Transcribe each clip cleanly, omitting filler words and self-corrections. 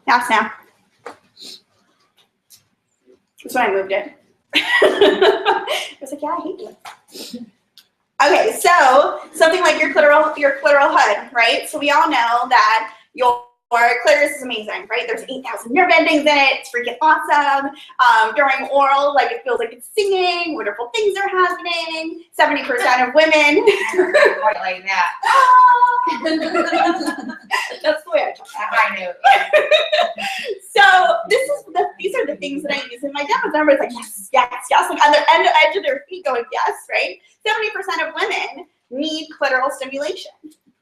Yes, now. That's when I moved it. I was like, yeah, I hate you. Okay, so something like your clitoral hood, right? So we all know that your clitoris is amazing, right? There's 8,000 nerve endings in it. It's freaking awesome. During oral, like it feels like it's singing. Wonderful things are happening. 70% of women. Quite like that. That's the way I talk. I know. So these are the things that I use in my demos. Everybody's like, yes, yes, yes. Like on the edge of their feet going, yes, right? 70% of women need clitoral stimulation,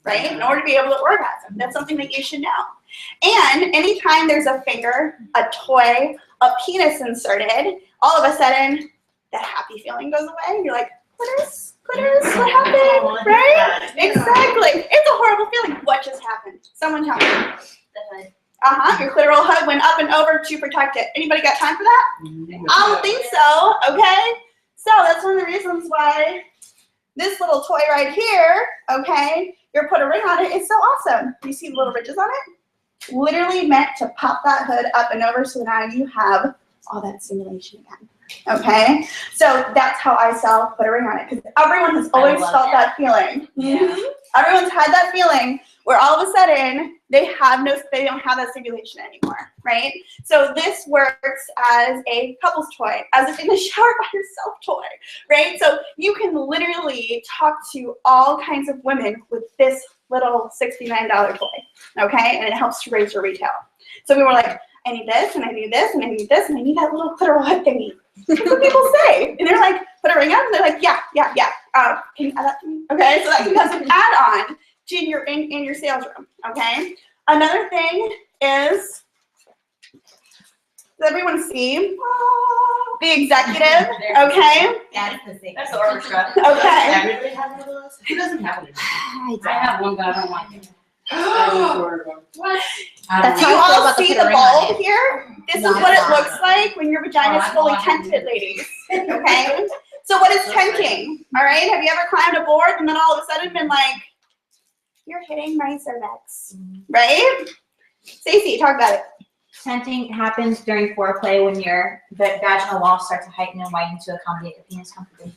right? In order to be able to orgasm. That's something that you should know. And anytime there's a finger, a toy, a penis inserted, all of a sudden that happy feeling goes away. You're like, clitoris, what happened, right? Exactly. It's a horrible feeling. What just happened? Someone tell me. The hood. Your clitoral hood went up and over to protect it. Anybody got time for that? I don't think so, okay? So that's one of the reasons why this little toy right here, okay, you're put a ring on it, it's so awesome. You see the little ridges on it? Literally meant to pop that hood up and over so now you have all that stimulation again. Okay, so that's how I sell put a ring on it, because everyone has always felt that feeling. Yeah. Everyone's had that feeling where all of a sudden they don't have that stimulation anymore, right? So this works as a couple's toy, as an in the shower by yourself toy, right? So you can literally talk to all kinds of women with this little $69 toy, okay? And it helps to raise your retail. So we were like, I need this, and I need this, and I need this, and I need that little clitoral hood thingy. That's what people say. And they're like, put a ring on, and they're like, yeah. Can you add that to me? Okay, so that becomes an add-on to in your sales room, okay? Another thing is, does everyone see the executive, okay? That's the thing. That's the orchestra. Okay. Everybody has one of those? Who doesn't have one? I have one, but I don't like it. What? That's Do you how I feel all about the see put a the ring on bulb it. here? This is No, what it it's not. looks like when your vagina is fully tented, ladies, okay? So what is tenting, all right? Have you ever climbed a board and then all of a sudden been like, you're hitting my cervix, right? Stacey, talk about it. Tenting happens during foreplay when your vaginal walls start to heighten and widen to accommodate the penis comfortably.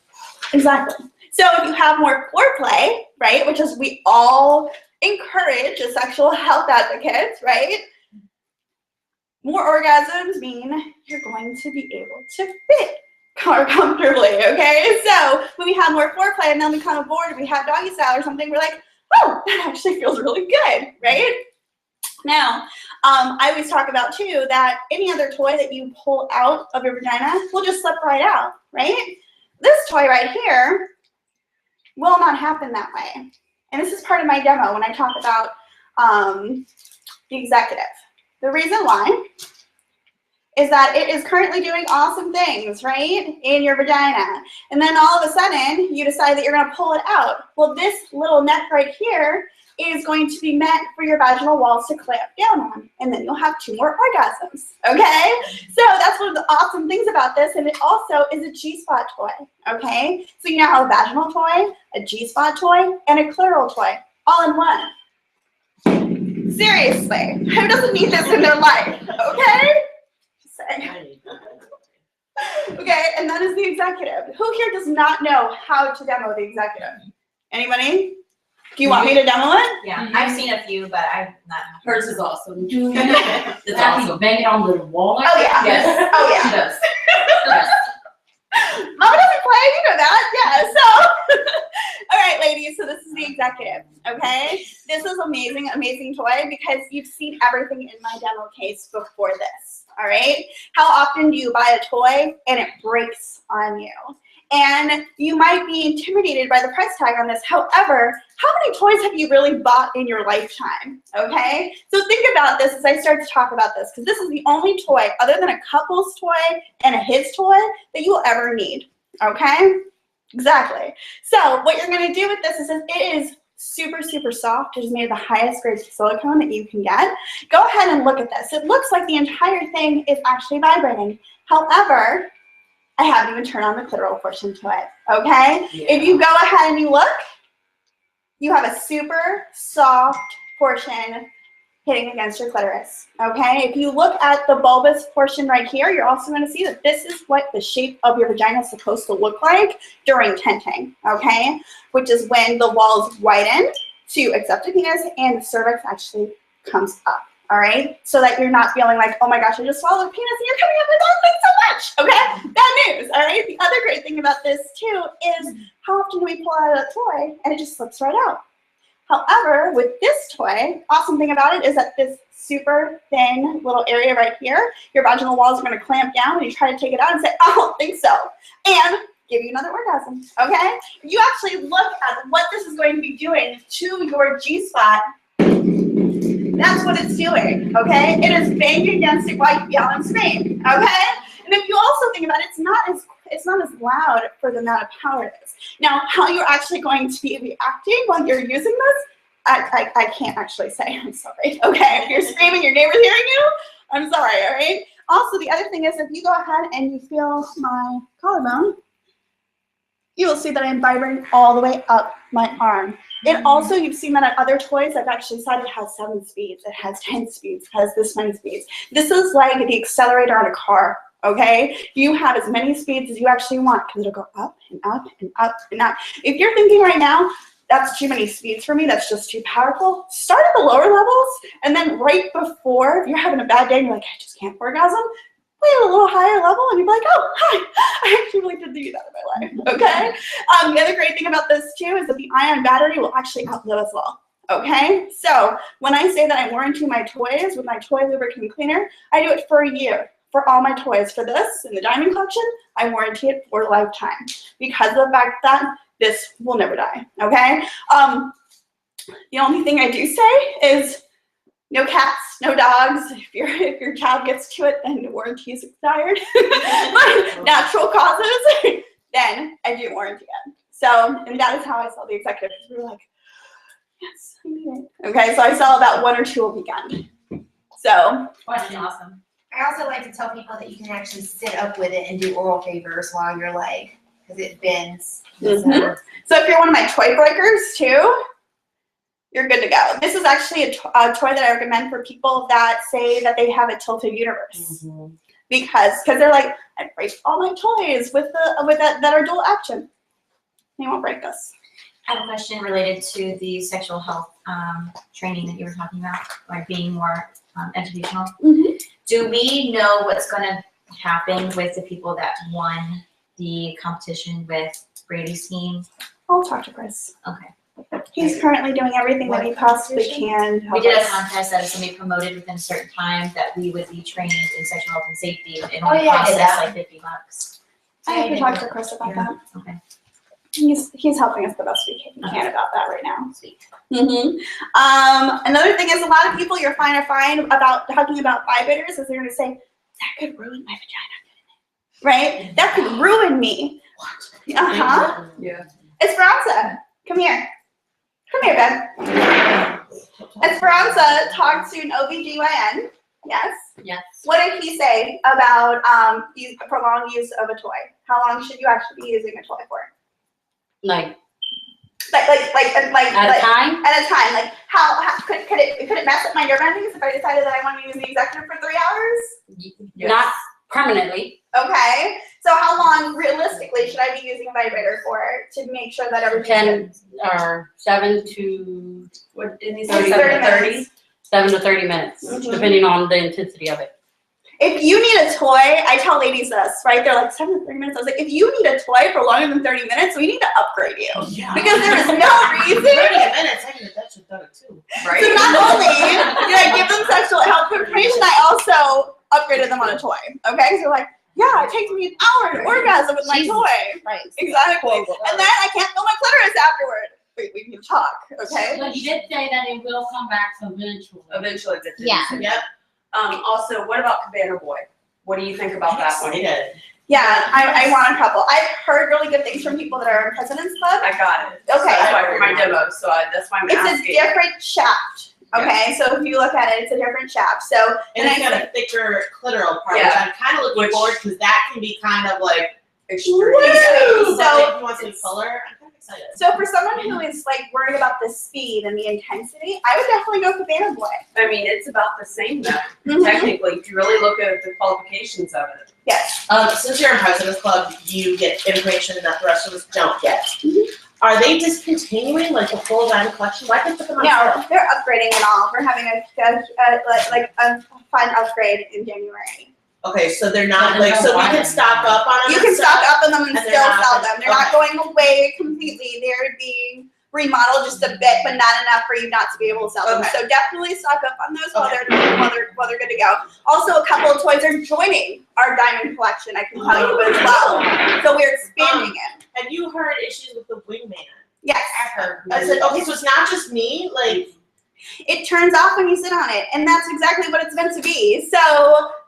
Exactly. So if you have more foreplay, right, which is we all encourage as sexual health advocates, right? More orgasms mean you're going to be able to fit more comfortably, okay? So when we have more foreplay and then we come aboard and we have doggy style or something, we're like, oh, that actually feels really good, right? Now, I always talk about too that any other toy that you pull out of your vagina will just slip right out, right? This toy right here will not happen that way. And this is part of my demo when I talk about the executive. The reason why is that it is currently doing awesome things, right, in your vagina. And then all of a sudden, you decide that you're gonna pull it out. Well, this little neck right here is going to be meant for your vaginal walls to clamp down on, and then you'll have 2 more orgasms, okay? So that's one of the awesome things about this, and it also is a G-spot toy, okay? So you now have a vaginal toy, a G-spot toy, and a clitoral toy, all in one. Seriously, who doesn't need this in their life, okay? Just saying. Okay, and that is the executive. Who here does not know how to demo the executive? Anybody? Do you want me to demo it? Yeah, I've seen a few, but I've not. Hers is awesome. It's awesome. Bang it on the wall like Oh yeah. Yes. Oh yeah. She does. Yes. Mama doesn't play, you know that. Yeah. So, all right, ladies. So this is the executive. Okay. This is amazing, amazing toy because you've seen everything in my demo case before this. All right. How often do you buy a toy and it breaks on you? And you might be intimidated by the price tag on this. However, how many toys have you really bought in your lifetime? Okay, so think about this as I start to talk about this, because this is the only toy other than a couple's toy and a his toy that you will ever need. Okay, exactly. So what you're going to do with this is it is super, super soft. It is made of the highest grade silicone that you can get. Go ahead and look at this. It looks like the entire thing is actually vibrating. However, I haven't even turned on the clitoral portion to it, okay? Yeah. If you go ahead and you look, you have a super soft portion hitting against your clitoris, okay? If you look at the bulbous portion right here, you're also going to see that this is what the shape of your vagina is supposed to look like during tenting, okay? Which is when the walls widen to accept a penis and the cervix actually comes up, all right? So that you're not feeling like, oh my gosh, I just swallowed a penis and you're coming up with all things so much, okay? Bad news, all right? The other great thing about this too is how often do we pull out a toy and it just slips right out? However, with this toy, awesome thing about it is that this super thin little area right here, your vaginal walls are going to clamp down when you try to take it out and say, I don't think so, and give you another orgasm, okay? If you actually look at what this is going to be doing to your G-spot, that's what it's doing, okay? It is banging against it while you yell and scream, okay? And if you also think about it, it's not as loud for the amount of power it is. Now, how you're actually going to be reacting while you're using this, I can't actually say, I'm sorry, okay? If you're screaming, your neighbor's hearing you, I'm sorry, all right? Also, the other thing is if you go ahead and you feel my collarbone, you will see that I'm vibrating all the way up my arm. It also, you've seen that at other toys, I've actually said it has 7 speeds, it has 10 speeds, it has this many speeds. This is like the accelerator on a car, okay? You have as many speeds as you actually want because it'll go up and up and up and up. If you're thinking right now, that's too many speeds for me, that's just too powerful, start at the lower levels and then right before, if you're having a bad day and you're like, I just can't orgasm, play at a little higher level and you're like, oh, hi, I actually really did do that in my life, okay? The other great thing about this too is that the ion battery will actually outlive us all, okay? So when I say that I warranty my toys with my toy lubricant cleaner, I do it for a year. For all my toys, for this in the diamond collection, I warranty it for a lifetime because of the fact that this will never die, okay? The only thing I do say is no cats, no dogs. If your child gets to it, then the warranty is expired. But natural causes, then I do warranty it. So, and that is how I sell the executive, because we were like, yes, I need it. Okay, so I sell about 1 or 2 a weekend. So, That's awesome. I also like to tell people that you can actually sit up with it and do oral favors while you're like, because it bends. Mhm. So if you're one of my toy breakers too, you're good to go. This is actually a toy that I recommend for people that say that they have a tilted uterus. Because they're like, I break all my toys with that are dual action. They won't break this. I have a question related to the sexual health training that you were talking about, like being more educational. Do we know what's going to happen with the people that won the competition with Brady's team? I'll talk to Chris. Okay. He's currently doing everything that he possibly can to help We did a us. contest that if somebody promoted within a certain time that we would be trained in sexual health and safety. It Oh, only yeah, I cost did us that. like $50. I have to talk to Chris about that. Okay. He's helping us the best we can about that right now. Sweet. Another thing is a lot of people you're fine about talking about vibrators is they're going to say, that could ruin my vagina, right? That could ruin me. What? Uh-huh. Yeah. Esperanza, come here. Come here, Ben. Esperanza talked to an OBGYN. Yes? Yes. What did he say about prolonged use of a toy? How long should you actually be using a toy for? Like Like at a time? At a time, like how could it mess up my nerve endings if I decided that I want to use the executive for 3 hours? Not permanently. Okay, so how long realistically should I be using a vibrator for to make sure that everything's 10 or 7 to what did he say? 30 7 to 30? minutes. 7 to 30 minutes, depending on the intensity of it. If you need a toy, I tell ladies this, right? They're like 7 to 30 minutes. I was like, if you need a toy for longer than 30 minutes, we need to upgrade you because there is no reason. 30 minutes, I can that should done it too. Right? So not only did I give them sexual health information, I also upgraded them on a toy. Okay, so like, yeah, it takes me an hour to orgasm with my toy. Right. Exactly. And then I can't feel my clitoris afterward. Wait, we can talk, okay? But he did say that it will come back eventually. Eventually, that did. Yeah. Yep. Also, what about Cabana Boy? What do you think about that one? Yeah, I want a couple. I've heard really good things from people that are in President's Club. I got it. Okay. So that's why for my demo. So that's why I'm It's asking. a different shaft. Okay, so if you look at it, it's a different shaft. So, And I it's got said, a thicker clitoral part, Yeah. which I'm kind of looking Which- forward because that can be kind of like Woo! extreme. So- So if you want some color, I'm kind of excited. So for someone who is like worried about the speed and the intensity, I would definitely go Cabana Boy. I mean, it's about the same though, Mhm. technically, if you really look at the qualifications of it. Yes. Since you're in President's Club, you get information that the rest of us don't get. Mhm. Are they discontinuing like the full diamond collection? Why can't they put them on No, sale? they're upgrading it all. We're having a fun upgrade in January. Okay, so they're not like, so we can stock up on them. You and can stuff? stock up on them and And they're still not sell gonna- them. They're not going away completely. They're being remodeled just a bit, but not enough for you not to be able to sell them. Okay. So definitely stock up on those while Okay. they're good to go. Also, a couple of toys are joining our diamond collection. I can tell you as well. So we're expanding it. Have you heard issues with the wingman? Yes. I've heard. I said, okay, so it's not just me, like, It turns off when you sit on it, and that's exactly what it's meant to be. So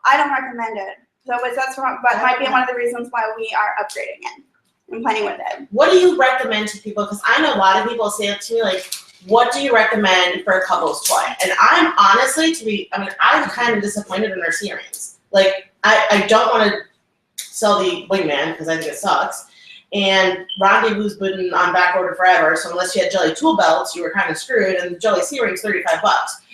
I don't recommend it. So that might be one of the reasons why we are upgrading it and playing with it. what do you recommend to people? Because I know a lot of people say it to me, like, what do you recommend for a couple's toy? And I'm honestly, I'm kind of disappointed in our earrings. Like, I don't want to sell the wingman because I think it sucks. And Rendezvous's been on back order forever, so unless you had jelly tool belts, you were kind of screwed, and the jelly C-ring's $35.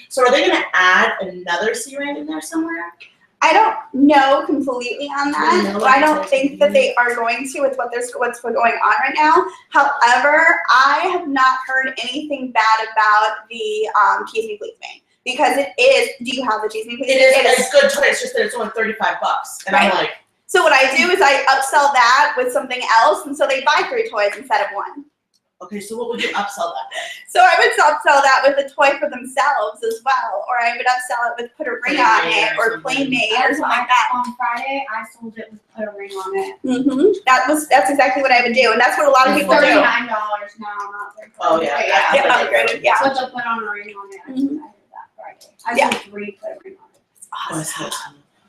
So are they going to add another C-ring in there somewhere? I don't know completely on that. No, I don't think that they are going to with what's going on right now. However, I have not heard anything bad about the Tease Me Please Me because it is. Do you have the Tease Me Please Me? It is. It's good toy. It's just that it's only $35, and Right. I'm like, So what I do is I upsell that with something else, and so they buy 3 toys instead of 1. okay, so what would you upsell that with? So I would upsell that with a toy for themselves as well, or I would upsell it with put a ring on Playmate it, or or something. Playmate or something like that. On Friday, I sold it with put a ring on it. That's exactly what I would do, and that's what a lot of It's people do. $39 now, not $34. Oh, yeah. Yeah, Yeah. upgraded, yeah. Put the put on a ring on it. I did that Friday. I Yeah. sold 3 put a ring on it. Oh, it's not-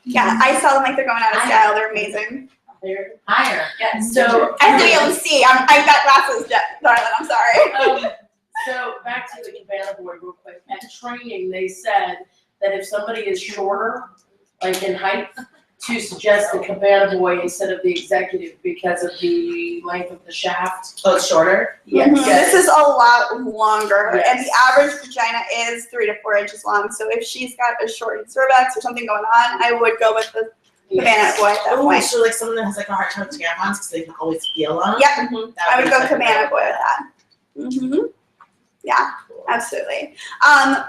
Yeah, I sell them like they're going out of style. They're amazing. They're Higher. Yeah, so. I have to be able to see. I've got glasses, darling. I'm sorry. So back to the Cabana Boy real quick. At training, they said that if somebody is shorter, like in height, to suggest the Cabana Boy instead of the executive because of the length of the shaft. Oh, it's shorter? Mhm. This is a lot longer, Yes. and the average vagina is 3 to 4 inches long. So if she's got a shortened cervix or something going on, I would go with the Cabana Boy at that Oh, point. so like someone that has like a hard time with tampons because they can always feel them? Yep, That I would be go something Cabana that- Boy with that. Yeah. Absolutely.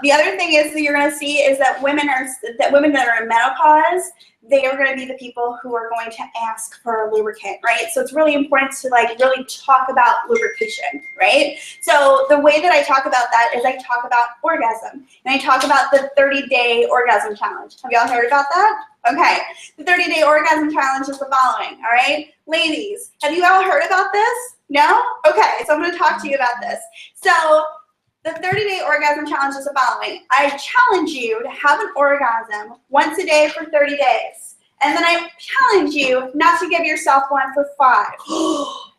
The other thing is that you're going to see is that women that are in menopause, they are going to be the people who are going to ask for a lubricant, right? So it's really important to like really talk about lubrication, right? So the way that I talk about that is I talk about orgasm, and I talk about the 30-day orgasm challenge. Have y'all heard about that? Okay. The 30-day orgasm challenge is the following, all right? Ladies, have you all heard about this? No? Okay, so I'm going to talk to you about this. So the 30-day orgasm challenge is the following. I challenge you to have an orgasm once a day for 30 days. And then I challenge you not to give yourself one for 5.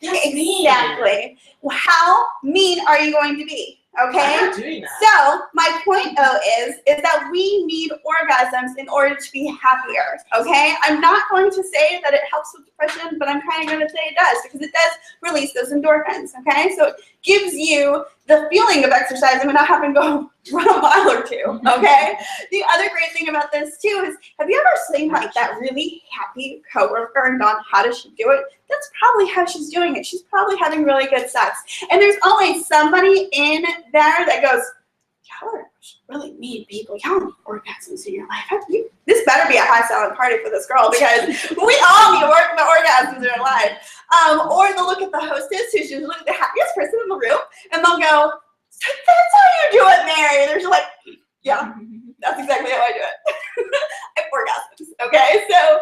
That's mean. Exactly. How mean are you going to be? Okay? I'm not doing that. So my point though is that we need orgasms in order to be happier, okay? I'm not going to say that it helps with depression, but I'm kind of going to say it does because it does release those endorphins, okay? So it gives you the feeling of exercising without having to go run a mile or 2, okay? The other great thing about this too is, have you ever seen like that really happy coworker and gone, how does she do it? That's probably how she's doing it. She's probably having really good sex. And there's always somebody in there that goes, y'all really need people. Y'all need orgasms in your life. This better be a high selling party for this girl because we all need orgasms in our life. Or they'll look at the hostess who's usually the happiest person in the room and they'll go, so that's how you do it, Mary. They're just like, yeah, that's exactly how I do it. I have orgasms, okay? So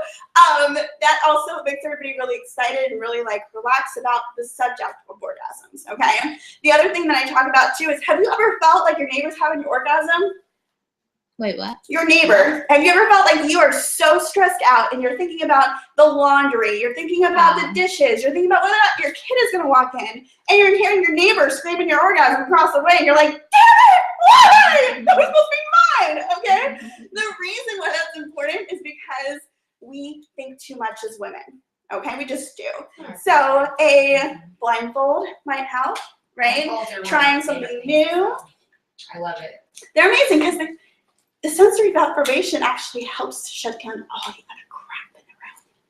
that also makes everybody really excited and really like relaxed about the subject of orgasms, okay? The other thing that I talk about too is, have you ever felt like your neighbor's having your orgasm? Wait, what? Your neighbor. Have you ever felt like you are so stressed out and you're thinking about the laundry, you're thinking about the dishes, you're thinking about whether or not your kid is going to walk in, and you're hearing your neighbor screaming your orgasm across the way, and you're like, damn it, why? That was supposed to be mine, okay? The reason why that's important is because we think too much as women, okay? We just do. So a blindfold might help, right? Blindfolds are one of Trying my something favorite new. things, so I love it. They're amazing because the sensory deprivation actually helps to shut down all the other crap in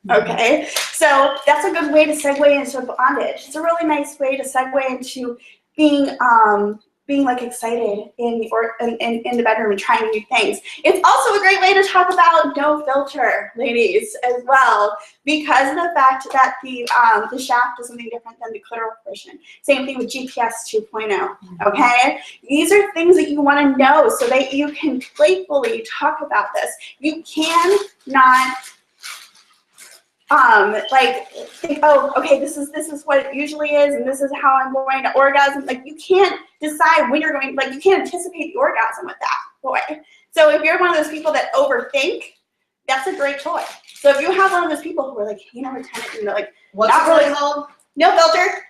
the room. Okay, so that's a good way to segue into bondage. It's a really nice way to segue into being like excited in the bedroom and trying new things. It's also a great way to talk about no filter, ladies, as well, because of the fact that the shaft is something different than the clitoral portion. Same thing with GPS 2.0. Okay, these are things that you want to know so that you can playfully talk about this. You cannot like think, oh, okay, this is what it usually is, and this is how I'm going to orgasm. Like, you can't decide when you're going, like, you can't anticipate the orgasm with that toy. So if you're one of those people that overthink, that's a great toy. So if you have one of those people who are like, you know, Lieutenant, you know, like, What's not it really called? no filter.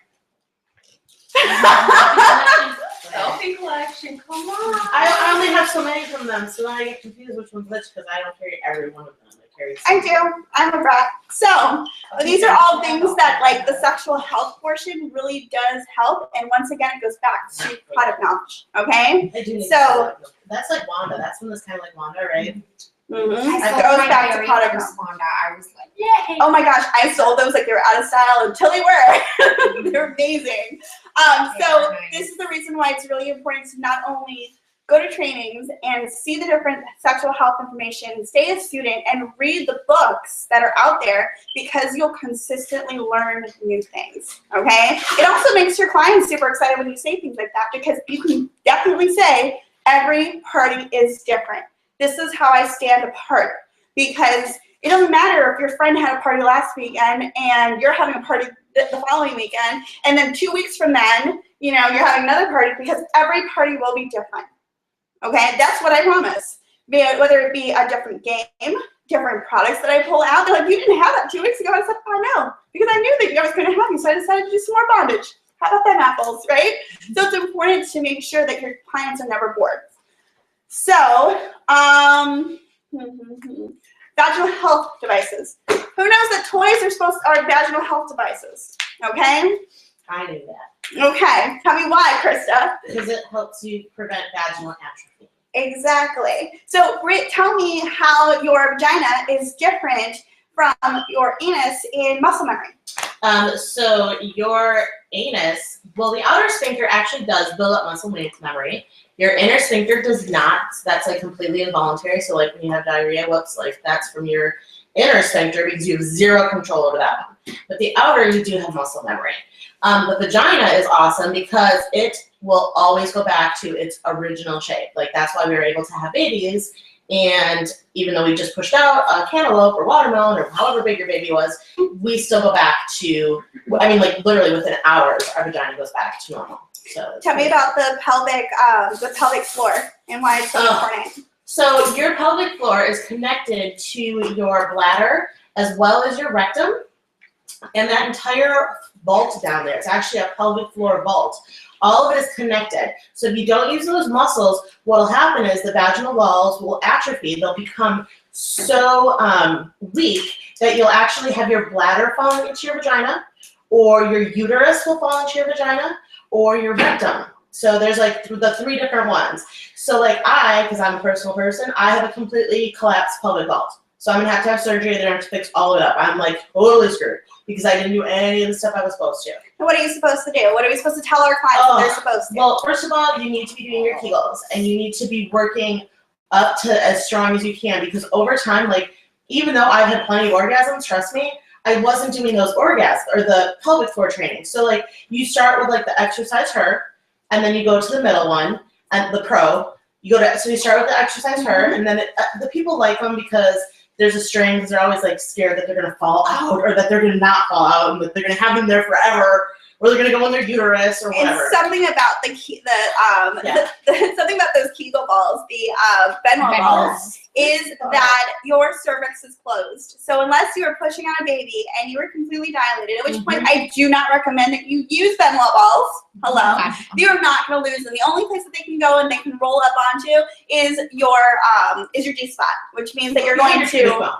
Selfie collection, come on. I only have so many from them, so then I get confused which one's which because I don't carry every one of them. I carry I some. do. I'm a brat. So these are all things that, like, the sexual health portion really does help. And once again, it goes back to product knowledge. Okay. I do need So- to that's like Wanda. That's one that's kind of like Wanda, right? Mm-hmm. I It sold goes my back to berry product from knowledge. Wanda. I was like, yay! Oh my gosh, I sold those like they were out of style until they were. They're amazing. So this is the reason why it's really important to not only go to trainings and see the different sexual health information, stay a student, and read the books that are out there, because you'll consistently learn new things, okay? It also makes your clients super excited when you say things like that, because you can definitely say every party is different. This is how I stand apart, because it doesn't matter if your friend had a party last weekend and you're having a party the following weekend, and then 2 weeks from then, you know, you're having another party, because every party will be different. Okay, that's what I promise. Whether it be a different game, different products that I pull out. They're like, you didn't have that 2 weeks ago. I said, I know, because I knew that I was going to have you, so I decided to do some more bondage. How about them apples, right? So it's important to make sure that your clients are never bored. So, vaginal health devices. Who knows that toys are vaginal health devices? Okay? I knew that Okay. Tell me why, Krista. because it helps you prevent vaginal atrophy. Exactly. So, Britt, tell me how your vagina is different from your anus in muscle memory. So your anus, well, the outer sphincter actually does build up muscle memory. Your inner sphincter does not. So that's like completely involuntary. So like when you have diarrhea, whoops, like that's from your inner sphincter, because you have zero control over that one. But the outer, you do have muscle memory. The vagina is awesome because it will always go back to its original shape. Like that's why we were able to have babies. And even though we just pushed out a cantaloupe or watermelon or however big your baby was, we still go back to, I mean, like literally within hours, our vagina goes back to normal. So Tell me about the pelvic floor and why it's so important. So your pelvic floor is connected to your bladder as well as your rectum, and that entire vault down there, it's actually a pelvic floor vault. All of it is connected. So if you don't use those muscles, what will happen is the vaginal walls will atrophy. They'll become so weak that you'll actually have your bladder falling into your vagina, or your uterus will fall into your vagina, or your rectum. So there's like the three different ones. So like because I'm a personal person, I have a completely collapsed pelvic vault. So I'm gonna have surgery, they're gonna have to fix all of it up. I'm like totally screwed because I didn't do any of the stuff I was supposed to. And what are you supposed to do? What are we supposed to tell our clients that they're supposed to do? Well, first of all, you need to be doing your Kegels, and you need to be working up to as strong as you can, because over time, like, even though I've had plenty of orgasms, trust me, I wasn't doing those orgasms or the pelvic floor training. So like you start with like the exercise her, and then you go to the middle one, and the pro. So you start with the exercise her, and then the people like them because there's a string, because they're always like scared that they're gonna fall out or that they're gonna not fall out and that they're gonna have them there forever, or they're gonna go in their uterus or whatever. It's something about something about those Kegel balls, the Benoit balls, is that your cervix is closed. So unless you are pushing on a baby and you are completely dilated, at which point I do not recommend that you use Benoit balls. Hello, you're not going to lose them. The only place that they can go and they can roll up onto is your G spot, which means that you're going to.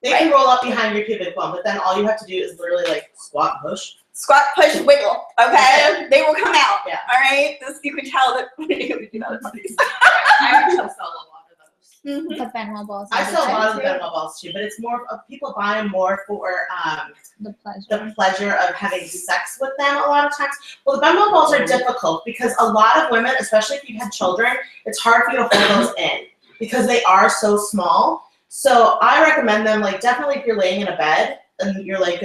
They can roll up behind your pubic bone, but then all you have to do is literally like squat and push. squat, push, wiggle. Okay, they will come out. Yeah. All right, this you can tell that we do that at parties. I actually sell a lot of those. Mhm. The Benwell balls. I sell a lot of the too. Benwell balls too, but it's more of people buy them more for The pleasure. the pleasure of having sex with them a lot of times. Well, the Benwell balls are difficult because a lot of women, especially if you've had children, it's hard for you to hold those in because they are so small. So I recommend them, like, definitely if you're laying in a bed and you're like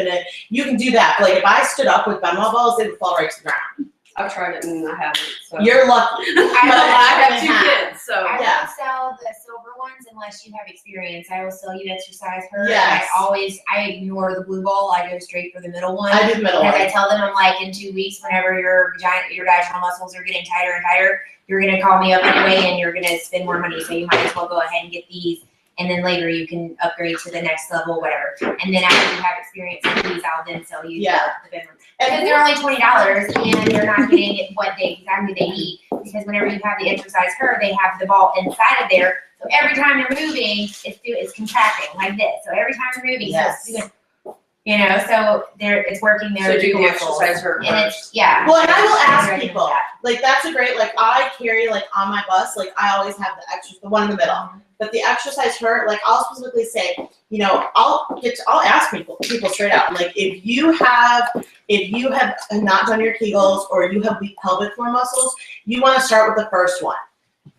you can do that. But like if I stood up with Benwell balls, they would fall right to the ground. I've tried it and I haven't. So. You're lucky. I have 2 kids, so. I Yeah. won't sell the silver ones unless you have experience. I will sell you exercise her. Yes. I ignore the blue ball. I go straight for the middle one. I do the middle Because I one. tell them, I'm like, in 2 weeks, whenever your vaginal muscles are getting tighter and tighter, you're gonna call me up anyway, and you're gonna spend more money. So you might as well go ahead and get these, and then later you can upgrade to the next level, whatever. And then after you have experience with these, I'll then sell you the big ones. Because And they're only $20, and they're not getting it what exactly they need. Because whenever you have the exercise her, they have the ball inside of there. So every time you're moving, it's contracting like this. So every time you're moving, Yes. so it's doing, so it's working there. So do the muscles. exercise her And first. it's, yeah. Well, and I will ask recommend people, that. like that's a great, like I carry like on my bus, like I always have the one in the middle. But the exercise her, like I'll specifically say, I'll ask people straight out, like if you have not done your Kegels or you have weak pelvic floor muscles, you want to start with the first one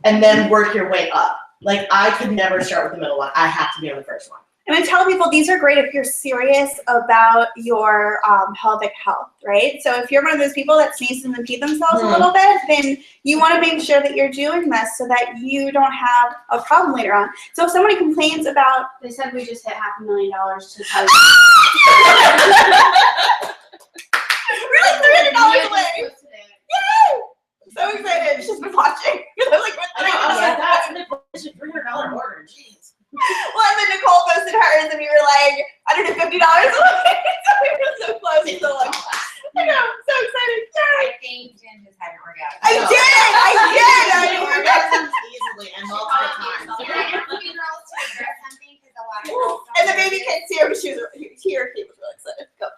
and then work your way up. Like I could never start with the middle one. I have to be on the first one. And I tell people these are great if you're serious about your pelvic health, right? So if you're one of those people that sneezes and pees themselves a little bit, then you want to make sure that you're doing this so that you don't have a problem later on. So if somebody complains about, They said we just hit $500,000 to tell really $300 away. Yay! So excited. She's been watching. I was like, what's I know, I was like, $300? that's a $300 order. Jeez. Well, and then Nicole posted hers, and we were like, $150 away. So we were so close. So like, I know, so excited. Yay! I think Jen just had an orgasm. I did. Orgasms easily and multiple times. And I asked you girls to address something because a lot of girls don't And the know baby this. kid's here, but she was really excited. Go.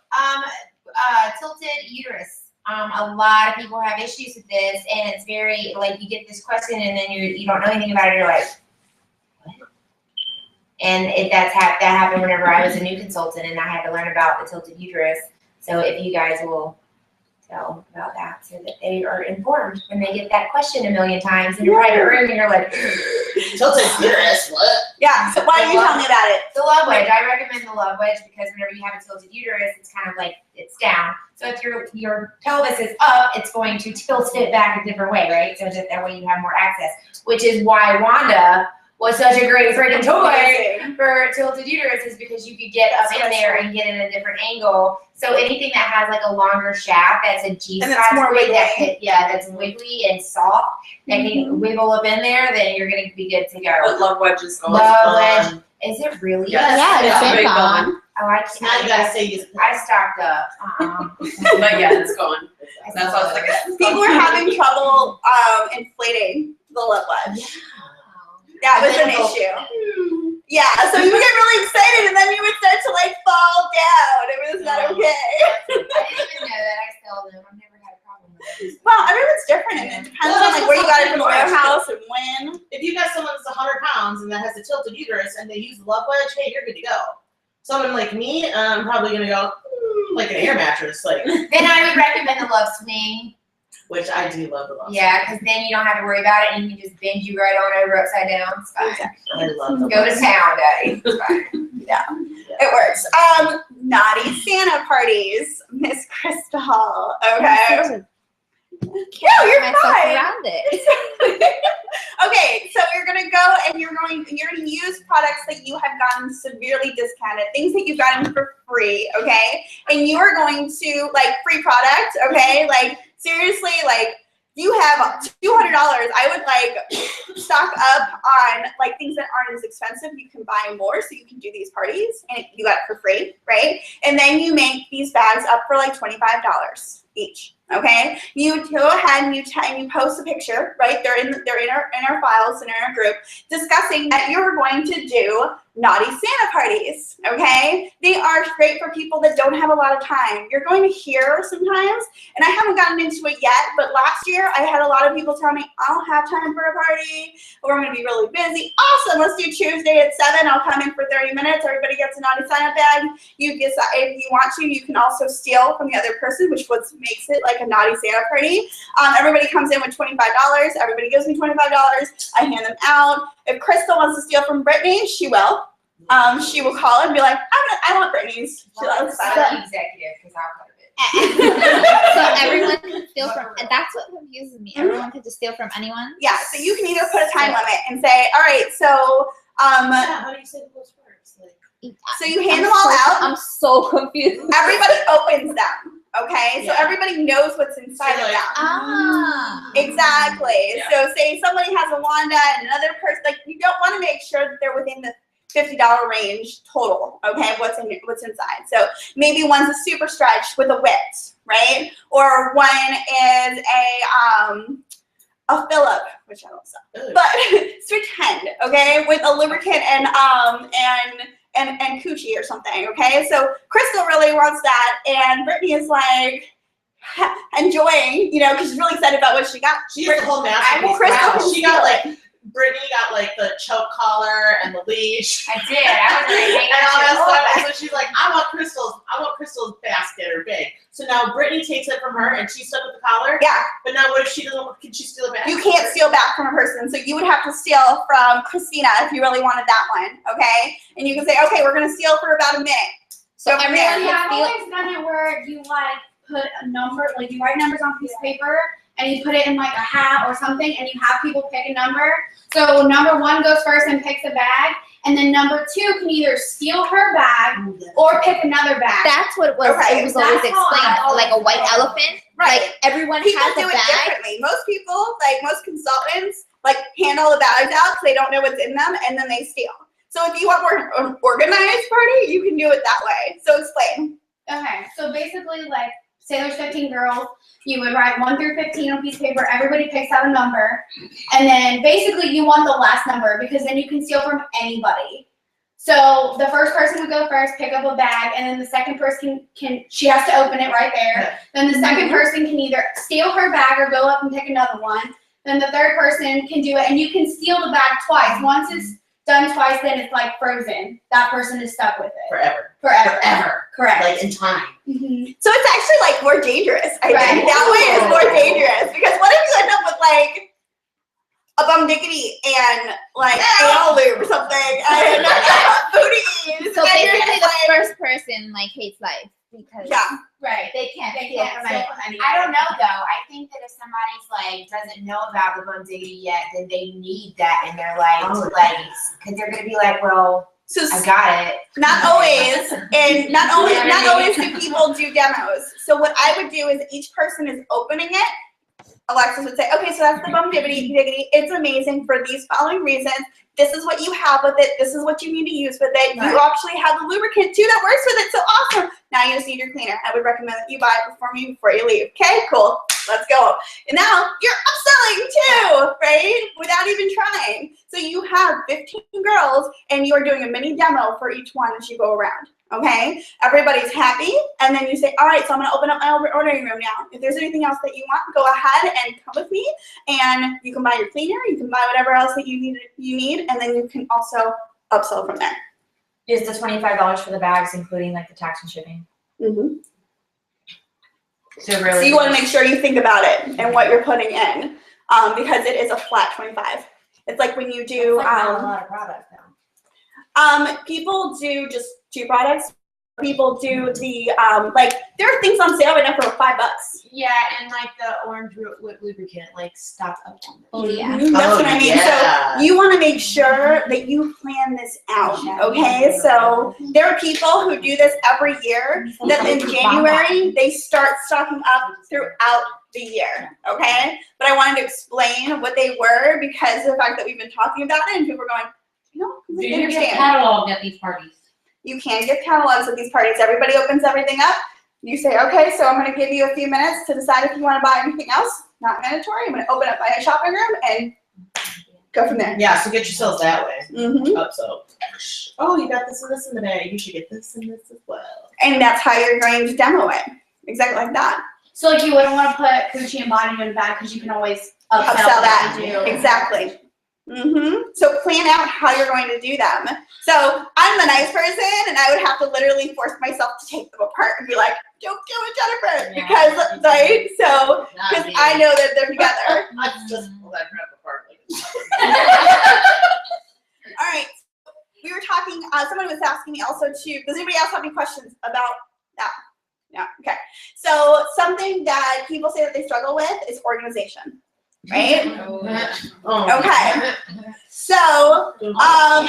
Tilted uterus. A lot of people have issues with this, and it's very like you get this question, and then you don't know anything about it. You're like, what? And that happened whenever I was a new consultant, and I had to learn about the tilted uterus. So if you guys will tell about that, so that they are informed when they get that question a million times in a private room, and you're like, Tilted uterus, what? Yeah. So why don't you tell me about it? the love wedge. I recommend the love wedge because whenever you have a tilted uterus, it's kind of like it's down. So if your pelvis is up, it's going to tilt it back a different way, right? So that way you have more access, which is why Wanda was such a great freaking toy for tilted uterus, is because you could get up in there and get in a different angle. So anything that has like a longer shaft that's a G And spot, it's more wiggly. that's wiggly and soft, that can wiggle up in there, then you're gonna be good to go. But love wedges going. Love wedge. Is it really? Yes. Yeah, It's it's been big gone. Oh, I Now you can't. gotta say you. I stocked up. But yeah, it's gone. That's why I was like, People are having trouble inflating the love wedge. That was an issue. Yeah, so you would get really excited and then you would start to like fall down. It was not okay. I didn't even know that I sell them. I've never had a problem with it. Well, everyone's different and it depends on like where you got it from the warehouse and when. If you got someone that's 100 pounds and that has a tilted uterus and they use the love wedge, hey, you're good to go. Someone like me, I'm probably gonna go like an air mattress, like, Then I would recommend the love swing. which I do love the love. Yeah, because then you don't have to worry about it and you can just bend you right on over upside down. It's fine. I love the Go to town, Daddy. It's fine. It works. Naughty Santa parties, Miss Crystal. Okay. No, you're myself fine. around it. Okay, so you're gonna go and you're gonna use products that you have gotten severely discounted, things that you've gotten for free, okay? And you are going to like free product, okay? Like seriously, like you have $200. I would like stock up on like things that aren't as expensive. You can buy more, so you can do these parties, and you got it for free, right? And then you make these bags up for like $25. each. Okay, you go ahead and you post a picture, right? They're in our files and in our group discussing that you're going to do naughty Santa parties. Okay, they are great for people that don't have a lot of time. You're going to hear sometimes, and I haven't gotten into it yet, but last year I had a lot of people tell me I don't have time for a party, or I'm going to be really busy. Awesome, let's do Tuesday at 7. I'll come in for 30 minutes. Everybody gets a naughty Santa bag. You get, if you want to, you can also steal from the other person, which makes it like a naughty Santa party. Everybody comes in with $25. Everybody gives me $25. I hand them out. If Crystal wants to steal from Brittany, she will. She will call and be like, I want Brittany's. She loves that. Executive, because I'll cut it. So everyone can steal from, and that's what confuses me. Everyone can just steal from anyone. Yeah, so you can either put a time limit and say, all right, so Yeah, how do you say the most words? Like, so you hand them all out. I'm so confused. Everybody opens them. Okay, so Yeah. everybody knows what's inside of them. Ah. Exactly. Yeah. So say somebody has a Wanda and another person, like you don't want to make sure that they're within the $50 range total, okay, what's inside. So maybe one's a super stretch with a wit, right? Or one is a Phillip, which I don't sell. ugh. But let's pretend, okay, with a lubricant and coochie or something, okay? So Crystal really wants that, and Brittany is like enjoying, you know, because she's really excited about what she got. She has the whole masterpiece. Crystal Wow. can She got steal like, Brittany got like the choke collar and the leash. I did. I was like, And all that stuff. And so she's like, I want Crystal's basket or big. So now Brittany takes it from her and she's stuck with the collar. Yeah, But now what if she doesn't, can she steal it back? you can't steal back from a person, so you would have to steal from Christina if you really wanted that one, okay? And you can say, okay, we're gonna steal for about a minute. So Go from there. everyone Yeah, I've can steal. always done it where you like put a number, like you write numbers on a piece of paper and you put it in like a hat or something and you have people pick a number. So number 1 goes first and picks a bag, and then number 2 can either steal her bag or pick another bag. That's what it was. Okay, It was always that's how I explained, always like a white do it. elephant. Right. Like everyone People has do a it bag. differently. Most people, like most consultants, like hand all the bags out because they don't know what's in them, and then they steal. So if you want more organized party, you can do it that way. So explain. Okay, so basically, like, say there's 15 girls, you would write 1 through 15 on a piece of paper, everybody picks out a number, and then basically you want the last number because then you can steal from anybody. So the first person would go first, pick up a bag, and then the second person she has to open it right there. Then the second person can either steal her bag or go up and pick another one. Then the third person can do it, and you can steal the bag twice. Once it's done twice, then it's like frozen. That person is stuck with it. Forever. Forever. Correct. Like in time. Mhm. So it's actually like more dangerous. I Right. think that way is more dangerous because what if you end up with like a bum diggity and like anal lube or something and booties? So and you're basically, just the like, first person like hates life because yeah. Right. they can't They steal can't from steal anyone. from anyone. I don't know though. I think that if somebody's like doesn't know about the bum diggity yet, then they need that in their life Oh, legs because they're gonna be like, well, So I got it. not always, and not always do people do demos. So what I would do is each person is opening it. Alexis would say, okay, so that's the bum diggity. It's amazing for these following reasons. This is what you have with it. This is what you need to use with it. You actually have the lubricant too that works with it. So awesome. Now you just need your cleaner. I would recommend that you buy it before you leave. Okay, cool. Let's go. And now you're upselling too, right? Without even trying. So you have 15 girls and you are doing a mini demo for each one as you go around. Okay, everybody's happy, and then you say, all right, so I'm gonna open up my ordering room now. If there's anything else that you want, go ahead and come with me, and you can buy your cleaner, you can buy whatever else that you need, and then you can also upsell from there. Is the $25 for the bags including like the tax and shipping? Mm-hmm. So So really, you want to make sure you think about it and what you're putting in, because it is a flat 25. It's like when you do, It's like not a lot of product though. people do just 2 products. People do the like there are things on sale right now for $5. Yeah, and like the orange lubricant, like stock up on it. Oh yeah. Mhm, that's what I mean. Yeah. So you want to make sure that you plan this out, okay? So there are people who do this every year. That in January they start stocking up throughout the year, okay? But I wanted to explain what they were because of the fact that we've been talking about it and people are going, you know, Do completely you get understand. cataloged at these parties? You can get catalogs at these parties. Everybody opens everything up. You say, okay, so I'm gonna give you a few minutes to decide if you wanna buy anything else. Not mandatory. I'm gonna open up my shopping room and go from there. Yeah, so get yourselves that way. Mm-hmm. Up so. Oh, you got this and this in the bag. You should get this and this as well. And that's how you're going to demo it. Exactly like that. So like you wouldn't want to put Gucci and Body in the bag because you can always upsell that. what you do. Exactly. So plan out how you're going to do them. So I'm the nice person, and I would have to literally force myself to take them apart and be like, "Don't do it, Jennifer," Yeah. because right. So because I know that they're together. I just pull that crap apart. All right. We were talking. Someone was asking me also too. Does anybody else have any questions about that? No. Okay. So something that people say that they struggle with is organization. Right? Oh. Okay. So, Well,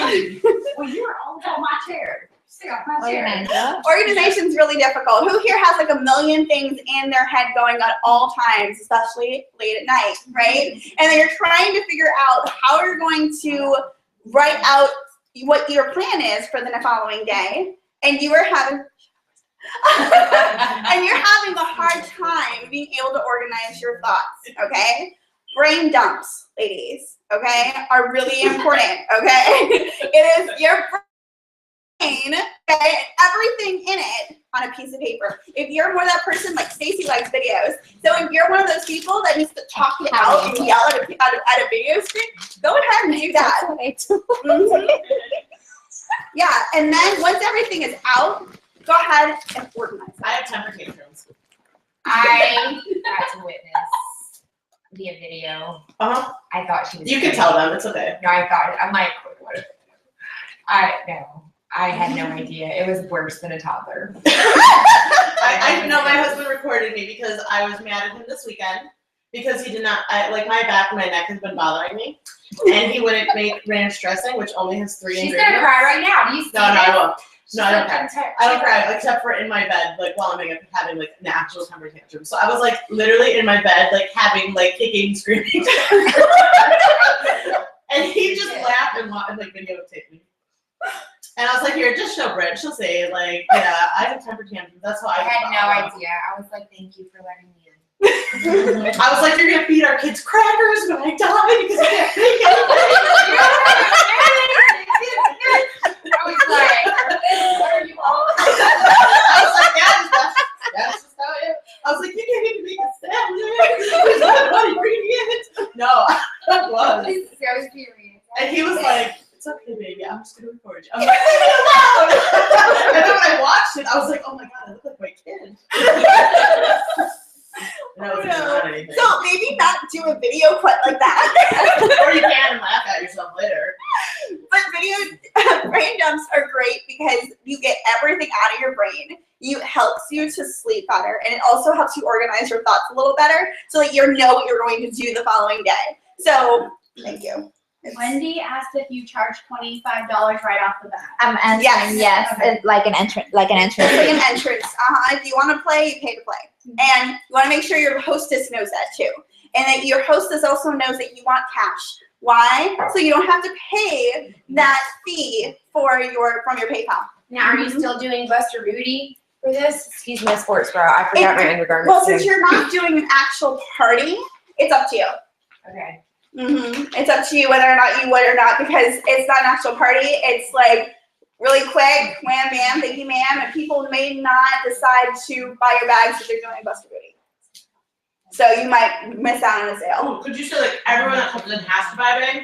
you were all on my chair. Sit on my chair. organization's really difficult. Who here has like a million things in their head going at all times, especially late at night, right? And then you're trying to figure out how you're going to write out what your plan is for the following day, and you are having and you're having a hard time being able to organize your thoughts, okay? Brain dumps, ladies, okay, are really important, okay? It is your brain, okay, everything in it on a piece of paper. If you're more that person, like Stacey likes videos, so if you're one of those people that needs to talk it out and yell at a video screen, go ahead and do that. Mhm. Yeah, and then once everything is out, go ahead and organize. I have temper tantrums. I got to witness via video. I thought she was. You can tell them. It's okay. No, I'm like, what? I had no idea. It was worse than a toddler. I know my husband recorded me because I was mad at him this weekend because he did not, like my back and my neck has been bothering me. And he wouldn't make ranch dressing, which only has 3 She's ingredients. gonna cry right now. Do you see No, I this? won't. No, I don't cry. cry. I don't cry, except for in my bed, like while I'm having like an actual temper tantrum. So I was like literally in my bed, like having like kicking, screaming. And he just laughed and like videotaped me. And I was like, here, just show Britt. She'll say like, yeah, I have temper tantrums. That's why I had no idea. I was like, thank you for letting me in. I was like, you're gonna feed our kids crackers when I die because I can't make it. I was like, are you all? I was like, that's just how it is. I was like, you can't even make a sandwich. There's not one ingredient. No, I was. I was serious. And he was like, it's okay, baby. I'm just gonna record you. I'm like, leave me alone. And then when I watched it, I was like, oh my god, I look like my kid. And I wasn't on anything. So maybe not do a video clip like that. Or you can and laugh at yourself later. But brain dumps are great because you get everything out of your brain. It helps you to sleep better, and it also helps you organize your thoughts a little better so that you know what you're going to do the following day. So, thank you. Wendy asked if you charge $25 right off the bat. I'm answering Yes. yes, Okay. like an entrance. It's like an entrance. If you want to play, you pay to play. And you want to make sure your hostess knows that too. And that your hostess also knows that you want cash. Why? So you don't have to pay that fee from your PayPal. Now, are you still doing Buster Booty for this? Excuse me, sports bra. I forgot my undergarments. Well, since you're not doing an actual party, it's up to you. Okay. It's up to you whether or not you would or not, because it's not an actual party. It's like really quick, wham bam, thank you ma'am, and people may not decide to buy your bags if they're doing Buster Booty. So you might miss out on a sale. Oh, could you say like everyone that comes in has to buy a bag?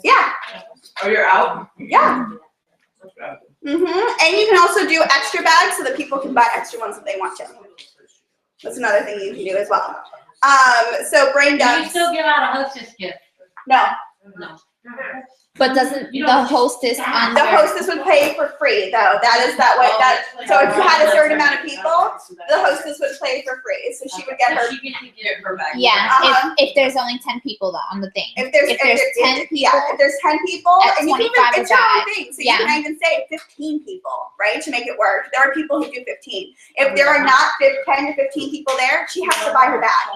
Yeah, Or you're out? yeah. And you can also do extra bags so that people can buy extra ones if they want to. That's another thing you can do as well. So brain Do you dumps. still give out a hostess gift? No, No. But doesn't You the don't- hostess the under? hostess would pay for free though. That is that way. So if you had a certain amount of people, the hostess would pay for free. So she would get her. She gets to get her back. Yeah, Uh-huh. if there's only 10 people though on the thing. If there's 10 yeah, people, if there's 10 people, at and you can even 25 it's your a own guy. thing. So Yeah. you can even say 15 people, right, to make it work. There are people who do 15. If there are not 10 to 15 people there, she has to buy her bag.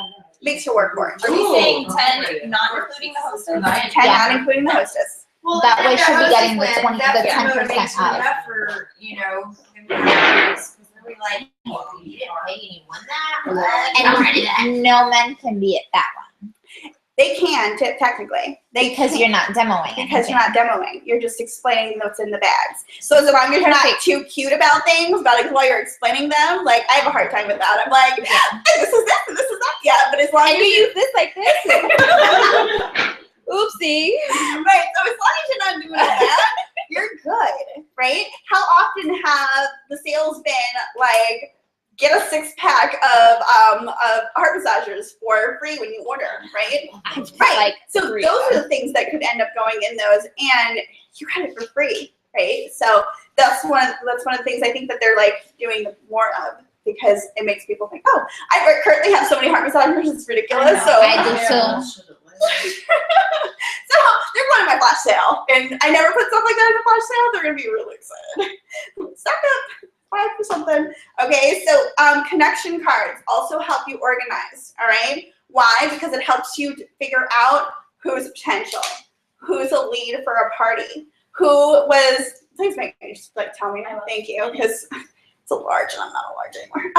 Makes her work for it. Are you saying 10, not including the hostess? 10, Yeah. not including the hostess. Well, That if way they're she'll be getting the hostess, 20 that's the what 10% motivates me up. up for, you know, them to have this, 'cause nobody like, oh, you didn't pay and you won that? And I'm ready to that. no men can be at that one They can, technically. because you're not demoing. Because you're not demoing. You're just explaining what's in the bags. So as long as you're not too cute about things, about like while you're explaining them, like I have a hard time with that. I'm like, hey, this is this and this is that. Yeah, but as long as And you use this like this. Oopsie. right, so as long as you're not doing that, you're good, right? How often have the sales been like, get a 6-pack of heart massagers for free when you order, right? Right. Like So three. those are the things that could end up going in those, and you got it for free, right? So that's one of the things I think that they're like doing more of, because it makes people think, oh, I currently have so many heart massagers, it's ridiculous. So I do too. so they're running my flash sale, and I never put stuff like that in the flash sale. They're gonna be really excited. Stock up. For something. Okay, so connection cards also help you organize, all right? Why? Because it helps you to figure out who's potential, who's a lead for a party, who was, please make me just like tell me, thank you, because it's a large and I'm not a large anymore.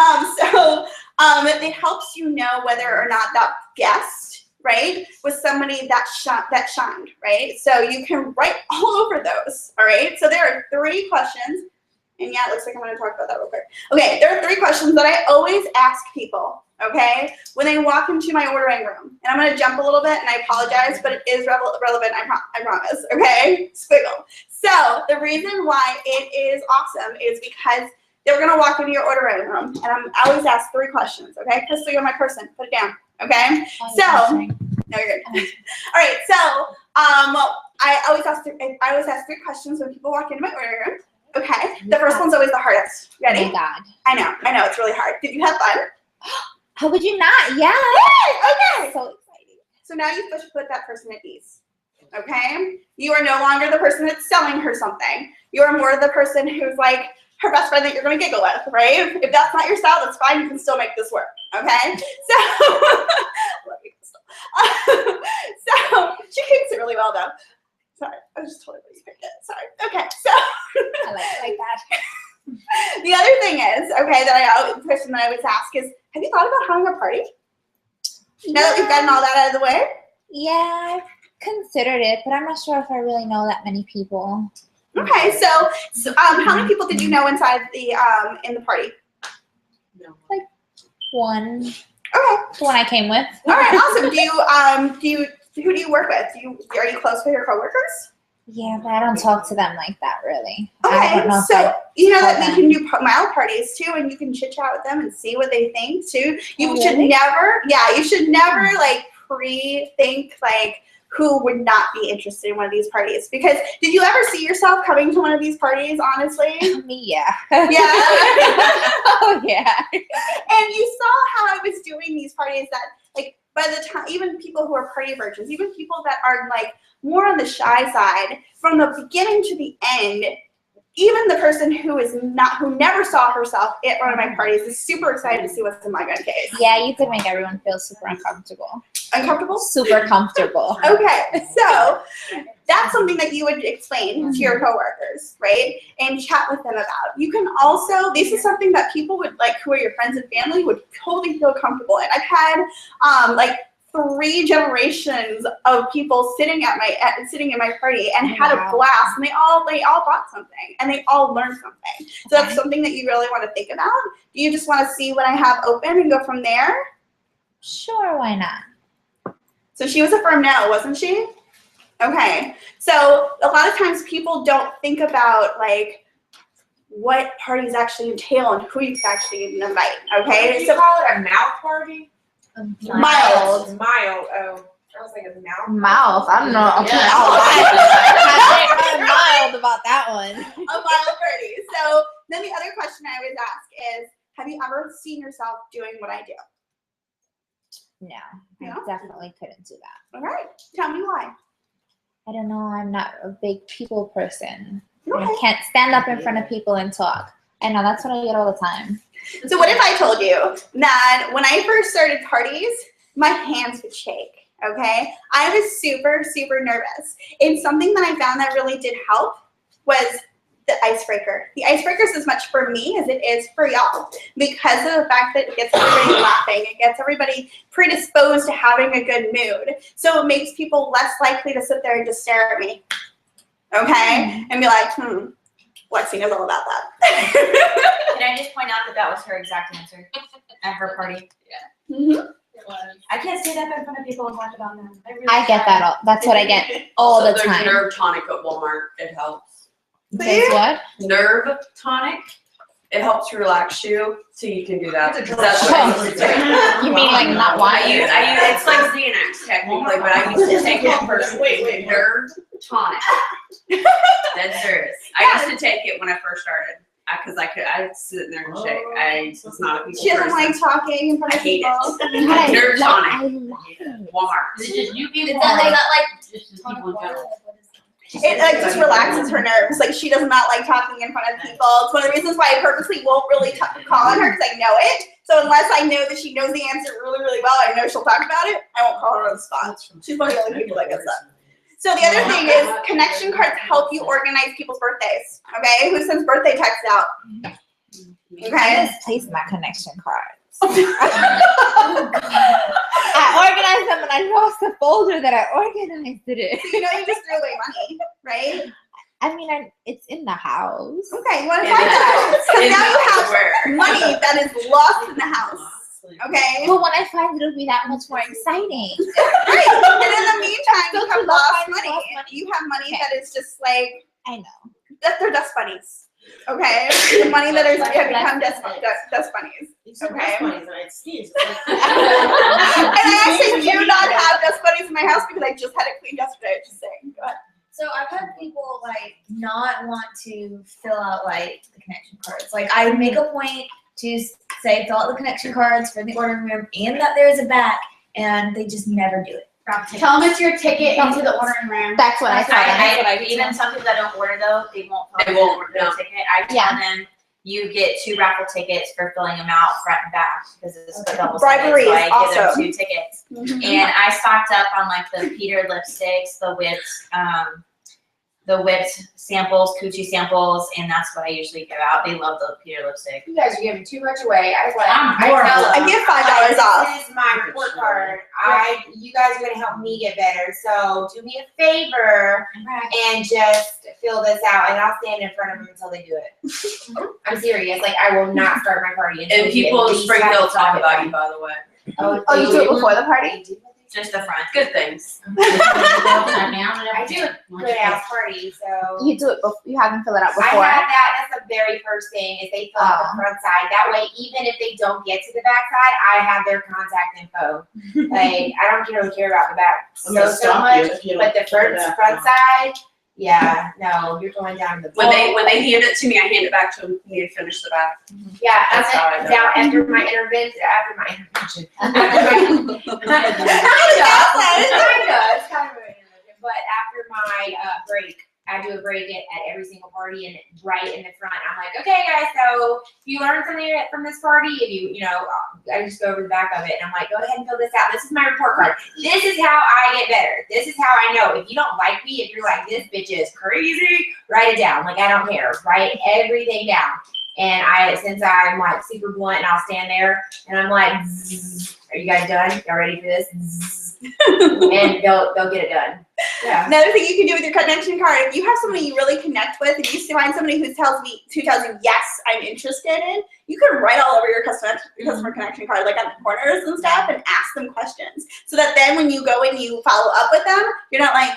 It helps you know whether or not that guest, right, was somebody that shined, right? So you can write all over those, all right? So there are 3 questions. And yeah, it looks like I'm going to talk about that real quick. Okay, there are 3 questions that I always ask people, okay, when they walk into my ordering room. And I'm going to jump a little bit, and I apologize, but it is relevant, I promise, okay? Squiggle. So the reason why it is awesome is because they're going to walk into your ordering room, and I always ask 3 questions, okay? Crystal, you're my person. Put it down, okay? So, no, you're good. All right, so I always ask 3 questions when people walk into my ordering room. Okay, the first one's always the hardest. Ready? Oh my God. I know, it's really hard. Did you have fun? How would you not? Yeah. Okay. So exciting. So now you put that person at ease. Okay? You are no longer the person that's selling her something. You are more the person who's like her best friend that you're going to giggle with, right? If that's not your style, that's fine. You can still make this work. Okay? So, love you, Crystal. So she kicks it really well, though. Sorry, I was just totally picked it. Sorry. Okay, so I like that. the other thing is, okay, the question that I always ask is, have you thought about having a party? Now that we've gotten all that out of the way? Yeah, I've considered it, but I'm not sure if I really know that many people. Okay, so how many people did you know inside the in the party? Like 1. Okay. The one I came with. All right, awesome. Who do you work with? Are you close with your coworkers? Yeah, but I don't talk to them like that, really. I Okay, don't know if so you know that we them. can do mile parties too, and you can chit chat with them and see what they think too. You Oh, should really? never like pre-think like who would not be interested in one of these parties. Because did you ever see yourself coming to one of these parties, honestly? Me, yeah. Yeah. Oh, yeah. And you saw how I was doing these parties that, like, by the time, even people who are party virgins, even people that are, like, more on the shy side, from the beginning to the end, even the person who never saw herself at one of my parties is super excited to see what's in my gun case. Yeah, you could make everyone feel super uncomfortable. Uncomfortable? Super comfortable. Okay, so that's something that you would explain to your coworkers, right? And chat with them about. You can also, this is something that people would like, who are your friends and family, would totally feel comfortable in. I've had like 3 generations of people sitting in my party and had a blast, and they all bought something and they all learned something. So that's something that you really want to think about. Do you just want to see what I have open and go from there? Sure, why not? So she was a firm no, wasn't she? Okay. So a lot of times people don't think about like what parties actually entail and who you actually invite. Okay. Did you So call it a mouth party? mild. Mild. Oh, I was like a mouth. Mouth. I don't know. Yeah. I'm mild about that one. A mild party. So then the other question I always ask is, have you ever seen yourself doing what I do? No, No? I definitely couldn't do that. All right. Tell me why. I don't know. I'm not a big people person. Okay. I can't stand up in front of people and talk. I know that's what I get all the time. So what if I told you that when I first started parties, my hands would shake, okay? I was super, super nervous. And something that I found that really did help was the icebreaker. The icebreaker is as much for me as it is for y'all because of the fact that it gets everybody laughing. It gets everybody predisposed to having a good mood. So it makes people less likely to sit there and just stare at me, okay? And be like, Lexi knows all about that. Can I just point out that that was her exact answer at her party? Mhm. I can't say that in front of people and talk about them. Really I get that all. That's what I get all Also, the there's time. Nerve tonic at Walmart. It helps. There's what? Nerve tonic. It helps relax you, so you can do that. It's a That's what I used to take. You mean like not I wanting? use it's like Xanax technically, but I used to take it for Wait. nerve tonic. That's serious. I used to take it when I first started because I'd sit there and shake. I was not a people She doesn't person. like talking in front I of hate people. it. God, I Nerve love- tonic. I love it. Walmart. It's just you people. Is that like Just the people in general. It like just relaxes her nerves. Like she does not like talking in front of people. It's one of the reasons why I purposely won't really call on her because I know it. So unless I know that she knows the answer really, really well, I know she'll talk about it. I won't call her on the spot. She's one of the only people that gets that. So the other thing is connection cards help you organize people's birthdays. Okay, who sends birthday texts out? I Okay. misplaced my connection cards. I organized them and I lost the folder that I organized it in. So you know you just threw away money, right? I mean, it's in the house. Okay, you want to Yeah, find that? So In now you have where? money that is lost in the house. Okay. But when I find it, it'll be that much more exciting. Right. And in the meantime, you Don't have you love lost finding money. lost money? You have money Okay. that is just like I know. that they're dust bunnies. Okay. The money that is have become dust bunnies. Okay. And I actually do not have dust bunnies in my house because I just had it cleaned yesterday. Just saying. Go ahead. So I've had people like not want to fill out like the connection cards. Like I make a point to say fill out the connection cards for the ordering room and that there's a back, and they just never do it. Tell them it's your ticket into the ordering room. That's what I thought. That's what I did. Even some people that don't order though, they won't. They won't, fill out no. the ticket. I tell them you get 2 raffle tickets for filling them out front and back because it's a double Bribery ticket, so is I give them awesome. 2 tickets. Mhm. And I stocked up on like the Peter lipsticks, the whipped samples, coochie samples, and that's what I usually give out. They love the Peter lipstick. You guys are giving too much away. I was like, I'm I horrible. tell them, I give $5 off. This is my report card. You guys are gonna help me get better. So do me a favor and just fill this out, and I'll stand in front of them until they do it. I'm serious. Like I will not start my party until And we people at in least Springfield have talk it about done. you, by the way. Oh, you do it before the party? Just the front. Good things. I do a good ass party, so. You do it before. You have them fill it out I before. had that. That's the very first thing is they fill out the front side. That way, even if they don't get to the back side, I have their contact info. Like I don't really care about the back so much, but the front side, yeah, no, you're going down to the. When they hand it to me, I hand it back to them. You need to finish the back. Yeah, That's how I know. now after my intervention. It's kind of an intervention, but after my break, I do a break at every single party, and right in the front, I'm like, okay, guys, so if you learned something from this party, if you know, I just go over the back of it, and I'm like, go ahead and fill this out. This is my report card. This is how I get better. This is how I know. If you don't like me, if you're like, this bitch is crazy, write it down. Like, I don't care. Write everything down. And since I'm like super blunt, and I'll stand there, and I'm like, zzz, are you guys done? Y'all ready for this? Zzz. And they'll get it done. Yeah. Another thing you can do with your connection card, if you have somebody you really connect with, and you find somebody who tells you, yes, I'm interested in, you can write all over your customer connection card, like on the corners and stuff, and ask them questions. So that then when you go and you follow up with them, you're not like,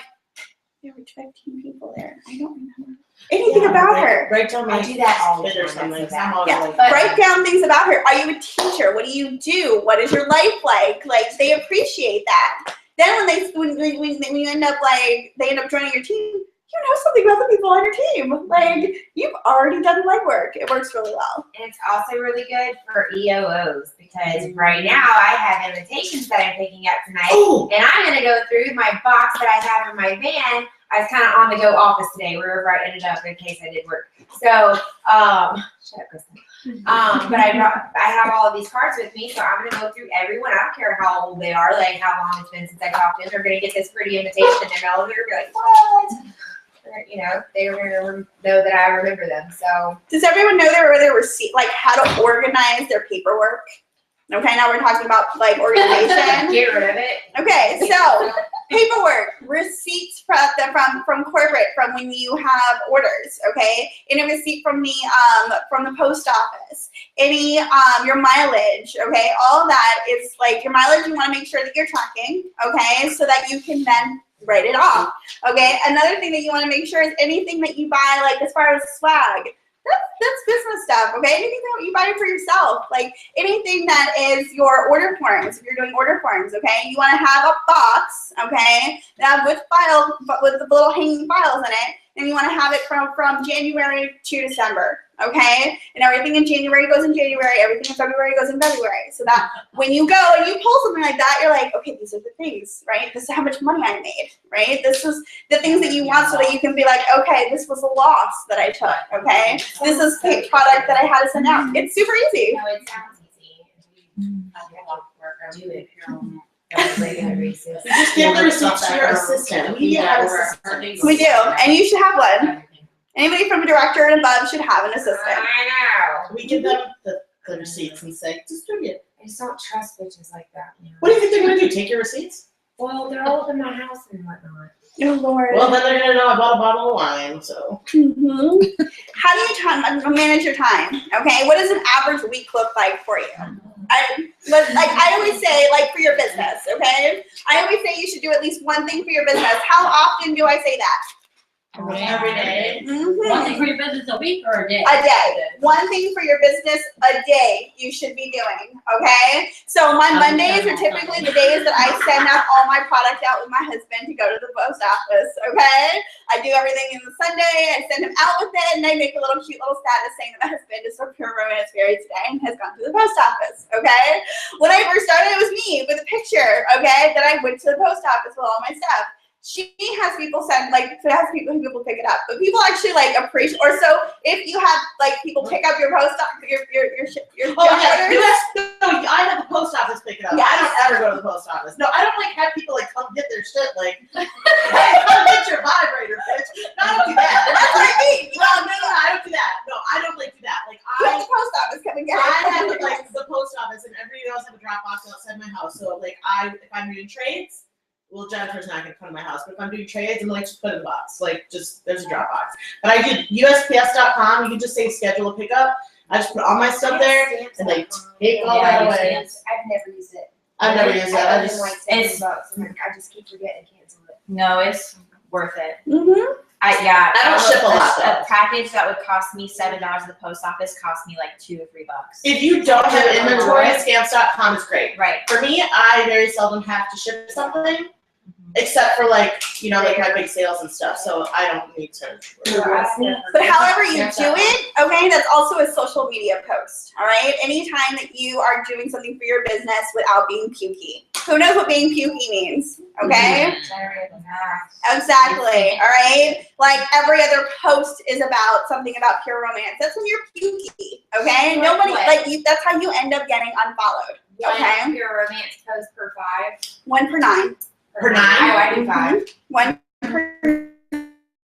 there were 15 people there. I don't remember anything about her. Right down I do that all the or time. something. Yeah, write down things about her. Are you a teacher? What do you do? What is your life like? Like, they appreciate that. Then when you end up like, they end up joining your team, you know something about the people on your team. Like, you've already done the legwork. It works really well. And it's also really good for EOOs because right now I have invitations that I'm picking up tonight. Ooh. And I'm going to go through my box that I have in my van. I was kind of on the go office today, wherever I ended up in case I did work. So, shut up, Kristen. But I have all of these cards with me, so I'm going to go through everyone. I don't care how old they are, like how long it's been since I talked to them. They're going to get this pretty invitation, and they're all going to be like, what? they know that I remember them. So Does everyone know their receipt, like how to organize their paperwork? Okay, now we're talking about like organization. get rid of it. Okay, so paperwork, receipts from corporate, from when you have orders, okay? Any receipt from the post office, any your mileage, okay? All of that is like your mileage. You want to make sure that you're tracking, okay, so that you can then write it off, okay? Another thing that you want to make sure is anything that you buy, like as far as swag. That's business stuff, okay? Anything that you buy for yourself, like anything that is your order forms, if you're doing order forms, okay? You want to have a box, okay, that with file, but with the little hanging files in it, and you want to have it from January to December, okay? And everything in January goes in January, everything in February goes in February, so that when you go and you pull something like that, you're like, okay, these are the things, right? This is how much money I made, right? This is the things that you want so that you can be like, okay, this was a loss that I took, okay? This is a product that I had to send out. It's super easy. No, it sounds easy. Do it on a regular basis. You just give the receipts to your assistant. We have assistants. We do, and you should have one. Anybody from a director and above should have an assistant. I know. We give them the receipts and say, distribute. I just don't trust bitches like that. What do you think they're gonna do? Take your receipts? Well, they're all up in my house and whatnot. Oh Lord. Well, then they're gonna know I bought a bottle of wine, so. How do you manage your time? Okay, what does an average week look like for you? I always say, like for your business, okay? I always say you should do at least one thing for your business. How often do I say that? Every day. One thing for your business a week or a day? A day. One thing for your business a day you should be doing, okay? So my Mondays are typically the days that I send out all my product out with my husband to go to the post office, okay? I do everything in the Sunday, I send him out with it, and I make a cute little status saying that my husband is for Pure Romance married today and has gone to the post office, okay? When I first started, it was me with a picture, okay? That I went to the post office with all my stuff. She has people send, people pick it up, but people actually appreciate, or so if you have people pick up your post office, your Oh yeah, orders. no, I have the post office pick it up. Yes. I don't ever go to the post office. No, I don't have people come get their shit hey, come get your vibrator, bitch. No, I don't do that. That's what I mean. No, I don't do that. No, I don't do that. You have the post office come and get it. I have the post office, and everybody else have a drop box outside my house. So if I'm doing trades. Well, Jennifer's not going to come to my house, but if I'm doing trades, I'm just put it in the box. There's a drop box. But I did USPS.com. You can just say schedule a pickup. I just put all my stuff there, and they take all that away. I've never used it. I've never used it. I just keep forgetting to cancel it. No, it's worth it. Mm-hmm. I don't ship a lot, though. A package that would cost me $7 at the post office cost me $2 or $3. If you don't have inventory, Stamps.com is great. Right. For me, I very seldom have to ship something. Except for my big sales and stuff, so I don't need to. But however you do it, okay, that's also a social media post, all right? Anytime that you are doing something for your business without being pukey. Who knows what being pukey means, okay? Exactly, all right? Every other post is about something about Pure Romance. That's when you're pukey, okay? Nobody, that's how you end up getting unfollowed, okay? Pure Romance post per 5. 1 per 9. Per 9? Oh, I do 5. 1 per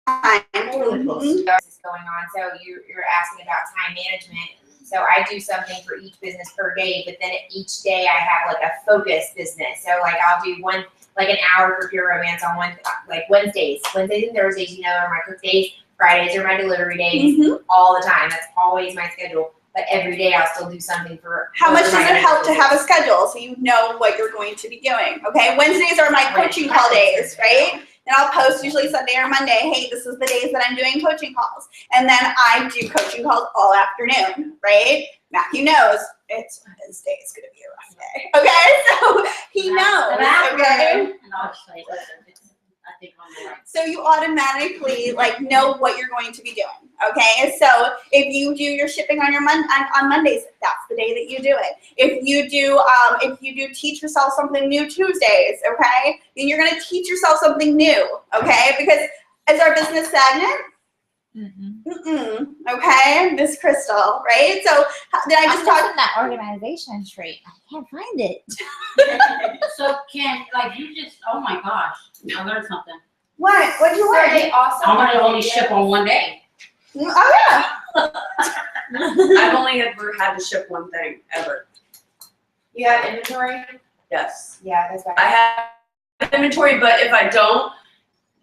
9. This is going on. So you're asking about time management. So I do something for each business per day, but then each day I have a focused business. So I'll do one an hour for Pure Romance on Wednesdays. Wednesdays and Thursdays, are my cook days. Fridays are my delivery days. All the time. That's always my schedule. But every day I'll still do something for. How much does it help to have a schedule so you know what you're going to be doing? Okay, Wednesdays are my coaching call days, right? And I'll post usually Sunday or Monday, hey, this is the days that I'm doing coaching calls. And then I do coaching calls all afternoon, right? Matthew knows it's Wednesday, it's gonna be a rough day. Okay, so he knows, okay? And I'll just I think I'm right. So you automatically know what you're going to be doing. Okay, so if you do your shipping on on Mondays, that's the day that you do it. If you do teach yourself something new Tuesdays, okay, then you're gonna teach yourself something new. Okay, because is our business stagnant? Okay, Miss Crystal, right? So did I just talk that organization trait? I can't find it. So you just, oh my gosh, I learned something. What? What'd you So learn? they also. I'm gonna only ship on one day. Oh yeah. I've only ever had to ship one thing ever. You have inventory? Yes. Yeah, that's right. I have inventory, but if I don't,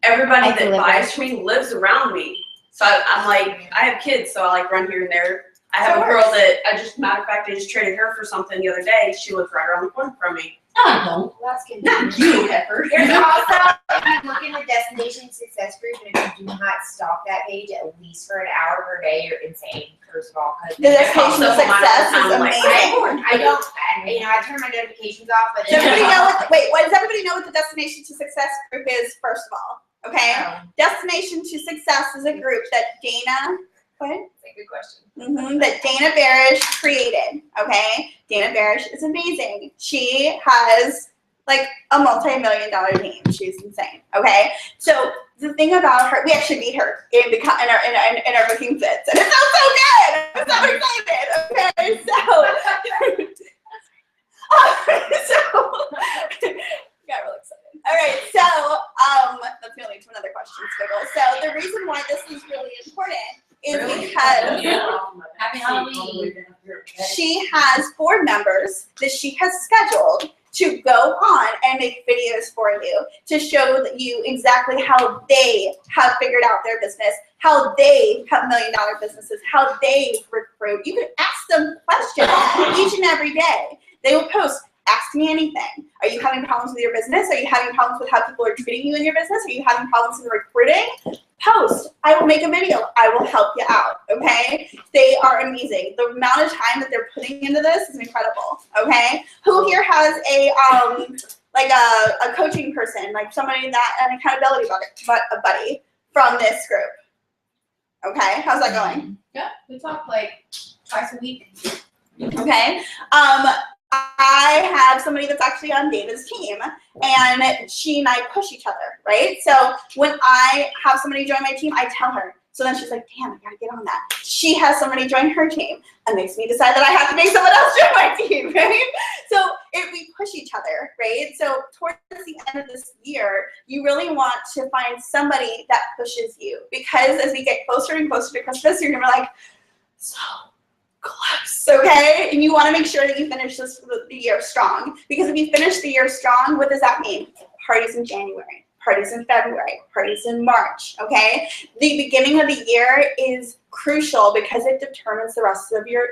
everybody I that deliver. buys from me lives around me. So I'm like, I have kids, so I like run here and there. I have So a girl that matter of fact, I just traded her for something the other day. She lives right around the corner from me. No, I don't. Well, that's good. Not you, Pepper. There's also, if you look in the Destination Success Group, and if you do not stalk that page at least for an hour per day, you're insane, first of all. 'Cause The Destination Also, mine all the Success is time, like, amazing. I turn my notifications off, but. Does everybody know does everybody know what the Destination to Success group is, first of all? Okay? Destination to Success is a group that Dana, what? That's a good question. That Dana Barish created, okay? Dana Barish is amazing. She has like a multi-million-dollar team. She's insane, okay? So the thing about her, we actually beat her in our booking fits, and it felt so good. I'm so excited, okay? So got real excited. All right, so that's gonna lead to another question, Skiggle. So the reason why this is really important is because Happy Halloween. she has board members that she has scheduled to go on and make videos for you to show you exactly how they have figured out their business, how they have $1 million businesses, how they recruit. You can ask them questions each and every day. They will post, ask me anything. Are you having problems with your business? Are you having problems with how people are treating you in your business? Are you having problems in recruiting? Post. I will make a video. I will help you out, okay? They are amazing. The amount of time that they're putting into this is incredible, okay? Who here has a coaching person, like somebody an accountability buddy from this group? Okay, how's that going? Yeah, we talk like twice a week. Okay. I have somebody that's actually on Dana's team, and she and I push each other, right? So when I have somebody join my team, I tell her. So then she's like, damn, I gotta get on that. She has somebody join her team and makes me decide that I have to make someone else join my team, right? So we push each other, right? So towards the end of this year, you really want to find somebody that pushes you, because as we get closer and closer to Christmas, you're gonna be like, so close, okay? And you want to make sure that you finish the year strong, because if you finish the year strong, what does that mean? Parties in January, parties in February, parties in March, okay? The beginning of the year is crucial because it determines the rest of your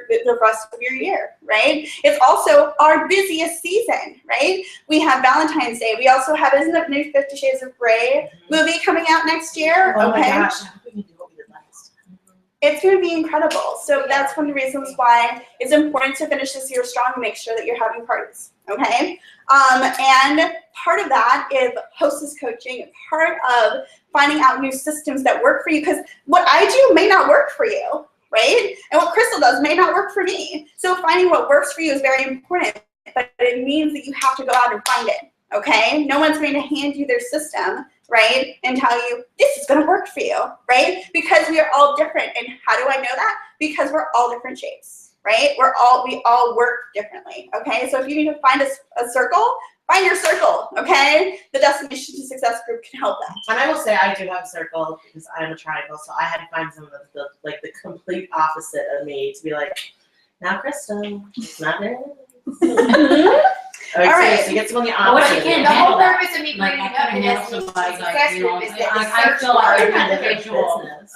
year, right? It's also our busiest season, right? We have Valentine's Day. We also have, isn't it, new 50 Shades of Grey movie coming out next year? Oh okay. my gosh. It's going to be incredible. So that's one of the reasons why it's important to finish this year strong and make sure that you're having parties, okay? And part of that is hostess coaching, part of finding out new systems that work for you, because what I do may not work for you, right? And what Crystal does may not work for me. So finding what works for you is very important, but it means that you have to go out and find it, okay? No one's going to hand you their system, right, and tell you, this is going to work for you, right? Because we are all different. And how do I know that? Because we're all different shapes, right? We all work differently, okay? So if you need to find a circle, find your circle, okay? The Destination to Success group can help that. And I will say I do have a circle because I'm a triangle, so I had to find some of the complete opposite of me to be like, now Krista, it's not there. All right, so you get someone the But what opposite. you can't The whole handle that. purpose of me Like, bringing I it up couldn't in handle this somebody like, success you know, group is that I the feel like search an bar- individual, business.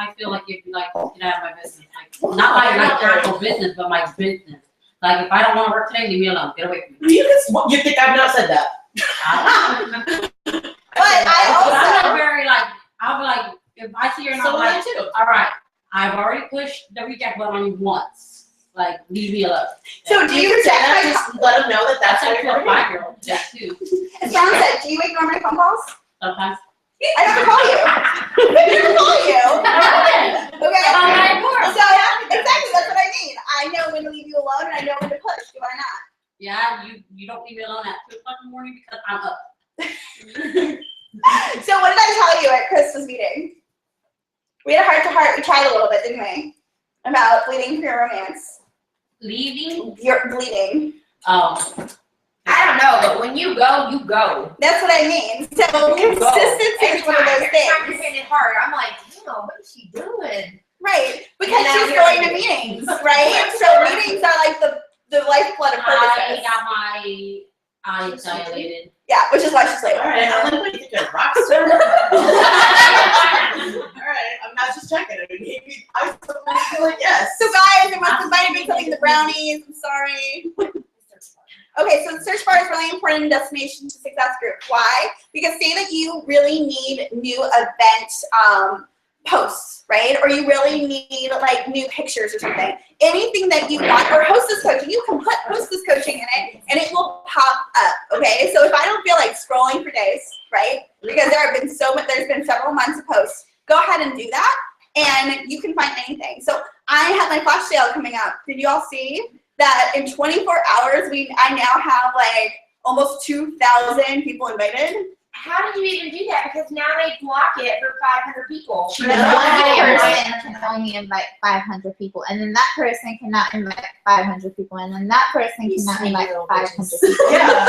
I feel like if you like, get out of my business, like, not like actual business, but my business. Like, if I don't wanna work today, leave me alone, get away from me. You think I've not said that? But But I I'm also, not very like, I'll be like, if I see her and So I'm would I like, too. all right, I've already pushed the reject button on you once. Like, leave me alone. so do you Say reject that, my just let them know that that's That's how like you're for a going. 5-year-old, that too. as John said, do you ignore my phone calls? Sometimes. I never call you. I never call you. Okay? So exactly, that's what I mean. I know when to leave you alone and I know when to push, do I not? Yeah, you don't leave me alone at 2 o'clock in the morning because I'm up. So what did I tell you at Krista's meeting? We had a heart-to-heart. We tried a little bit, didn't we? About bleeding for your romance. Leaving? You're bleeding. Oh. I don't know, but when you go, you go. That's what I mean. So consistency is one of those Every time you're things. hitting it hard, I'm like, damn, what is she doing? Right. Because now she's you're going to like- meetings, right? So meetings are like the lifeblood of her I business. got my eyes dilated. Yeah, which is why she's late. All right, I'm like, what do you think, a rock star? All right, I'm not just checking. I mean, maybe I feel like yes. So guys, it must invite me something, the brownies, I'm sorry. Okay, so the search bar is really important in Destination to Success group. Why? Because say that you really need new event posts, right? Or you really need like new pictures or something. Anything that you want, or hostess coaching, you can put hostess coaching in it and it will pop up, okay? So if I don't feel like scrolling for days, right? Because there's been several months of posts, go ahead and do that and you can find anything. So I have my flash sale coming up. Did you all see that in 24 hours, I now have like almost 2,000 people invited? How did you even do that? Because now they block it for 500 people. But one person can only invite 500 people, and then that person cannot invite 500 people, and then that person cannot invite 500 people. Yeah.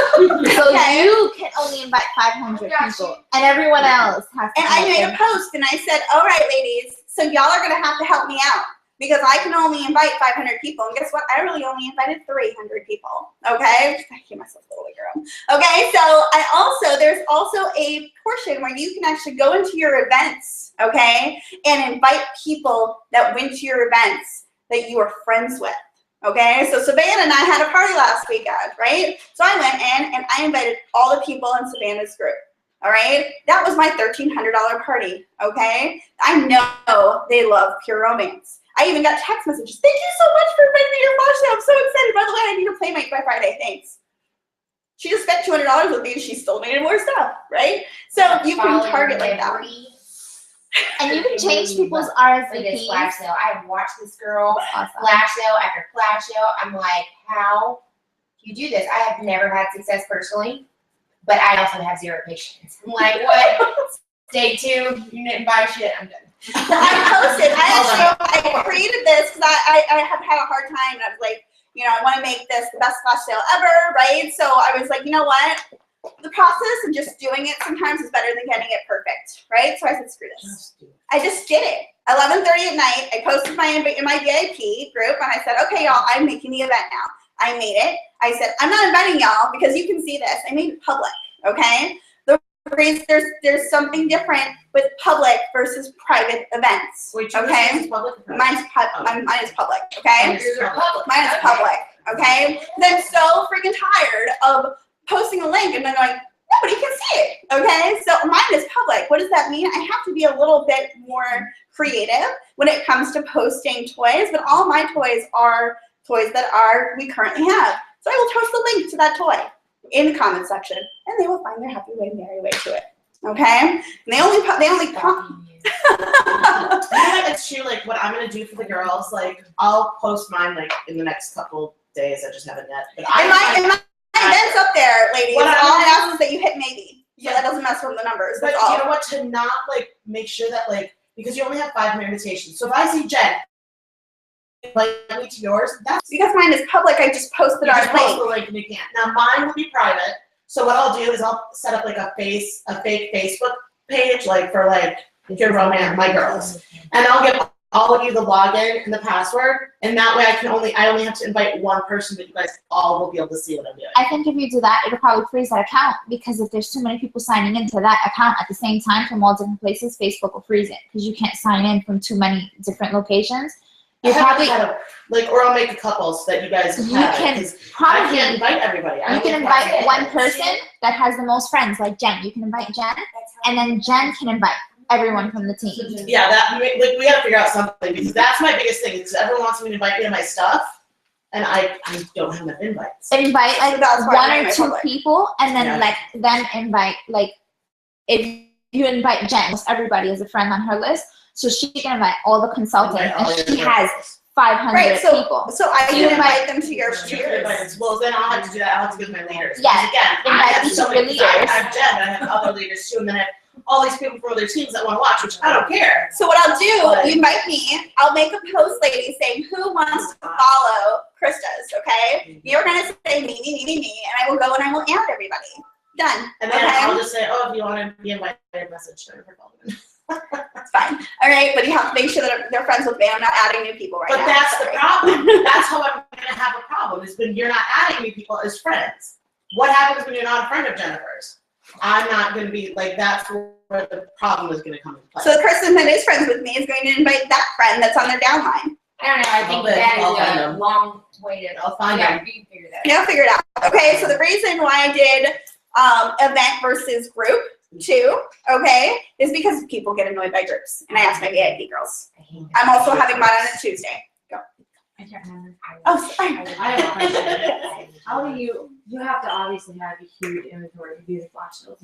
So Okay. you can only invite 500 people, and everyone else has to. And I made invite a post and I said, all right, ladies, so y'all are gonna have to help me out because I can only invite 500 people. And guess what? I really only invited 300 people, okay? I hear myself a little bit girl. Okay, so there's also a portion where you can actually go into your events, okay? And invite people that went to your events that you are friends with. Okay, so Savannah and I had a party last weekend, right? So I went in and I invited all the people in Savannah's group. All right, that was my $1,300 party. Okay, I know they love pure romance. I even got text messages. Thank you so much for inviting me to your flash sale. I'm so excited. By the way, I need a playmate by Friday. Thanks. She just spent $200 with me and she still needed more stuff, right? So you can target like that. And you can change people's For this flash RSVPs. sale, I've watched this girl Awesome. flash sale after flash sale. I'm like, how do you do this? I have never had success personally, but I also have zero patience. I'm like, what? Day 2, you didn't buy shit. I'm done. I created this because I have had a hard time and I was like, you know, I want to make this the best flash sale ever, right? So I was like, you know what? The process of just doing it sometimes is better than getting it perfect, right? So I said, screw this. I just did it. 11:30 at night, I posted in my VIP group and I said, okay, y'all, I'm making the event now. I made it. I said, I'm not inviting y'all because you can see this. I made it public, okay? There's something different with public versus private events. Wait, okay? is public or private? Mine is public, okay? Mine is public. Mine is public, okay? I'm so freaking tired of posting a link and then like, nobody can see it, okay? So mine is public. What does that mean? I have to be a little bit more creative when it comes to posting toys, but all my toys are toys that we currently have. So I will post the link to that toy in the comment section, and they will find their happy way, merry way to it. Okay? And they only It's true. Like what I'm gonna do for the girls, like I'll post mine like in the next couple days. I just haven't yet. But my event's up there, ladies. What All I'm I ask is that you hit maybe. So that doesn't mess with the numbers. But That's all. you know what? To not like make sure that like because you only have 500 invitations. So if I see Jen, like me to yours, that's Because mine is public, I just posted you our just post link. the link and you can't. Now mine will be private. So what I'll do is I'll set up like a fake Facebook page, like for like Pure Romance, my girls, and I'll give all of you the login and the password, and that way I only have to invite one person, but you guys all will be able to see what I'm doing. I think if you do that, it'll probably freeze that account because if there's too many people signing into that account at the same time from all different places, Facebook will freeze it because you can't sign in from too many different locations. You probably or I'll make a couple so that you guys you have can it, 'cause I probably can't invite everybody. you can invite one person that has the most friends, like Jen. You can invite Jen, and then Jen can invite everyone from the team. Yeah, we gotta figure out something because that's my biggest thing. Because everyone wants me to invite me to my stuff, and I don't have enough invites. Invite like That's why I one make or my two public. people, and then Yeah. then invite if you invite Jen, almost everybody is a friend on her list, so she can invite all the consultants, Invite all and she your has girls. 500 Right, people. So I You can invite- invite them to your You can invite us. Well, then I'll have to do that. I'll have to give my leaders. Yes, Because again, I invite have each so of your many. 'Cause I leaders. have Jen, I have other leaders too, and then I have all these people from other teams that want to watch, which I don't care. So what I'll do, But- you invite me, I'll make a post, lady, saying who wants to follow Krista's, okay? You're gonna say me, and I will go and I will add everybody. Done. And then Okay. I'll just say, oh, if you want to be invited, message Jennifer Feldman. That's fine. All right, but you have to make sure that they're friends with me. I'm not adding new people right now. But that's Sorry. the problem. That's how I'm gonna have a problem, is when you're not adding new people as friends. What happens when you're not a friend of Jennifer's? I'm not gonna be, like, that's where the problem is gonna come into play. So the person that is friends with me is going to invite that friend that's on their downline. I don't know, I think I'll find that is a them. long way to. I'll find yeah, them. you can figure that out. Yeah, I'll figure it out. Okay, so the reason why I did event versus group too, okay, is because people get annoyed by groups. And I asked my VIP girls. I'm also having mine on a Tuesday. I can't remember. Oh, sorry. I have a question. How do you have to obviously have a huge inventory to do the flash sales.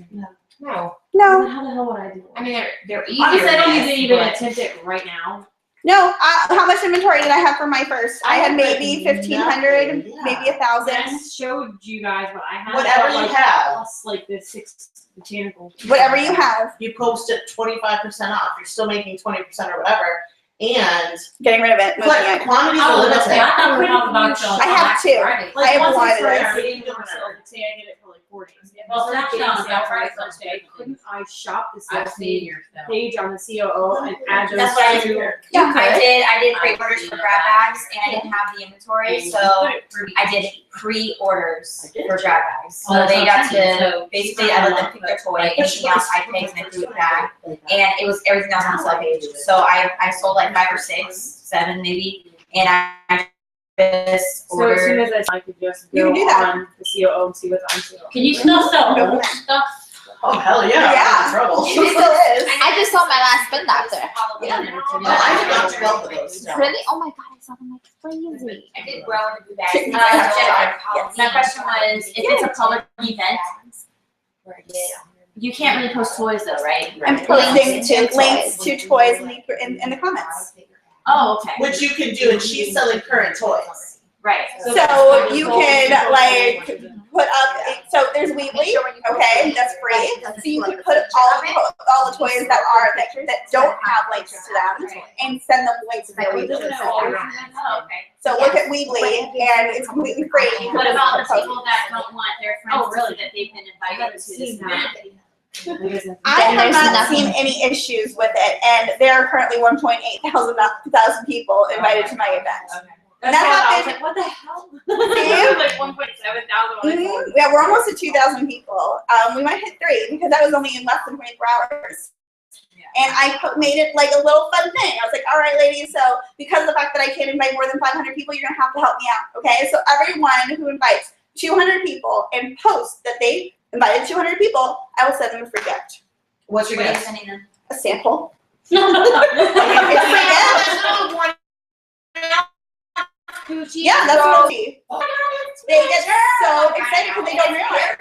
No, No, How the hell would I do it? I mean, they're easier. Obviously, I don't need to yes, even but- attempt it right now. no. How much inventory did I have for my first? I had maybe Like 1,500, nothing, yeah. maybe When 1,000. I showed you guys what I have. Whatever but, you like, have. Plus, like, the 6 botanical. Whatever you have. You post it 25% off. You're still making 20% or whatever. And Getting rid of it. Moving it. quantities are Oh, limited. okay, I thought we were talking about y'all. I have two. Like, I have once one it's of started those. getting on sale, like, say I did it for like 4 days. Well, If I started Snapchat getting is sales right on the first first day, day. couldn't I shop the I've sales seen your stuff. page on the COO and add those That's what I to? do. Yeah. I did pre-orders for grab bags and I didn't have the inventory, so I did pre-orders for grab bags. So Well, they got that's what I'm saying. to, So, basically I let them pick their toy, anything else I picked and I threw it back. And it was everything else on the sale page. So I sold like 5 or 6, 7 maybe, and I just So as soon ordered. as I could just You go can do that. on the COO and see what's on sale. Can you still sell old stuff? Oh, hell yeah. Yeah. I'm in trouble. She still is. I just saw my last spin doctor. Yeah. Oh, I did not do both of those. No. Really? Oh my god, I saw them like crazy. I did well in the food bags. Chicken Jennifer, my question was, if it's a public event, Where I did. you can't really post toys though, right? I'm posting links to toys in the comments. Oh, okay. Which you can do, and she's selling current toys. Right. So you can like put up, so there's Weebly, okay, that's free. So you can put all the toys that are, that don't have links to them and send them links to their Weebly. Oh, okay. So look at Weebly and it's completely free. What about the people that don't want their friends Oh, to really? see that they've been invited to this event? I have There's not nothing. seen any issues with it, and there are currently 1.8 thousand people invited to my event. That's That why I was happened- like, what the hell? See? Like 1.7 thousand when I saw it. Yeah, we're almost at 2,000 people. We might hit 3 because that was only in less than 24 hours. And I made it like a little fun thing. I was like, all right, ladies, so because of the fact that I can't invite more than 500 people, you're gonna have to help me out, okay? So everyone who invites 200 people and posts that they invited 200 people, I will send them a free gift. What's your What are you guess? sending them? A sample. It's a free gift. Yeah, that's what it'll be. They get so excited because they don't realize.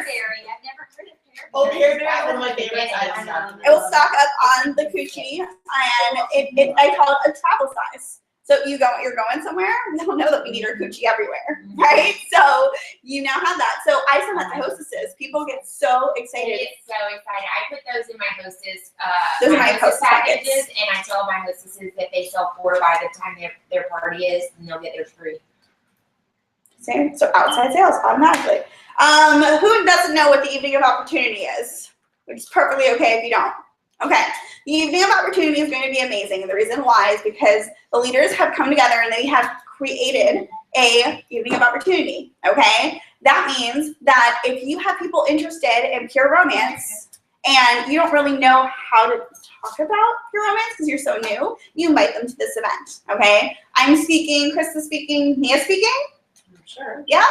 Oh, here's one of my favorites. I will stock up on the coochie, and I call it a travel size. So you're going somewhere, we don't know that we need our coochie everywhere, right? So you now have that. So I send that to hostesses. People get so excited. It's so exciting. I put those in my hostess, Those are my hostess packages, packets. and I tell my hostesses that they sell 4 by the time their party is, and they'll get theirs free. Same. So outside sales automatically. Who doesn't know what the evening of opportunity is? Which is perfectly okay if you don't. Okay. The evening of opportunity is going to be amazing. And the reason why is because the leaders have come together and they have created a evening of opportunity. Okay. That means that if you have people interested in pure romance and you don't really know how to talk about pure romance because you're so new, you invite them to this event. Okay. I'm speaking, Krista's speaking, Mia's speaking. Sure. Yeah.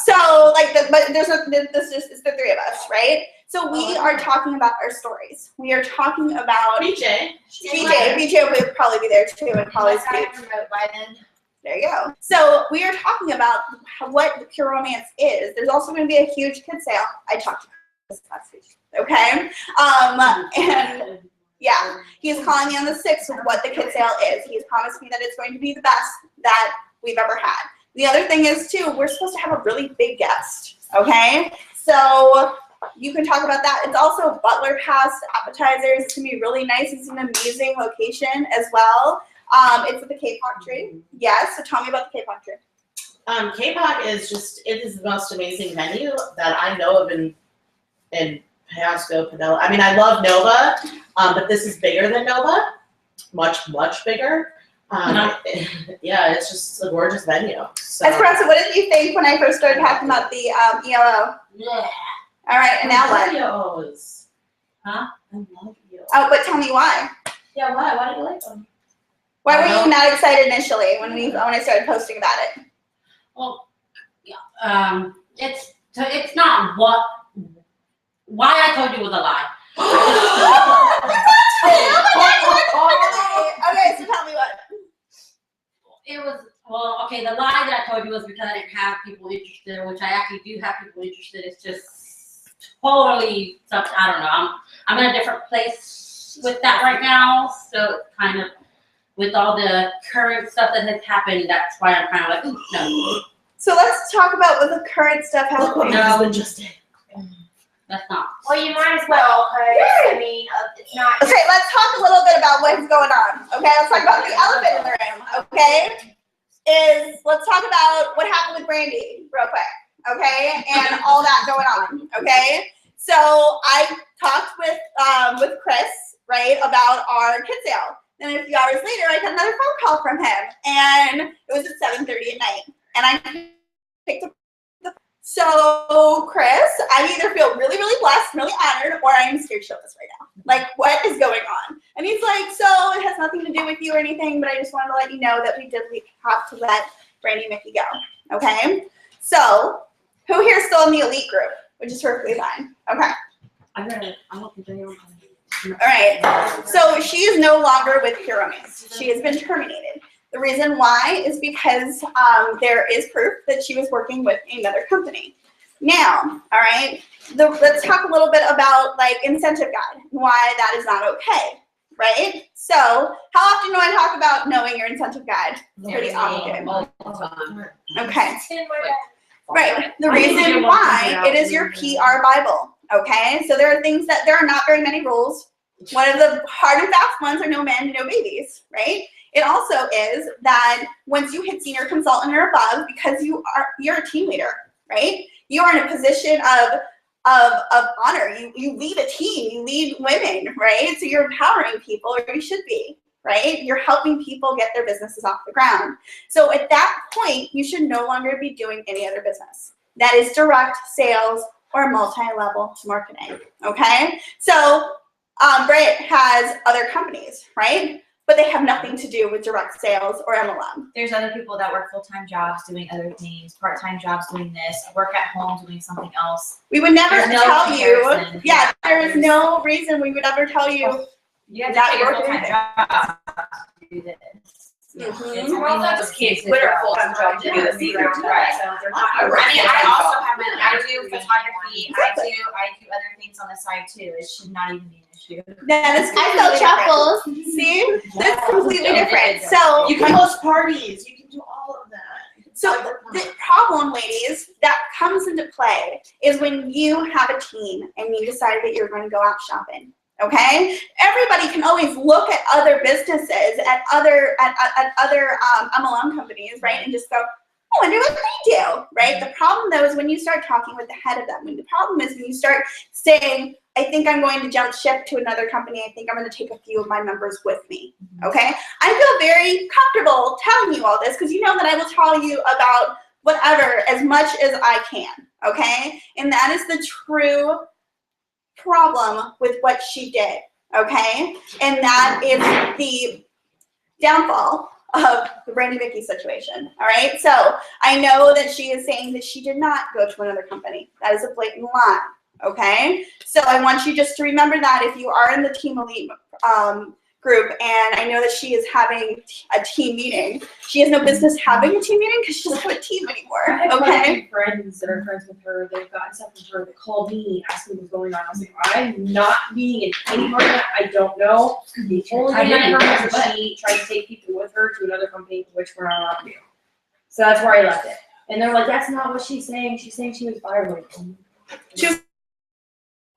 So like, but it's the 3 of us, right? So we are talking about our stories. We are talking about BJ. BJ will probably be there too, and probably Unless I promote by then. there you go. So we are talking about what pure romance is. There's also going to be a huge kid sale. I talked about this last week. Okay. And yeah, he's calling me on the 6th with what the kid sale is. He's promised me that it's going to be the best that we've ever had. The other thing is too, we're supposed to have a really big guest. Okay. So you can talk about that. It's also butler pass, appetizers. It's gonna be really nice. It's an amazing location as well. It's at the K-pop tree. Yes. So tell me about the K-pop tree. K-pop is just, it is the most amazing venue that I know of in Pasco, Padilla. I mean, I love Nova, but this is bigger than Nova, much, much bigger. Yeah, it's just a gorgeous venue. So. Espresso, what did you think when I first started talking about the ELO? Yeah. All right, and now what? ELOs. Huh? I love ELOs. Oh, but tell me why. Yeah, why? Why do you like them? Why were you not excited initially when I started posting about it? Well, it's not why I told you was a lie. Okay, so tell me what. It was, well, okay, the lie that I told you was because I didn't have people interested, which I actually do have people interested. It's just totally something, I don't know. I'm in a different place with that right now, so it's kind of, with all the current stuff that has happened, that's why I'm kind of like, ooh, no. So let's talk about what the current stuff happening. No. Just did. That's not. Well, you might as well, because, I mean, it's not. Okay, let's talk a little bit about what's going on. Okay, let's talk about the elephant in the room. Okay, let's talk about what happened with Brandy real quick. Okay, and all that going on. Okay, so I talked with Chris, right, about our kid sale. Then a few hours later, I got another phone call from him, and it was at 7:30 at night, and I picked up. So, Chris, I either feel really, really blessed, really honored, or I'm scared shitless right now. Like, what is going on? And he's like, so it has nothing to do with you or anything, but I just wanted to let you know that we did have to let Brandy and Mickey go. Okay? So, who here is still in the elite group? Which is perfectly fine. Okay. I don't think anyone. All right. So, she is no longer with Hero Mix. She has been terminated. The reason why is because there is proof that she was working with another company. Now, all right, let's talk a little bit about like incentive guide, why that is not okay, right? So how often do I talk about knowing your incentive guide? Pretty often. Okay. Right. The reason why it is your PR Bible, okay? So there are things that there are not very many rules. One of the hard and fast ones are no men, no babies, right? It also is that once you hit senior consultant or above, because you're a team leader, right? You are in a position of honor. You lead a team, you lead women, right? So you're empowering people, or you should be, right? You're helping people get their businesses off the ground. So at that point, you should no longer be doing any other business. That is direct sales or multi-level marketing, okay? So Britt has other companies, right? But they have nothing to do with direct sales or MLM. There's other people that work full-time jobs doing other things, part-time jobs doing this, work at home doing something else. We would never There's no tell you. comparison. Yeah, there is no reason we would ever tell you. You have to That take a you're full-time doing job to do this. Mhm. Well, that's kids quit our full-time job to do this either. Right. So they're not. I mean, I also have I do photography. I do other things on the side too. It should not even be an issue. That is I felt truffles. See, that's completely different. So You can host parties. You can do all of that. So the problem, ladies, that comes into play is when you have a team and you decide that you're going to go out shopping. Okay, everybody can always look at other businesses, at other MLM companies, right, and just go, I wonder what they do, right? The problem though is when you start talking with the head of them. The problem is when you start saying, I think I'm going to jump ship to another company. I think I'm going to take a few of my members with me. Okay, I feel very comfortable telling you all this because you know that I will tell you about whatever as much as I can. Okay, and that is the true problem with what she did, okay? And that is the downfall of the Brandy Mickey situation, all right? So I know that she is saying that she did not go to another company. That is a blatant lie, okay? So I want you just to remember that if you are in the Team Elite group, and I know that she is having a team meeting. She has no business having a team meeting because she doesn't have a team anymore, I have okay? quite a few friends that are friends with her. They've gotten stuff from her that called me, asked me what's going on. I was like, I'm not being in any part of that. I don't know. The only thing I heard was she tried to take people with her to another company, which we're not allowed to do. So that's where I left it. And they're like, that's not what she's saying. She's saying she was fired. Like, Can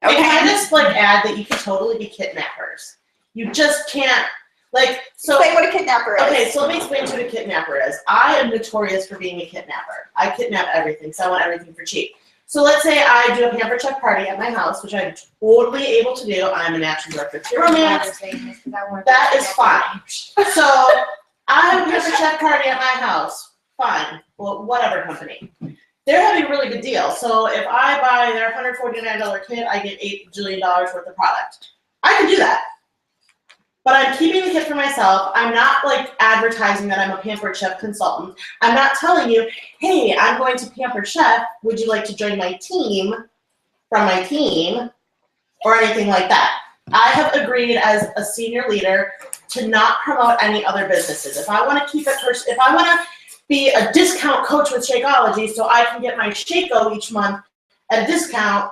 I just like add that you could totally be kidnappers? You just can't, Like, so. Explain what a kidnapper is. Okay, so let me explain to you what a kidnapper is. I am notorious for being a kidnapper. I kidnap everything, so I want everything for cheap. So let's say I do a pamper check party at my house, which I'm totally able to do. I'm a natural director of romance. That is fine. So I have a pamper check party at my house. Fine. Well, whatever company. They're having a really good deal. So if I buy their $149 kit, I get $8 jillion worth of product. I can do that. But I'm keeping the kit for myself. I'm not like advertising that I'm a Pampered Chef consultant. I'm not telling you, hey, I'm going to Pampered Chef. Would you like to join my team from my team or anything like that? I have agreed as a senior leader to not promote any other businesses. If I want to keep it, if I want to be a discount coach with Shakeology so I can get my Shako each month at a discount,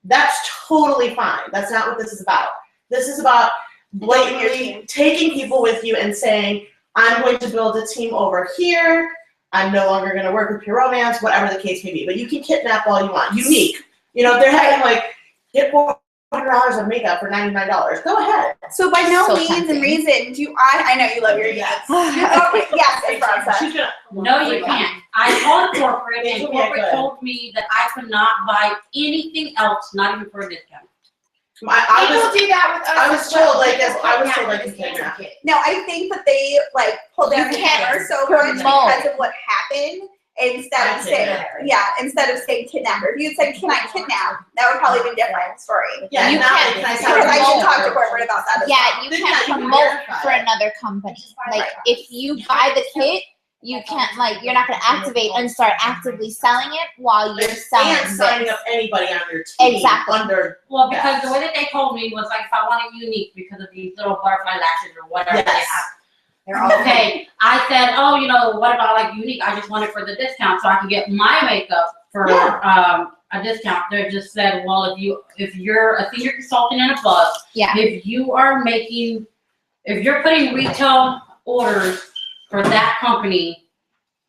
that's totally fine. That's not what this is about. This is about blatantly taking people with you and saying, I'm going to build a team over here. I'm no longer going to work with Pure Romance, whatever the case may be. But you can kidnap all you want. Unique. You know, if they're having like, get $400 of makeup for $99. Go ahead. So by no So means and tempting. reason do I know you love your yes. Yes, Esperanza. She's gonna, No, you can't. I called corporate and Yeah, corporate good. told me that I could not buy anything else, not even for a discount. I People was do that with us. I was as well. told, like, People I was kidnap told, like, with you can't standard have kit. No, I think that they like pulled their You can't hammer so much promote. because of what happened instead of saying instead of saying kidnapper. If you had said can I kidnap, that would probably be a different story. yeah, You not can't- like, can I Because I promote? should talk to corporate about that as well. Yeah, you Then can't yeah, you can promote verify for it. another company. Like, Right. if you buy the kit, you can't, like, you're not gonna activate and start actively selling it while you're selling And signing this. up anybody on your team Exactly. under, Well, because the way that they told me was like if I wanted unique because of these little butterfly lashes or whatever they yes. have. They're all Okay, I said, oh, you know, what about like unique? I just want it for the discount so I can get my makeup for a discount. They just said, well, if you're a senior consultant and above, Yeah. if you're putting retail orders for that company,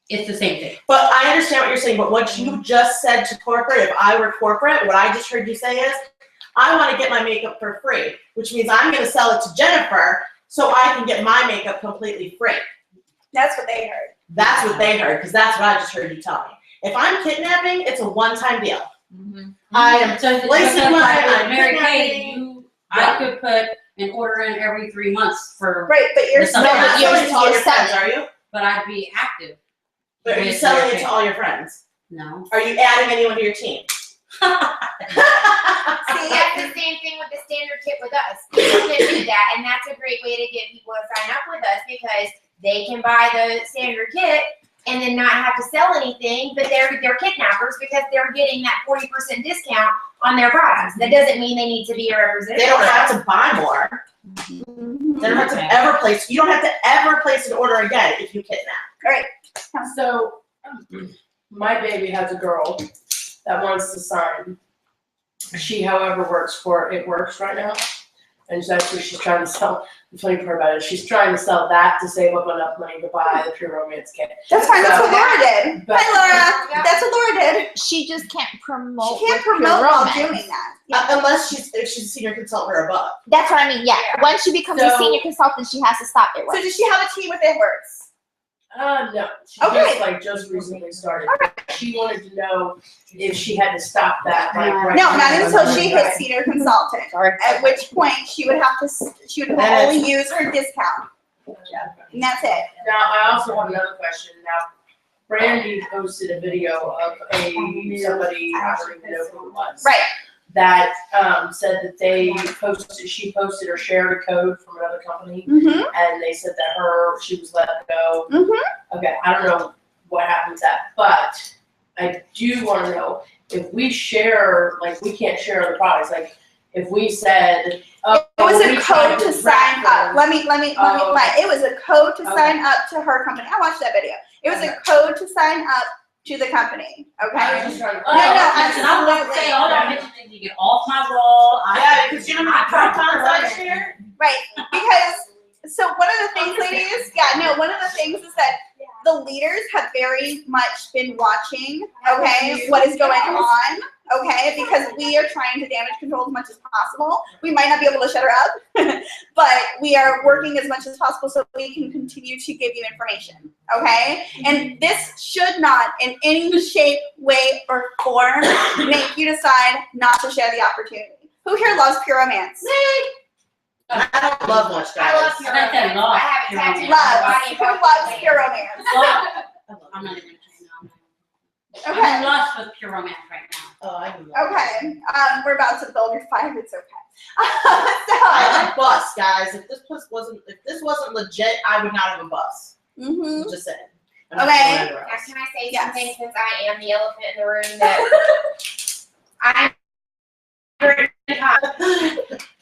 it's the same thing. But I understand what you're saying, but what you just said to corporate, if I were corporate, what I just heard you say is, I want to get my makeup for free, which means I'm going to sell it to Jennifer so I can get my makeup completely free. That's what they heard. That's what they heard, because that's what I just heard you tell me. If I'm kidnapping, it's a one-time deal. I am So placing because my, like with I'm Mary Kay, kidnapping. I could put an order in every 3 months for, Right, but you're But No, Yeah. but you're selling it to all You're your friends, selling. are you? but I'd be active. But are you With selling Mary it Kay. to all your friends? No. Are you adding anyone to your team? See, that's the same thing with the standard kit with us. People can do that, and that's a great way to get people to sign up with us because they can buy the standard kit and then not have to sell anything, but they're kidnappers because they're getting that 40% discount on their products. That doesn't mean they need to be a representative. They don't have to buy more. They don't have to ever place, you don't have to ever place an order again if you kidnap. So, my baby has a girl that wants to sign. She, however, works for It Works right now. And that's what she's trying to sell. The funny part about it is she's trying to sell that to save up enough money to buy the Pure Romance kit. That's fine. That's So- what Laura did. But- Hi, Laura. That's what Laura did. She just can't promote. She can't with Pure promote while Romance. doing that. Unless if she's a senior consultant or above. That's what I mean. Yeah. Yeah. Once she becomes a So- senior consultant, she has to stop it. So does she have a team with It Works? No. She Okay. just recently started. She wanted to know if she had to stop that, like, right No, not now. until she hits senior consultant. At which point she would only use her discount. And that's it. Now, I also have another question. Now, Brandy posted a video of somebody, I don't even know who it was. Right. That said that she posted or shared a code from another company, Mm-hmm. and they said that she was let go. Mm-hmm. Okay, I don't know what happens to that, but I do want to know if we share, like, we can't share other products. Like, if we said, oh, It was we a tried code to this sign up. reference. Let me, Oh, okay. it was a code to Okay. sign up to her company. I watched that video. It was a code to sign up to the company, I was okay? just trying to. No, Listen, I was about to say, all that bitches need to get off my wall. Yeah, because you know how many coupons I share? Right, because, so one of the things, ladies, one of the things is that the leaders have very much been watching, okay, what is going on, okay, because we are trying to damage control as much as possible. We might not be able to shut her up, but we are working as much as possible so we can continue to give you information, okay? And this should not in any shape, way, or form make you decide not to share the opportunity. Who here loves pure romance? I don't love much, guys. I love pure I said romance. love I have it tattooed on my Loves. body. Who loves pure romance? I'm not even saying no. Okay. I'm in lust with pure romance right now. Oh, I can love Okay, we're about to build your fire. It's okay. I have a bus, guys. If this wasn't legit, I would not have a bus. Mm-hmm. I'm just saying. I'm Okay. not going anywhere Now, else. can I say Yes. something since I am the elephant in the room that I'm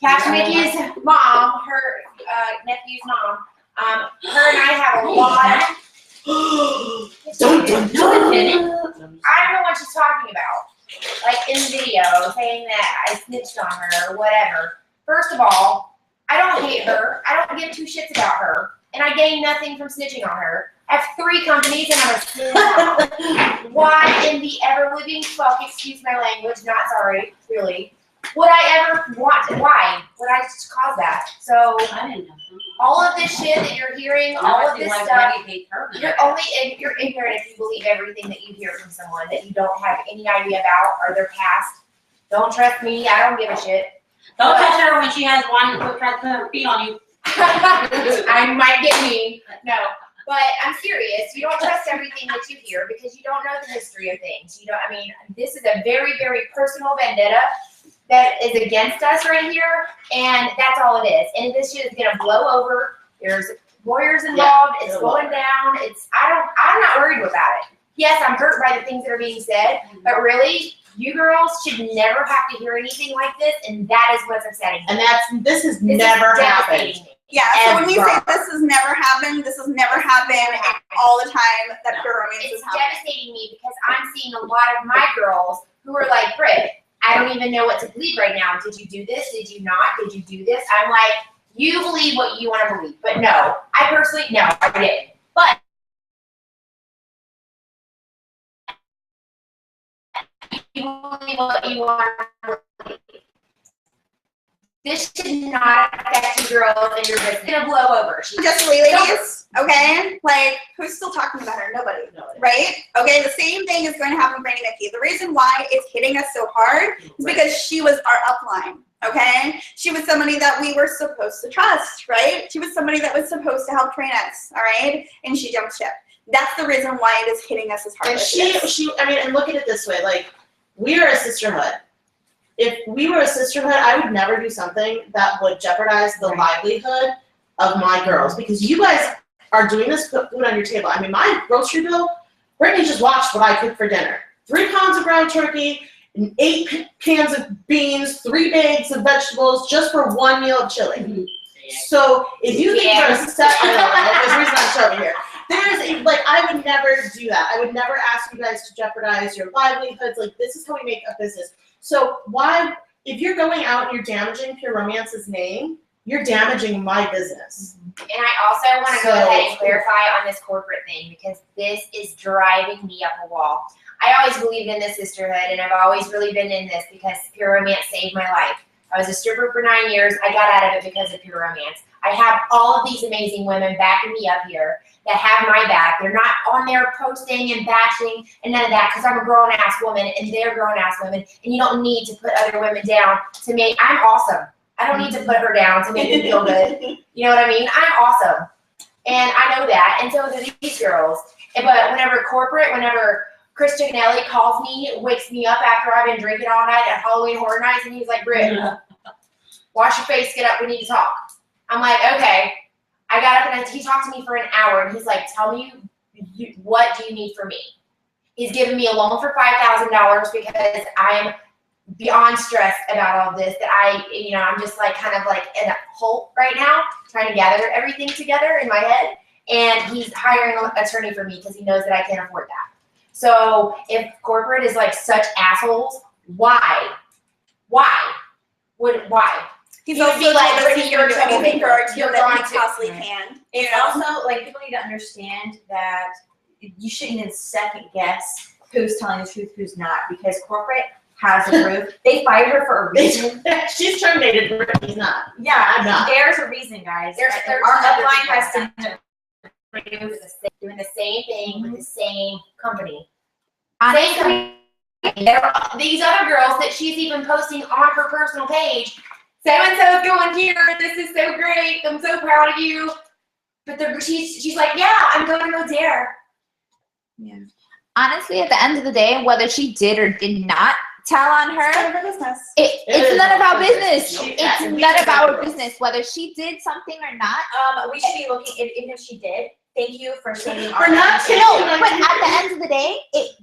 Cash Mickey's mom, her nephew's mom, her and I have a lot of Dun, dun, dun. I don't know what she's talking about. Like in the video, saying that I snitched on her or whatever. First of all, I don't hate her. I don't give two shits about her. And I gain nothing from snitching on her. I have 3 companies and I'm a snitch mom. Why in the ever living fuck, excuse my language, not sorry, really, would I ever want to? Why would I just cause that? So I didn't know. all of this shit that you're hearing, all of this stuff, you're ignorant if you believe everything that you hear from someone that you don't have any idea about or their past. Don't trust me. I don't give a shit. Don't touch her when she has one who tries to put her feet on you. I might get mean. No. But I'm serious. You don't trust everything that you hear because you don't know the history of things. You know, I mean, this is a very, very personal vendetta that is against us right here, and that's all it is. And this shit is gonna blow over. There's lawyers involved. It's going down. I'm not worried about it. Yes, I'm hurt by the things that are being said, but really, you girls should never have to hear anything like this, and that is what's upsetting me. And this has This never is happened. devastating me. Yeah, so when we say Ever. this has never happened all the time that pure romance It's is happening. devastating me because I'm seeing a lot of my girls who are like, Britt, I don't even know what to believe right now. Did you do this? Did you not? Did you do this? I'm like, you believe what you want to believe. But no, I personally, no, I didn't. But you believe what you want to believe. This should not affect you girls and your business. It's gonna blow over. Just ladies, okay? Like, who's still talking about her? Nobody. Right? Okay, the same thing is going to happen with Granny Nikki. The reason why it's hitting us so hard is because she was our upline, okay? She was somebody that we were supposed to trust, right? She was somebody that was supposed to help train us, all right? And she jumped ship. That's the reason why it is hitting us as hard And as it is. I mean, and look at it this way, like, we are a sisterhood. If we were a sisterhood, I would never do something that would jeopardize the livelihood of my girls, because you guys are doing this to put food on your table. I mean, my grocery bill, Brittany just watched what I cooked for dinner. 3 pounds of ground turkey, 8 cans of beans, 3 bags of vegetables, just for 1 meal of chili. So if you think there's a set, I know, right? There's a reason I'm showing here. I would never do that. I would never ask you guys to jeopardize your livelihoods. Like, this is how we make a business. So why, if you're going out and you're damaging Pure Romance's name, you're damaging my business. And I also want to go ahead and clarify on this corporate thing, because this is driving me up a wall. I always believed in this sisterhood, and I've always really been in this because Pure Romance saved my life. I was a stripper for 9 years. I got out of it because of Pure Romance. I have all of these amazing women backing me up here that have my back. They're not on there posting and bashing and none of that, because I'm a grown-ass woman and they're grown-ass women, and you don't need to put other women down to make, I'm awesome. I don't need to put her down to make me feel good. You know what I mean? I'm awesome. And I know that, and so do these girls. But whenever Christian Nelly calls me, wakes me up after I've been drinking all night at Halloween Horror Nights, and he's like, Britt, wash your face, get up, we need to talk. I'm like, okay. I got up and he talked to me for an hour, and he's like, tell me, what do you need from me? He's giving me a loan for $5,000 because I'm beyond stressed about all this, that I'm just like kind of like in a hole right now, trying to gather everything together in my head. And he's hiring an attorney for me because he knows that I can't afford that. So if corporate is like such assholes, why? He's He would also be like, told us Brittany, he's you're going to do trouble anything for our maker. team You're that he going to. possibly can. It's also, like, people need to understand that you shouldn't even second guess who's telling the truth, who's not, because corporate has the proof. They fired her for a reason. She's terminated, but he's not. Yeah, I'm not. there's a reason, guys. There's Our 13 other upline people has that to doing the same thing with the same company. Honestly, These other girls that she's even posting on her personal page, so and so's going here. This is so great. I'm so proud of you. But she's like, yeah, I'm going to Dare. honestly, at the end of the day, whether she did or did not tell on her, It's none of her business. it's none of our business. She- It's none of our business. Whether she did something or not. we should be looking, even if she did, thank you for saving our We're not reputation. No, but at the end of the day,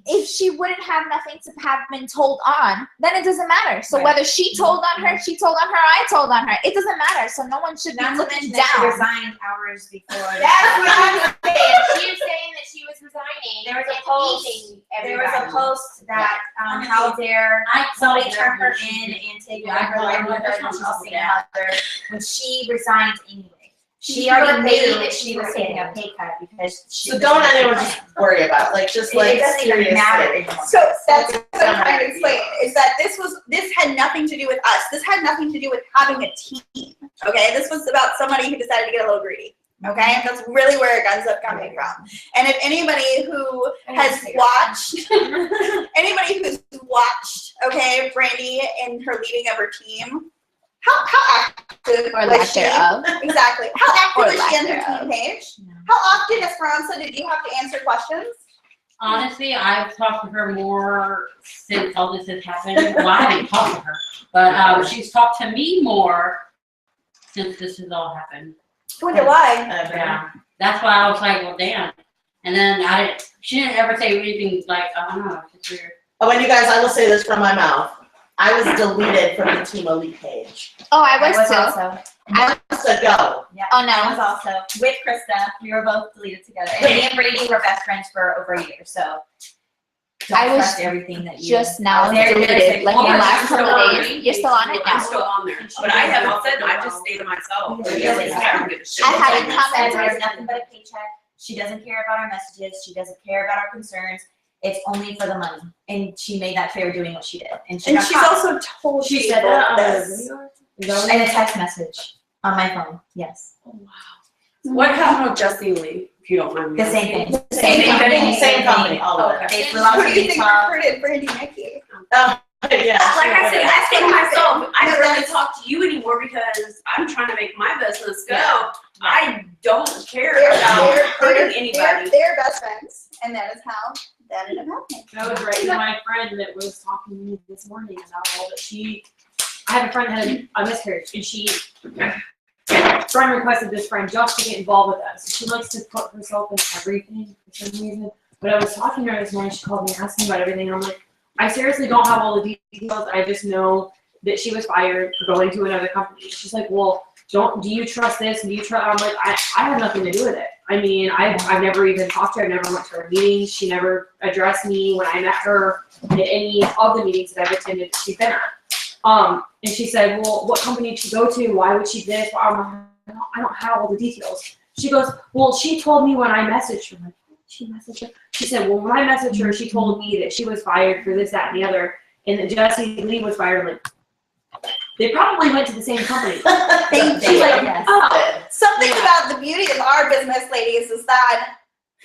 if she wouldn't have nothing to have been told on, then it doesn't matter. So Right. whether she told on her, she told on her, I told on her, it doesn't matter. So no one should be Not to looking mention that she down. resigned hours before. That's what I'm saying. She was saying that she was resigning. There was a and post- leaving There was a everybody. post that, how dare somebody turn her in and take Yeah, over her I livelihood remember when she's a something single like mother, when she resigned anyway. She She already knew knew that that she she was was taking a taking pay cut because she. So don't anyone just worry about it. Like, just like It doesn't even seriously. matter anymore. So that's what I'm trying to explain, is that this had nothing to do with us. This had nothing to do with having a team, okay? This was about somebody who decided to get a little greedy, okay? That's really where it ends up coming from. And if anybody who has watched, okay, Brandy and her leading of her team, how active Or was lack she? thereof. Exactly. How active Or was she lack on her thereof. team page? How often, Esperanza, did you have to answer questions? Honestly, I've talked to her more since all this has happened. Well, I haven't talked to her, but she's talked to me more since this has all happened. Wonder why? Yeah, that's why I was like, well, damn. And then she didn't ever say anything like, I don't know, it's weird. Oh, and you guys, I will say this from my mouth. I was deleted from the Team Elite page. Oh, I was too. also. Months ago. Yeah, Oh, no. I was also with Krista. We were both deleted together. And me and Brady were best friends for over a year, so. Don't I was trust everything that you. Just now They're deleted, like in the well, last I'm couple still of on days. You're still on it I'm now? still on there, but I haven't said, I just stay to myself. Yeah. I don't give a shit. I haven't Said commented. there's nothing but a paycheck. She doesn't care about our messages. She doesn't care about our concerns. It's only for the money. And she made that clear doing what she did. And she And got she's caught. also told She people said that on this. And a text message on my phone. Yes. What happened with Justine Lee, if you don't mind me The same asking? thing. Same company, thing, same company, all of it. They flew out Who to do you think Utah. recruited Brandy Mickey? Yeah. Like I said, I think myself, I No, don't really that's- talk to you anymore because I'm trying to make my business go. Yeah. I don't care They're, about hurting they're anybody. best friends, and that is how that ended up happening. That was right to my friend that was talking to me this morning about all that I have a friend that had a miscarriage, and friend requested this friend just to get involved with us. She likes to put herself in everything for some reason. But I was talking to her this morning, she called me asking about everything, and I'm like, I seriously don't have all the details. I just know that she was fired for going to another company. She's like, well, do you trust this? Do you trust? I'm like, I have nothing to do with it. I mean, I've never even talked to her. I've never went to her meetings. She never addressed me when I met her at any of the meetings that I've attended. She's been at. And she said, well, what company did she go to? Why would she do this? I'm like, I don't have all the details. She goes, well, she told me when I messaged her. I'm like, she messaged her? She said, well, when I messaged her, she told me that she was fired for this, that, and the other, and that Jessie Lee was fired. Like, they probably went to the same company. Thank She's you. like, yes. Something about the beauty of our business, ladies, is that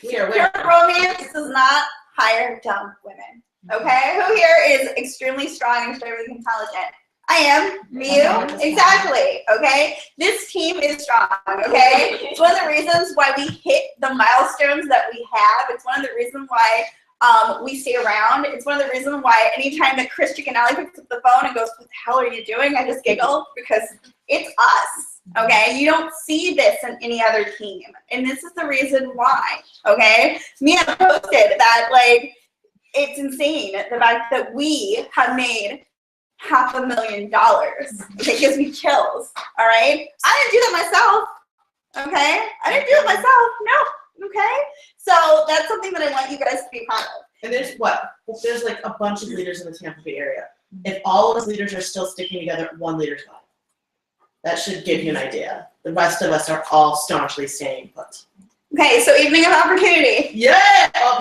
Here, pure romance does not hire dumb women. Okay? Who here is extremely strong and extremely intelligent? I am. You? Exactly. Okay? This team is strong. Okay? It's one of the reasons why we hit the milestones that we have. It's one of the reasons why we stay around. It's one of the reasons why anytime that Chris Chicanelli picks up the phone and goes, what the hell are you doing? I just giggle because it's us. Okay? You don't see this in any other team. And this is the reason why. Okay? Mia posted that, like, it's insane the fact that we have made $500,000. It gives me chills. All right? I didn't do that myself. Okay? I didn't do it myself. No. Okay? So that's something that I want you guys to be proud of. And there's like a bunch of leaders in the Tampa Bay area. If all of those leaders are still sticking together, one leader's gone. That should give you an idea. The rest of us are all staunchly staying put. Okay, so evening of opportunity. Yeah! Oh,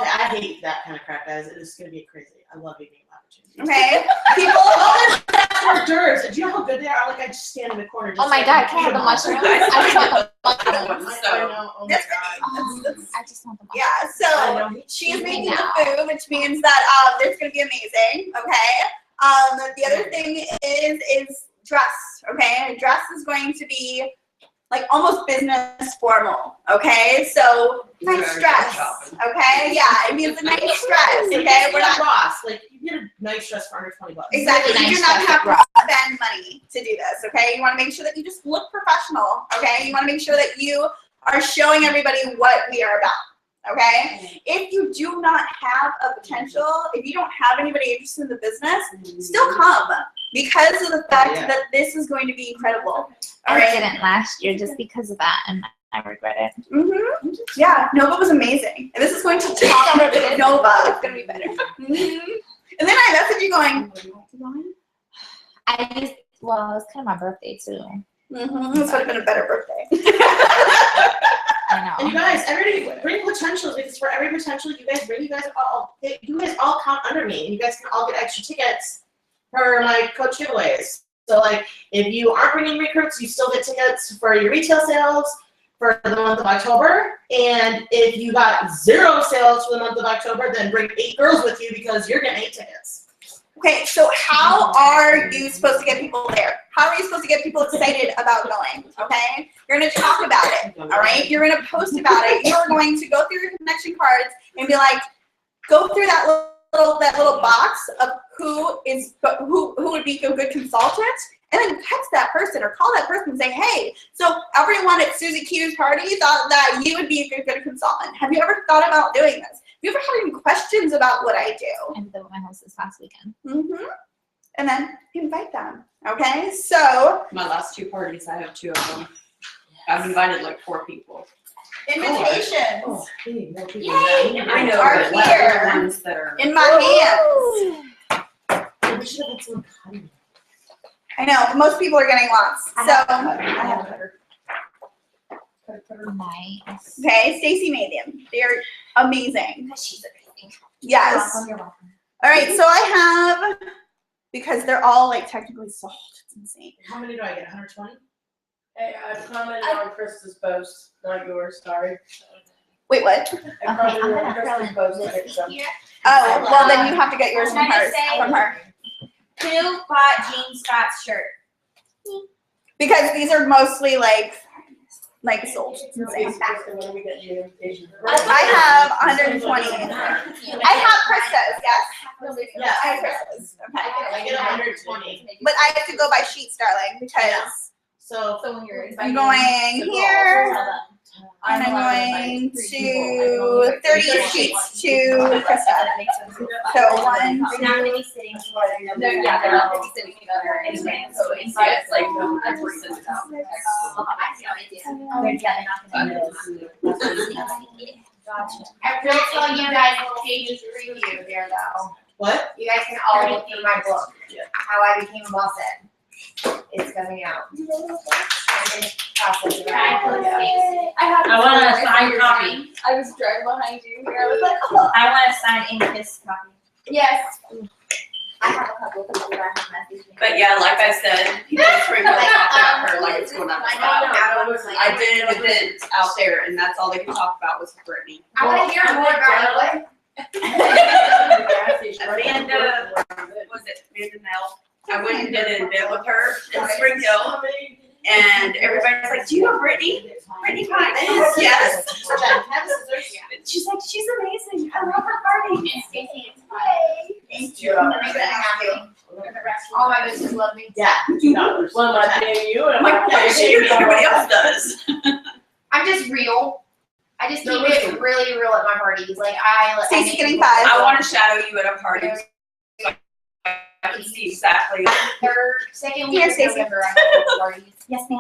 that kind of crap, guys. It is gonna be crazy. I love eating opportunities. Okay, people. Hors d'oeuvres. Do you know how good they are? Like I just stand in the corner. Just Oh my god, can I have the mushrooms? I just want the mushrooms. I know. Oh my god. I just want the mushrooms. Yeah, so she's making the food, which means that it's gonna be amazing. Okay. The other thing is dress. Okay, dress is going to be like almost business formal. Okay, so nice dress. Okay, yeah, it means a nice dress. Okay, we're not Ross. Like you get a nice dress for under $20. exactly. Really You do nice not dress have at to spend money to do this. Okay, you want to make sure that you just look professional. Okay, you want to make sure that you are showing everybody what we are about. Okay, if you do not have a potential, if you don't have anybody interested in the business, still come because of the fact that this is going to be incredible. All I right. didn't last year just because of that, and I regret it. Mm-hmm. Yeah, Nova was amazing. And this is going to top Nova. It's going to be better. Mm-hmm. And then I messaged you going, I was kind of my birthday too. mm-hmm. This would have been a better birthday. I And you know. guys, everybody bring potentials because for every potential you guys bring, you guys all count under me, and you guys can all get extra tickets for my coach giveaways. So like, if you aren't bringing recruits, you still get tickets for your retail sales for the month of October. And if you got 0 sales for the month of October, then bring 8 girls with you because you're getting 8 tickets. Okay, so how are you supposed to get people there? How are you supposed to get people excited about going? Okay, you're going to talk about it. All right, you're going to post about it. You're going to go through your connection cards and be like, go through that little box of who would be a good consultant, and then text that person or call that person and say, hey, so everyone at Susie Q's party thought that you would be a good consultant. Have you ever thought about doing this? Have you ever had any questions about what I do? I did that with my house this last weekend. Mm-hmm. And then invite them. Okay, so My last 2 parties, I have 2 of them. I've invited like 4 people. invitations Oh, hey, no people. Yay! I know, Are but what here. are the ones that are? in my hands. We should have had someone cutting. I know, but most people are getting lots. I So, have Nice. okay, Stacy made them. They're amazing. She's amazing. Yes. You're welcome. All right, so I have, because they're all like technically sold. It's insane. How many do I get? 120? Hey, I commented on Krista's post, not yours, sorry. Wait, what? I I'm commented gonna on Krista's fill post, I get some. Oh, well then you have to get yours from I'm gonna her. say- From her. Who bought Jean Scott's shirt? Because these are mostly like sold. It's insane. Krista, when are we getting you an invitation? I have 120. I have Krista's, yes. Yes. I have Krista's. Okay. I get 120. But I have to go by sheets, darling, because So when you're I'm going here, and I'm going to 30 sheets to Krista. So 1, They're not gonna be sitting together. They're not gonna be sitting together anyway, so it's It's like, I see how it is. They're together, not gonna be. Gotcha. I will tell you guys a little pages preview there though. what? You guys can all look through my book, How I Became a Boss Ed. It's coming out. I'm gonna process it right now. I want a signed copy. I was driving behind you here. I was like, oh. I want to sign in this copy. Yes. I have a couple of people that have messaged me. but yeah, like I said, people spring talk about her like it's going on. I did an event out there, and that's all they could talk about was Brittany. I wanna hear more about it. Amanda, was it Amanda Nell? I went and did an event with her in Spring Hill, and everybody's like, do you know Brittany? Brittany Pine? Yes. She's like, she's amazing. I love her party. thank you. All my business love me. Yeah. $2. Well, am I paying you? I'm like, no, she does. Everybody else does. I'm just real. I just keep it really real at my parties. Like I Stacey getting 5. I want to shadow you at a party. So I can see exactly. Second Here, week of Stacey. November, I go to parties. Yes, ma'am.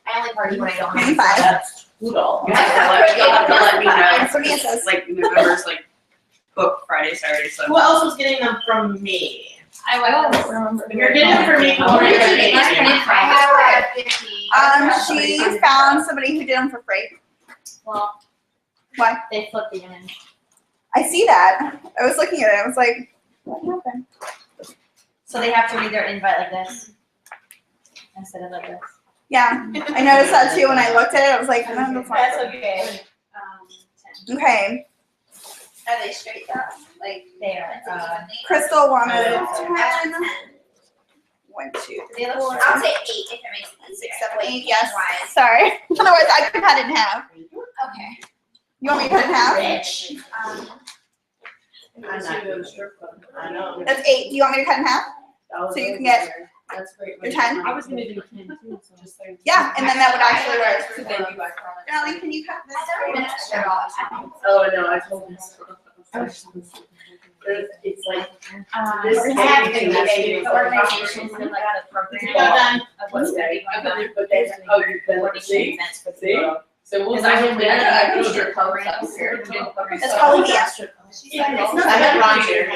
I only party when I don't Getting have. 5. You'll have to let me And for me know. it says, Like November's like booked Friday, Saturday, Who Sunday. else was getting them from me? I don't remember. If you're getting them from me, come over here. I have 50. she found somebody who did them for free. Well, Why? they flipped the image. I see that. I was looking at it. I was like, what happened? So they have to read their invite like this instead of like this. Yeah, I noticed that too when I looked at it. I was like, no, that's not. That's okay. Okay. Are they straight down? Like, They are. Crystal wanted 10. 1, 2, 3, 4. I'll say 8 if it makes it easier. 6, 7, 8. Yes. Sorry. Otherwise, I could cut it in half. Okay. You want me to cut it in half? Rich. I know. That's 8. Do you want me to cut it in half? So you can get That's great. your 10? I was gonna do 10 too, so just like. Yeah, and then that would actually work. So thank you, I promise. Natalie, can you cut this? I never finished it all. Oh, no, I told him. It's like, this I have thing the that's the organizations and like the program done. of what's going to be going on. But then, oh, you've been, Coordination see, events for the see? world. So we'll. Because I didn't we'll- I finished your programs here. We're doing programs. That's probably the extra. I had Ron here.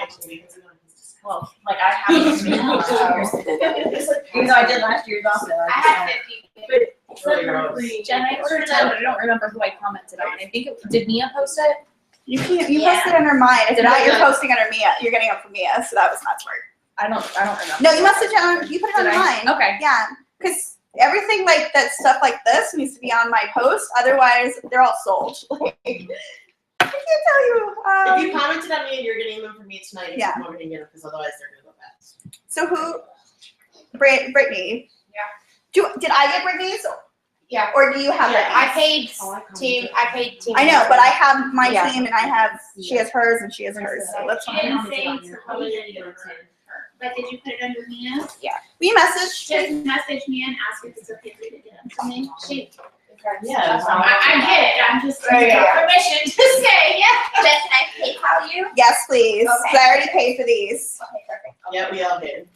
Well, like I have this now, even though I did last year's also. I had 50. It's really gross. Jen, I ordered 10, but I don't remember who I commented on. I think it did Mia post it? You can't. You Yeah. posted under mine. If Did not, I? you're posting under Mia. You're getting it from Mia, so that was not smart. I don't remember. No, you must have done. You put it Did under I? mine. Okay. Yeah, because everything like that stuff like this needs to be on my post. Otherwise, they're all sold. Like, I can't tell you. If you commented on me and you're getting them from me tonight, Yeah. I'm gonna get them because otherwise they're gonna go fast. So who? Brittany. Yeah. Did I get Brittany's? Yeah. Or do you have Yeah, I Brittany's? paid I paid team. I know, but I have my Yeah. team and I have. She has hers and she has hers. So that's You fine. didn't say How many are you gonna but did you put it under Mia? We messaged. Just message me and ask if it's okay for you to get them to me. She, Yeah. I get it, I'm just There you go. permission to say, yeah. Jen, can I PayPal you? Yes, please. Okay. 'Cause I already paid for these. Okay, perfect. Yeah, we all did.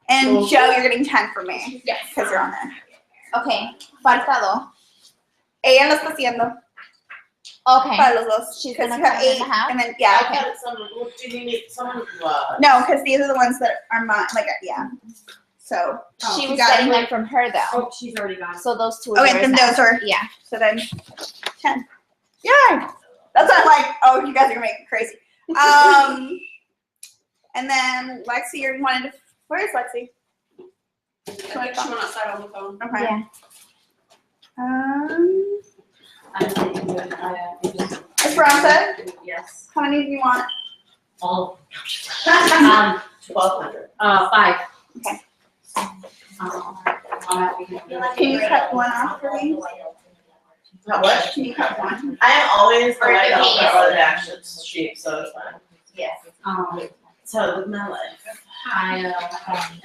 And Cool. Joe, you're getting 10 from me. Yes. Because you're on there. Okay, faltado. Ella lo está haciendo. Okay. Para los dos. She's 'Cause gonna you have cut it in 8. half? And then, I yeah. cut some, do you need someone, No, because these are the ones that are mine. Like, yeah. So, She you was got getting it. them from her though. Oh, she's already got it. So those two are Okay, yours then now. those are, Yeah. so then 10. Yay! That's not like, oh, you guys are gonna make it crazy. And then Lexi, you wanted to, where is Lexi? I think she went outside on the phone. Okay. Yeah. I'm thinking that, Esperanza, yes. how many do you want? All. 1,200. 5. Okay. Can you cut one off for me? Not what? Can you cut one? I am always the Or right the off case. my other actions sheet, so it's fine. Yes. So with my life. I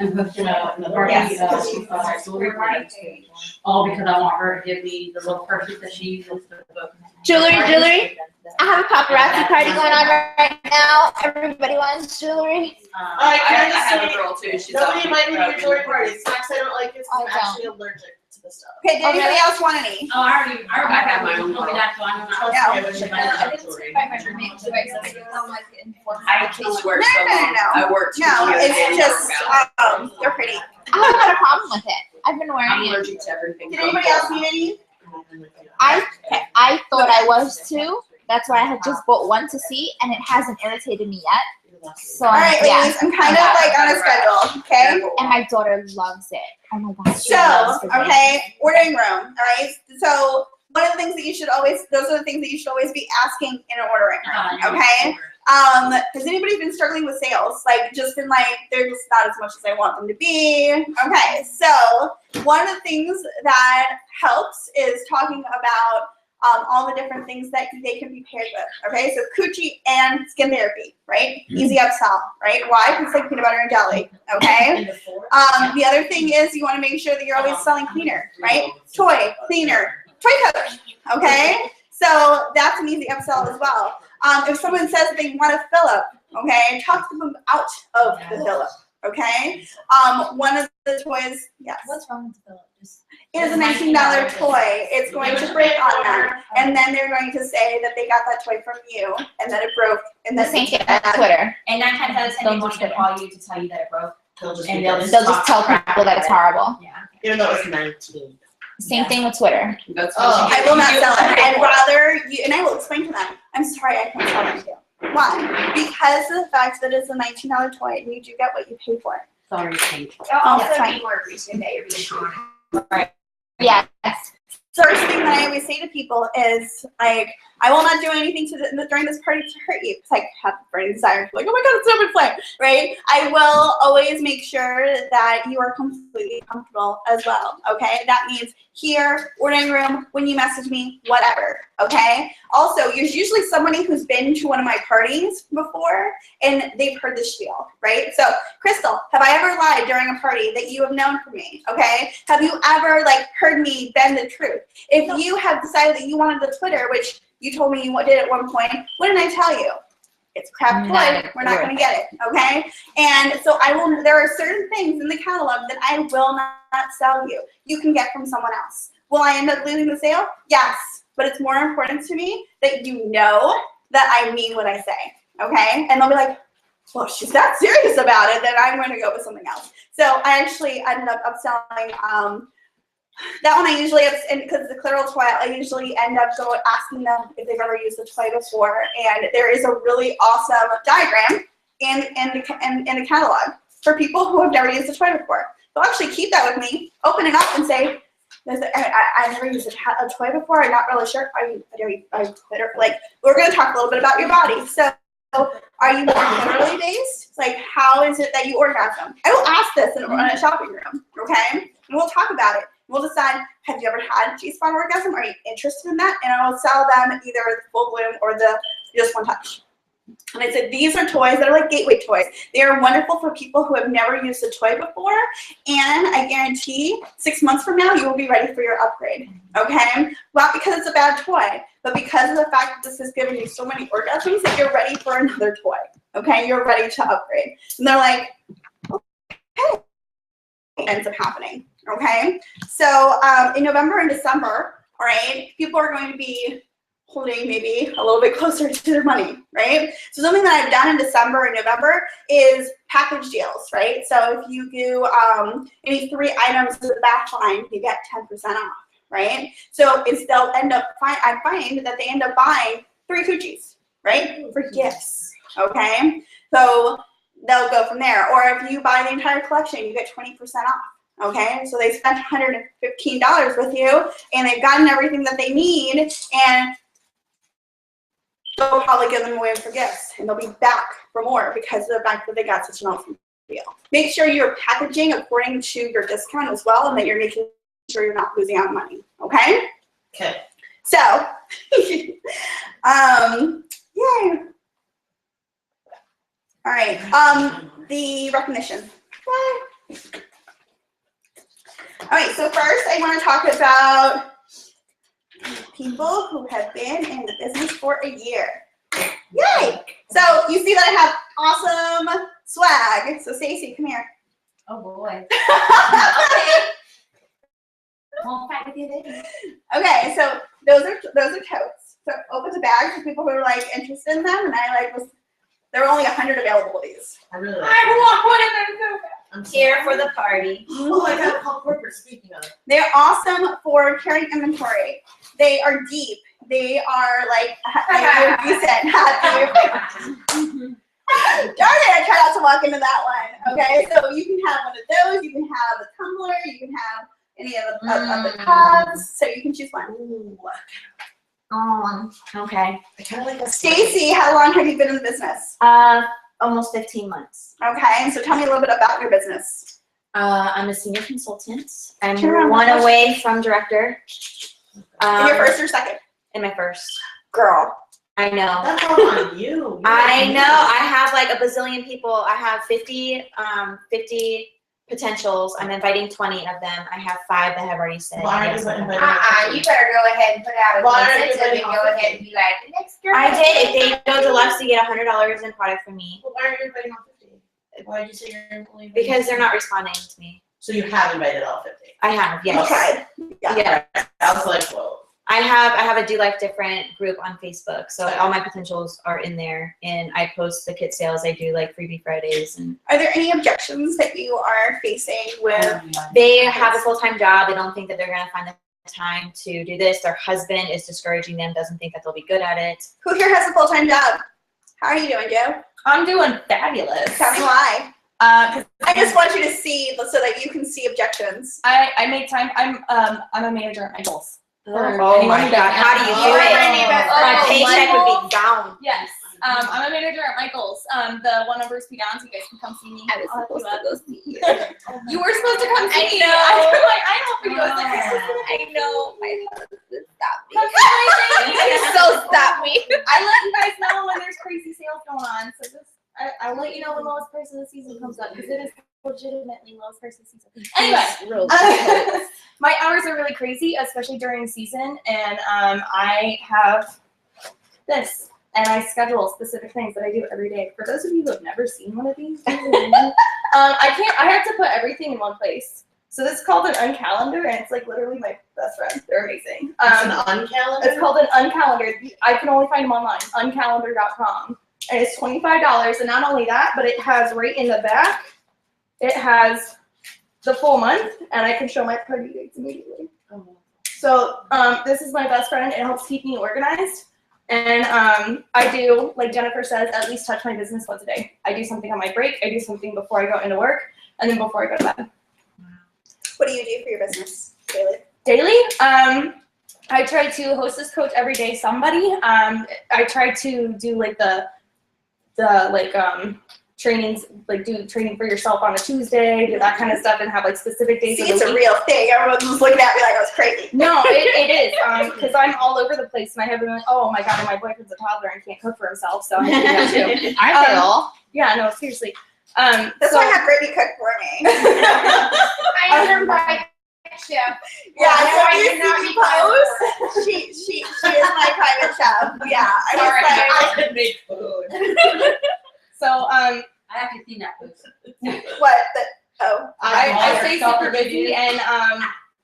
am hosting a party, Yes. jewelry party, all because I want her to give me the little purses that she uses for the book. Jewelry. I have a paparazzi party going on right now. Everybody wants jewelry. Alright, I can I just have a say, girl too. She's nobody out. invite me to your jewelry party. It's not 'cause I don't like it, it's 'cause I I'm don't. actually allergic to this stuff. Okay, did anybody else want any? Oh, I already have my own told me that, so I'm not. Trust Yeah. me, I wish I had jewelry. I totally work so No. long. I work 2 No, years it's and just, work out. they're pretty. I haven't had a problem with it. I've been I'm wearing it. allergic to everything. Did anybody else need any? I thought I was too. That's why I had just bought one to see, and it hasn't irritated me yet. So All right, yeah. ladies, I'm kind of like on a schedule, okay? And my daughter loves it. Oh my gosh. she So, loves the game. okay, ordering room, all right? So, one of the things that you should always, those are the things that you should always be asking in an ordering room, okay? Has anybody been struggling with sales? Like, just been like, they're just not as much as I want them to be. Okay, so one of the things that helps is talking about all the different things that they can be paired with. Okay, so coochie and skin therapy, right? Easy upsell, right? Why? Because it's like peanut butter and jelly. Okay. The other thing is you want to make sure that you're always selling cleaner, right? Toy cleaner, toy coach. Okay, so that's an easy upsell as well. If someone says they want a fill up, okay, talk to them out of the fill up. Okay. One of the toys, yes. What's wrong with Philip? It is a $19 toy. It's going to break on them. And then they're going to say that they got that toy from you and that it broke and The that same thing on Twitter. And 9 times out of 10, they won't even call you to tell you that it broke. They'll just, And be they'll pissed. They'll just tell people that it's horrible. Yeah. Even though it's 19. Same thing with Twitter. That's Oh. I will not sell it. I'd rather you, and I will explain to them. I'm sorry, I can't sell it to you. Why? Because of the fact that it's a $19 toy and you do get what you pay for. Sorry, thank you. It'll also that's fine. be more appreciative that you're being honest. Yes. First thing that I always say to people is, like, I will not do anything during this party to hurt you. It's like, have a burning desire. Like, oh my God, it's so much fun, right? I will always make sure that you are completely comfortable as well, okay? That means here, ordering room, when you message me, whatever, okay? Also, there's usually somebody who's been to one of my parties before, and they've heard the spiel, right? So, Crystal, have I ever lied during a party that you have known from me, okay? Have you ever, like, heard me bend the truth? If you have decided that you wanted the Twitter, which you told me you did at one point, what did I tell you? It's a crap toy, we're not gonna get it, okay? And so there are certain things in the catalog that I will not sell you. You can get from someone else. Will I end up losing the sale? Yes, but it's more important to me that you know that I mean what I say, okay? And they'll be like, well, if she's that serious about it, then I'm gonna go with something else. So I actually ended up upselling, that one I usually, because the Clairol toy, I usually end up asking them if they've ever used the toy before, and there is a really awesome diagram in the catalog for people who have never used the toy before. They'll actually keep that with me, open it up, and say, I never used a toy before, I'm not really sure. Like, we're going to talk a little bit about your body. So, are you more clitorally based? Like, how is it that you orgasm? I will ask this in a shopping room, okay? And we'll talk about it. We'll decide, have you ever had G-spot orgasm? Are you interested in that? And I'll sell them either the full bloom or the just one touch. And I said, these are toys that are like gateway toys. They are wonderful for people who have never used a toy before. And I guarantee 6 months from now, you will be ready for your upgrade, okay? Not because it's a bad toy, but because of the fact that this has given you so many orgasms that you're ready for another toy, okay? You're ready to upgrade. And they're like, okay. It ends up happening. Okay, so in November and December, all right, people are going to be holding maybe a little bit closer to their money, right? So something that I've done in December and November is package deals, right? So if you do any 3 items to the back line, you get 10% off, right? So they'll end up, I find that they end up buying 3 coochies, right, for gifts, okay? So they'll go from there. Or if you buy the entire collection, you get 20% off. Okay, so they spent $115 with you, and they've gotten everything that they need, and they'll probably give them away for gifts, and they'll be back for more because of the fact that they got such an awesome deal. Make sure you're packaging according to your discount as well, and that you're making sure you're not losing out on money. Okay. Okay. So, yay. All right. The recognition. Yay. All right, so first I want to talk about people who have been in the business for a year. Yay! So you see that I have awesome swag. So Stacy, come here. Oh boy. Okay. Won't fight with you then. Okay, so those are totes. So open the bag for people who are like interested in them, and there were only 100 available of these. I really like I want one of them. I'm Here for the party. Oh, I got a call corporate, speaking of. They're awesome for carrying inventory. They are deep. They are like decent. Darn it, I tried not to walk into that one. Okay, so you can have one of those. You can have a tumbler. You can have any of the cups. So you can choose one. Ooh, Okay. I kind of like that. Stacy, how long have you been in the business? Almost 15 months. Okay, so tell me a little bit about your business. I'm a senior consultant. I'm Turn around. one away from director. In your first or second? In my first. Girl. I know. That's all on you. I know. I have like a bazillion people. I have 50 potentials. I'm inviting 20 of them. I have 5 that have already said Why are yes. you inviting You better go ahead and put out a Why are you incentive and inviting go ahead and be like, the next girl. I did. If they go deluxe, you get $100 in product from me. Well, why aren't you inviting all 50? Why did you say you're only inviting Because they're 50? not responding to me. So you have invited all 50? I have, yes. Okay. Yeah. Yeah. I was like, whoa. I have a Do Life Different group on Facebook, so all my potentials are in there, and I post the kit sales. I do like freebie Fridays, and Are there any objections that you are facing with? they have a full-time job. They don't think that they're gonna find the time to do this. Their husband is discouraging them, doesn't think that they'll be good at it. Who here has a full-time job? How are you doing, Joe? I'm doing fabulous. Tell me why. 'Cause I just want you to see so that you can see objections. I make time. I'm a manager at my goals. Oh my God, how do you do it? My paycheck would be down. Yes. I'm a manager at Michael's. The one over Speed on, so you guys can come see me. I was supposed to go see you. You were supposed to come see me. I know. I'm like, I don't think I was like, I know. My husband stopped me. come see my thing. So stop me. I let you guys know when there's crazy sales going on. So just I'll let you know when lowest price of the season comes up because it is legitimately lowest price of the season. Anyway, my hours are really crazy, especially during season, and I have this. And I schedule specific things that I do every day. For those of you who have never seen one of these, I have to put everything in one place. So this is called an uncalendar, and it's like literally my best friends. They're amazing. It's an uncalendar? It's called an uncalendar. I can only find them online, uncalendar.com. And it's $25. And not only that, but it has right in the back, it has the full month, and I can show my party dates immediately. So this is my best friend. It helps keep me organized. And I do, like Jennifer says, at least touch my business once a day. I do something on my break. I do something before I go into work, and then before I go to bed. What do you do for your business daily? Daily, I try to host this coach every day. Somebody, I try to do like the trainings, like do training for yourself on a Tuesday, do that kind of stuff, and have like specific days. See, it's a real thing. Everyone's just looking at me like I was crazy. No, it is, because I'm all over the place, and I have been like, oh my God, and my boyfriend's a toddler and can't cook for himself, so I have to do that too. Aren't they all? Yeah, no, seriously. That's why I have Brittany cook for me. I am her private chef. Yeah, so I you cannot see me be post. She is my private chef. Yeah, I could make food. So, I actually seen that post. what? I stay super busy, and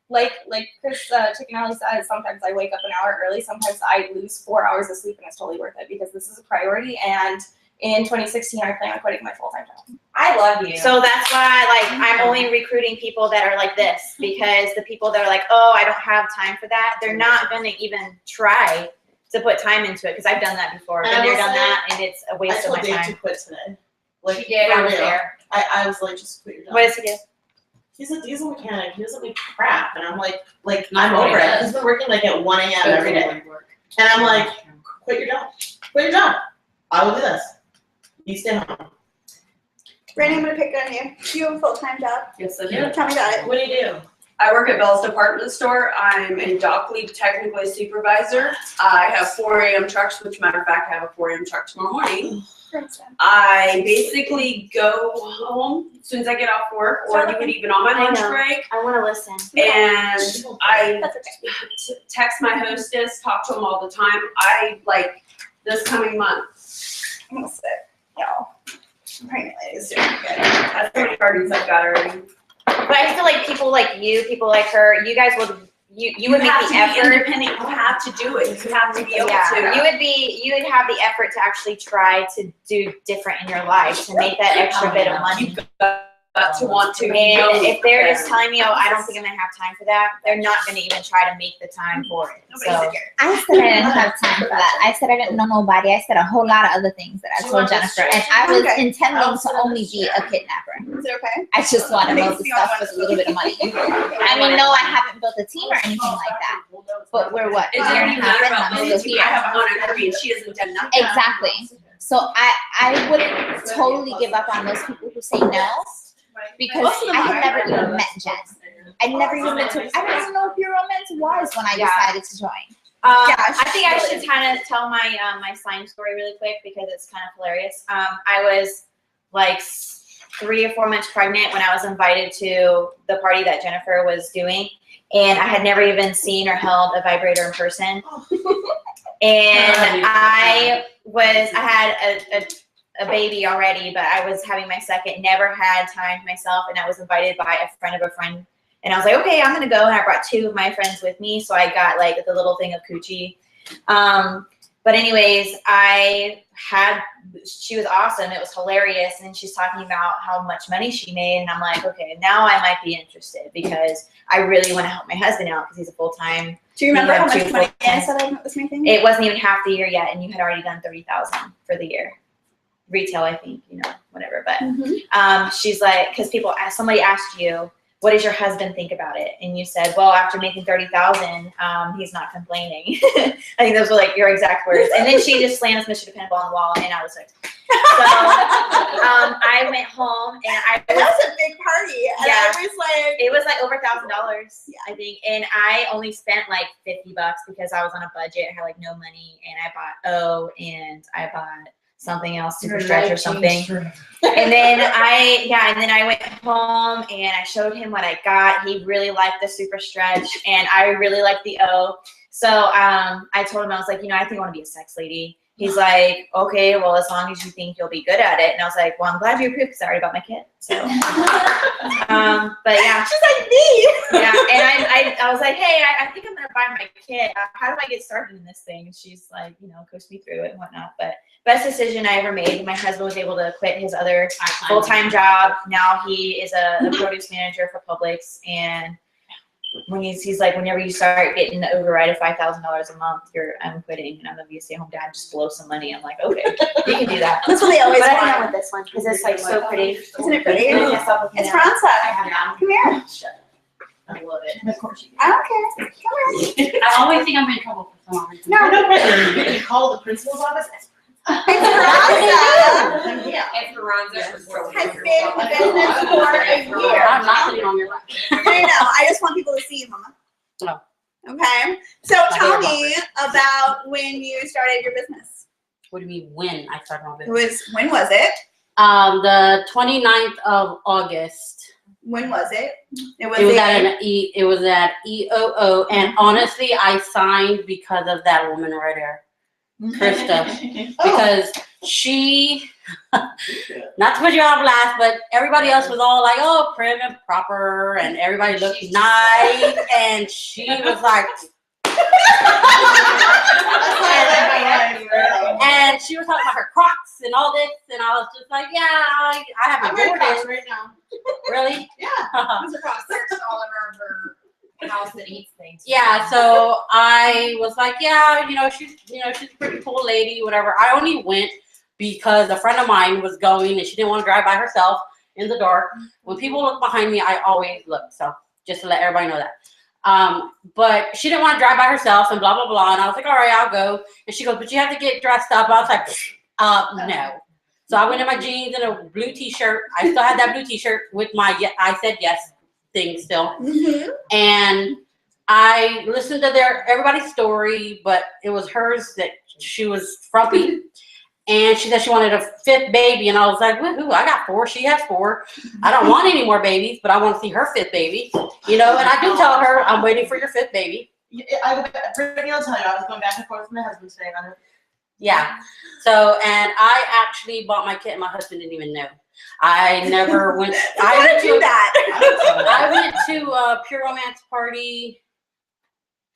like Chris Chicken Alley says, sometimes I wake up an hour early. Sometimes I lose 4 hours of sleep, and it's totally worth it because this is a priority. And in 2016, I plan on quitting my full-time job. I love you. So that's why, I'm only recruiting people that are like this, because the people that are like, oh, I don't have time for that, they're not going to even try to put time into it, because I've done that before. Been there, done that, and it's a waste of my time. I told Dave to quit today. Like, She did, I was there. I was like, just quit your job. What does he do? He's a diesel mechanic. He doesn't make crap. And I'm like I'm over it. He's been working like at 1 a.m. every day. And I'm like, quit your job. Quit your job. I will do this. You stay home. Brittany, I'm gonna pick on you. You have a full-time job. Yes, I do. Tell me about it. What do you do? I work at Bell's department store. I'm a dock lead technically supervisor. I have 4 a.m. trucks, which matter of fact, I have a 4 a.m. truck tomorrow morning. I basically go home as soon as I get off work, or do it even on my lunch break. I want to listen. And I text my hostess, talk to them all the time. This coming month. I'm gonna sit, y'all. Pregnant ladies doing good. That's how many parties I've got already. But I feel like people like you, people like her, you guys would, you would make have the to effort. be independent. You have to do it. You have to be able to. You would have the effort to actually try to do different in your life, to make that extra bit of money. You've got to want to. And if they're just telling me, oh, I don't think I'm gonna have time for that, they're not gonna even try to make the time for it. So I said I didn't have time for that. I said I didn't know nobody. I said a whole lot of other things that I told Jennifer, and I was intending to only be a kidnapper. Is it okay? I just want to build the stuff with a little bit of money. I mean, no, I haven't built a team or anything like that. But we're what, It a year doesn't and a even half matter in, about I'm this. still here. I have a Honor Kirby and she hasn't done nothing. Exactly. So I wouldn't totally give up on those people who say no, because I had never even met Jen. I never even met her. I don't even know if your romance was when I decided to join. I think I should kind of tell my my slime story really quick because it's kind of hilarious. I was like 3 or 4 months pregnant when I was invited to the party that Jennifer was doing, and I had never even seen or held a vibrator in person. And I had a baby already, but I was having my second, never had time to myself, and I was invited by a friend of a friend. And I was like, okay, I'm gonna go. And I brought 2 of my friends with me. So I got like the little thing of coochie. But anyways, she was awesome. It was hilarious. And then she's talking about how much money she made. And I'm like, okay, now I might be interested because I really want to help my husband out because he's a full-time. Do you remember how much money I said I was making? It wasn't even half the year yet. And you had already done $30,000 for the year. retail, I think, whatever. But she's like, because somebody asked you, what does your husband think about it? And you said, well, after making $30,000, he's not complaining. I think those were like your exact words. And then she just slammed Mr. Dependable on the wall, and I was like, so I went home and that was a big party. And it was like over $1,000, I think. And I only spent like $50 because I was on a budget. I had like no money, and I bought and I bought something else, Super Stretch or something. And then I went home and I showed him what I got. He really liked the Super Stretch, and I really liked the O. So I told him, I was like, I think I want to be a sex lady. He's like, okay, well, as long as you think you'll be good at it. And I was like, well, I'm glad you approved because I already bought my kit. So, but yeah. She's like, me. Yeah, and I was like, hey, I think I'm going to buy my kit. How do I get started in this thing? And she's like, coached me through it and whatnot. But best decision I ever made. My husband was able to quit his other full-time job. Now he is a produce manager for Publix. And when he's like, whenever you start getting the override of $5,000 a month, I'm quitting, and I'm gonna be a stay-at-home dad. Just blow some money. I'm like, okay, you can do that. That's what they always want. But I think I want this one because it's like so pretty. Isn't it pretty? It's Franca. Come here. I love it. Of course you do. I don't care. Come here. I always think I'm in trouble for some reason. No pressure. You call the principal's office. It's Franca. Yeah, Esperanza has been in business for a year. I'm not sitting on your lap. I know. I just want people to see you, Mama. No. Okay. So tell me about when you started your business. What do you mean when I started my business? When was it? The 29th of August. When was it? It was at EOO, and honestly, I signed because of that woman right there, Krista, because she, not to put you on blast, but everybody else was all like, oh, prim and proper, and everybody looked nice, and she was like, and she was talking about her Crocs and all this, and I was just like, yeah, I have my Jordans right now. Really? Yeah. There's a cross search all over her house that eats things. Yeah, so I was like, yeah, she's a pretty cool lady, whatever. I only went because a friend of mine was going and she didn't want to drive by herself in the dark. When people look behind me, I always look. So just to let everybody know that. But she didn't want to drive by herself and blah, blah, blah. And I was like, all right, I'll go. And she goes, but you have to get dressed up. I was like, no. So I went in my jeans and a blue t-shirt. I still had that blue t-shirt with my I said yes thing still. Mm-hmm. And I listened to everybody's story, but it was hers that she was frumpy. And she said she wanted a 5th baby. And I was like, woohoo, I got 4. She has 4. I don't want any more babies, but I want to see her 5th baby. And I do tell her, I'm waiting for your 5th baby. Brittany, I'll tell you, I was going back and forth with my husband today on it. Yeah. So, and I actually bought my kit and my husband didn't even know. I never went. I went to a Pure Romance party.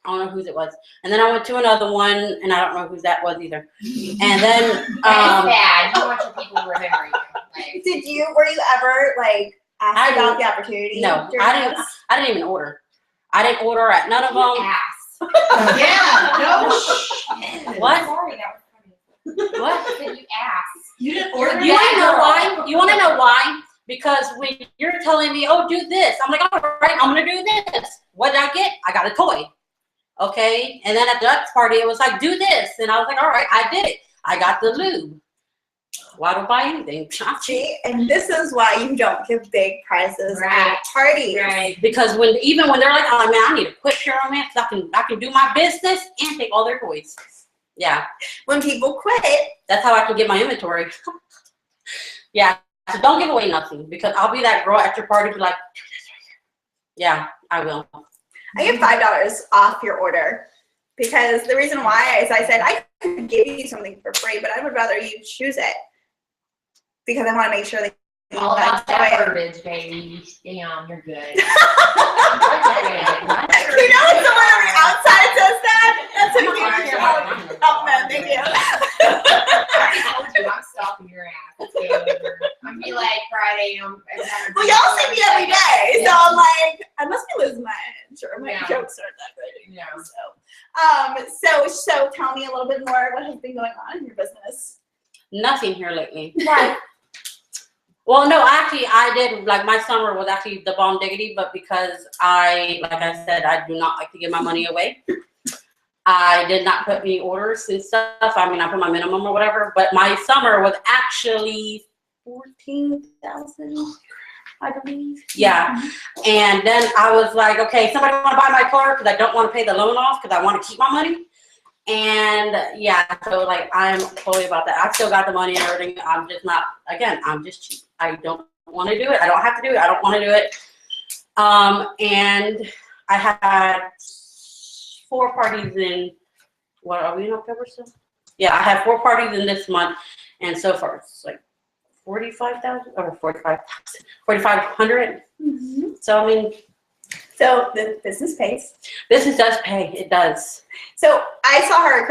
I don't know whose it was. And then I went to another one, and I don't know whose that was either. And then That's bad. You want your people to remember you. Were you ever asked about the opportunity? No, I didn't even order. I didn't order at none of them. Ass. Yeah. No. What? Sorry, that was funny. What? That you asked. You didn't order. You want to know why? You want to know why? Because when you're telling me, oh, do this, I'm like, all right, I'm going to do this. What did I get? I got a toy. Okay. And then at the next party, it was like, do this. And I was like, all right, I did it. I got the lube. Why don't buy anything? See, and this is why you don't give big prizes at parties. Right. Because even when they're like, oh man, I need to quit Pure Romance, I can do my business and take all their toys. Yeah. When people quit, that's how I can get my inventory. Yeah. So don't give away nothing, because I'll be that girl at your party, be like, do this right here. Yeah, I will. I get $5 off your order, because the reason why is I said I could give you something for free, but I would rather you choose it, because I want to make sure that you all about enjoy that it. verbiage, baby. Damn, you're good. You know when someone on the outside says that? That's what you Oh man, thank you. I told you, I'm stopping your ass. It's game over. I feel like Friday, well, y'all see me every day, so I'm like, I must be losing my edge, or my jokes aren't that good. Yeah. So tell me a little bit more. What has been going on in your business? Nothing here lately. Why? Well, no, actually, I did, like, my summer was actually the bomb diggity, but because like I said, I do not like to give my money away. I did not put any orders and stuff. I mean, I put my minimum or whatever, but my summer was actually 14,000, I believe. Yeah. And then I was like, okay, somebody want to buy my car because I don't want to pay the loan off because I want to keep my money. And yeah, so like I'm totally about that. I still got the money and everything. I'm just not, again, I'm just cheap. I don't want to do it. I don't have to do it. I don't want to do it. And I had 4 parties in, what are we in October still? Yeah, I had 4 parties in this month. And so far it's like 45,000 or 4,500. So I mean, So the business pays. business does pay. It does. So I saw her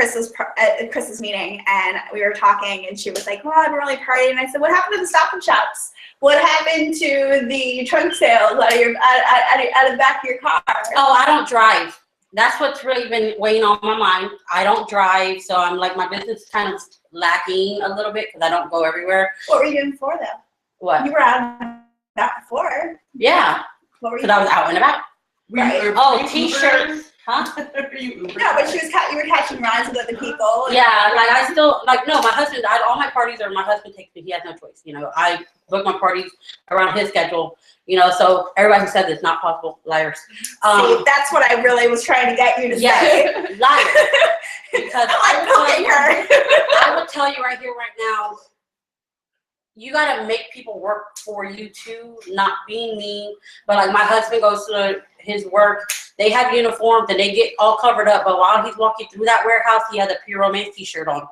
at Chris's meeting, and we were talking, and she was like, "Well, I'm really partying." And I said, "What happened to the Stop and Shops? What happened to the trunk sales out of the back of your car?" Oh, I don't drive. That's what's really been weighing on my mind. I don't drive, so I'm like, my business is kind of lacking a little bit because I don't go everywhere. What were you doing before, though? What? You were out and about before. Yeah, What were you? because I was out and about. Right. Oh, t-shirts, huh? No, but you were catching rides with other people. Yeah, like I still, like, no, my husband, all my parties are, my husband takes me. He has no choice. You know, I book my parties around his schedule, you know, so everybody who says it's not possible, liars. See, that's what I really was trying to get you to say. Yes, liars. Because I would tell you right here, right now, you gotta make people work for you too, not being mean. But like my husband goes to his work, they have uniforms and they get all covered up. But while he's walking through that warehouse, he has a Pure Romance t-shirt on.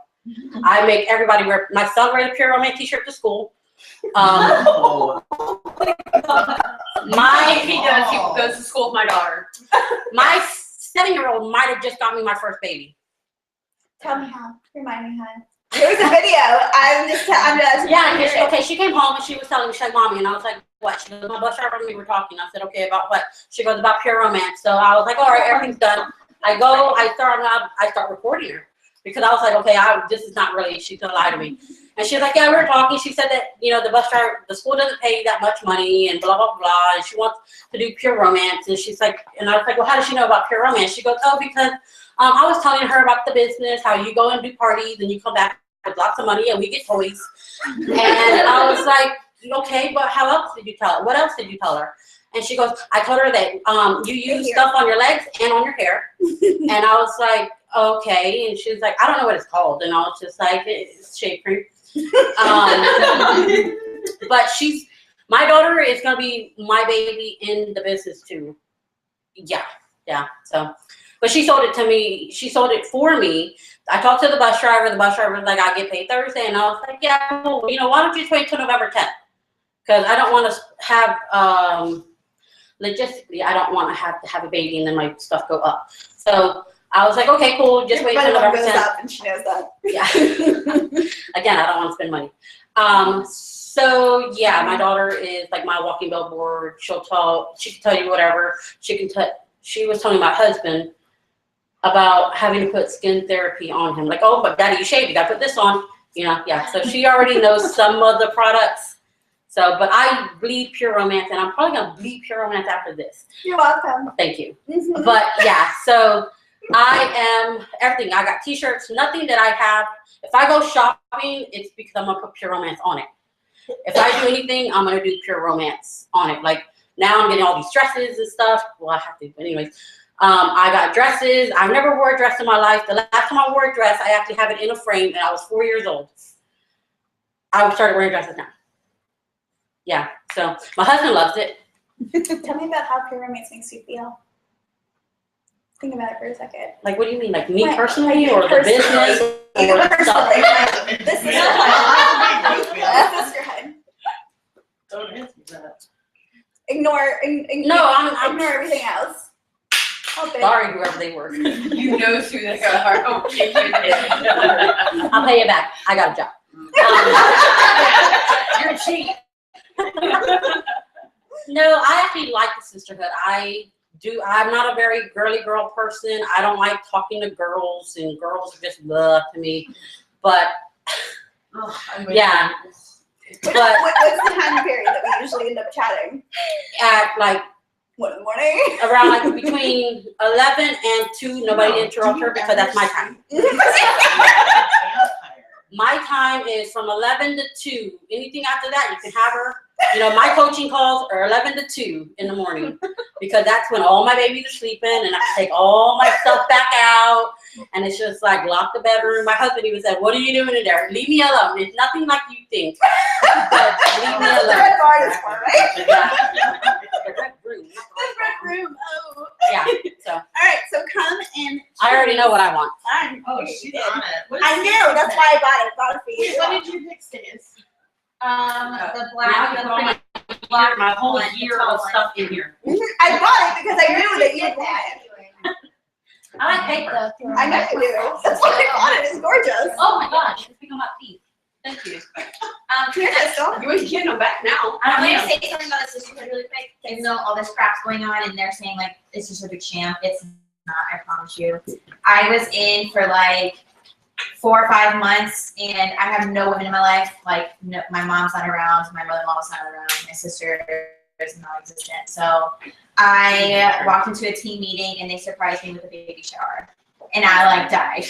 I make everybody wear. My son wears a Pure Romance t-shirt to school. He goes to school with my daughter. My 7-year-old might have just got me my first baby. Tell me how. Remind me how. There was a video. I'm just. Yeah, okay, she came home and she was telling me, she's like, "Mommy," and I was like, "What?" She goes, "My bus driver and me were talking." I said, "Okay, about what?" She goes, "About Pure Romance." So I was like, "All right, everything's done." I start recording her because I was like, "Okay, this is not really." She's gonna lie to me, and she was like, "Yeah, we were talking." She said that, you know, the school doesn't pay you that much money and blah blah blah, and she wants to do Pure Romance, and she's like, and I was like, "Well, how does she know about Pure Romance?" She goes, "Oh, because I was telling her about the business, how you go and do parties and you come back with lots of money and we get toys." And I was like, "Okay, but how else did you tell her? What else did you tell her?" And she goes, "I told her that you use stuff on your legs and on your hair." And I was like, "Okay." And she was like, "I don't know what it's called." And I was just like, "It's shave cream." But my daughter is going to be my baby in the business too. Yeah. So, but she sold it to me. She sold it for me. I talked to the bus driver. The bus driver was like, "I get paid Thursday." And I was like, "Yeah, cool. You know, why don't you just wait till November 10th? Because I don't want to have, logistically, I don't want to have a baby and then my stuff go up." So I was like, "Okay, cool. Just wait till November 10th. Up and she knows that. Yeah. Again, I don't want to spend money. So yeah, my daughter is like my walking billboard. She can tell you whatever. She was telling my husband about having to put skin therapy on him. Like, "Oh, but Daddy, you shave. You got to put this on." You know, yeah. So she already knows some of the products. So, but I bleed Pure Romance, and I'm probably going to bleed Pure Romance after this. You're welcome. Thank you. But yeah, so I am everything. I got t-shirts, nothing that I have. If I go shopping, it's because I'm going to put Pure Romance on it. If I do anything, I'm going to do Pure Romance on it. Like now I'm getting all these dresses and stuff. Well, I have to, but anyways. I got dresses. I never wore a dress in my life. The last time I wore a dress, I actually have it in a frame, and I was 4 years old. I started wearing dresses now. Yeah, so my husband loves it. Tell me about how Pure Romance makes you feel. Think about it for a second. Like, what do you mean? Like me personally, or the business? You Or personally. stuff? This is That's sisterhood. Don't answer that. Ignore ignore everything else. Sorry, whoever they were. You know who they are. Okay. I'll pay you back. I got a job. You're cheap. No, I actually like the sisterhood. I'm not a very girly girl person. I don't like talking to girls, and girls are just blah to me. But Yeah. But What's the time period that we usually end up chatting? at like What, in the morning? around like between 11 and 2, nobody interrupt her because that's my time. My time is from 11 to 2. Anything after that, you can have her. You know, my coaching calls are 11 to 2 in the morning because that's when all my babies are sleeping and I take all my stuff back out and it's just like lock the bedroom. My husband even said, "What are you doing in there? Leave me alone. It's nothing like you think. But leave me That's what the alone." red bar is for, right? The red room. not the The red red room, oh. Yeah, so All right, so come and. I already know what I want. Oh, she's on it. I knew, that's why I bought it, bought it for you. What did you pick, Stace? The Now black, you the put all pretty black my whole one, the year tall of one. stuff in here. I bought it because I knew that you would want it. I like paper. I know you do. That's why I bought it. It's gorgeous. Oh my gosh, it's become my feet. Thank you. Here, Crystal. You ain't getting them back now. I'm gonna say something about this sisterhood really quick. Even though all this crap's going on and they're saying like it's just a big champ, it's not. I promise you. I was in for like 4 or 5 months, and I have no women in my life. Like no, my mom's not around, my mother-in-law's not around, my sister is non-existent. So I walked into a team meeting, and they surprised me with a baby shower, and I like died.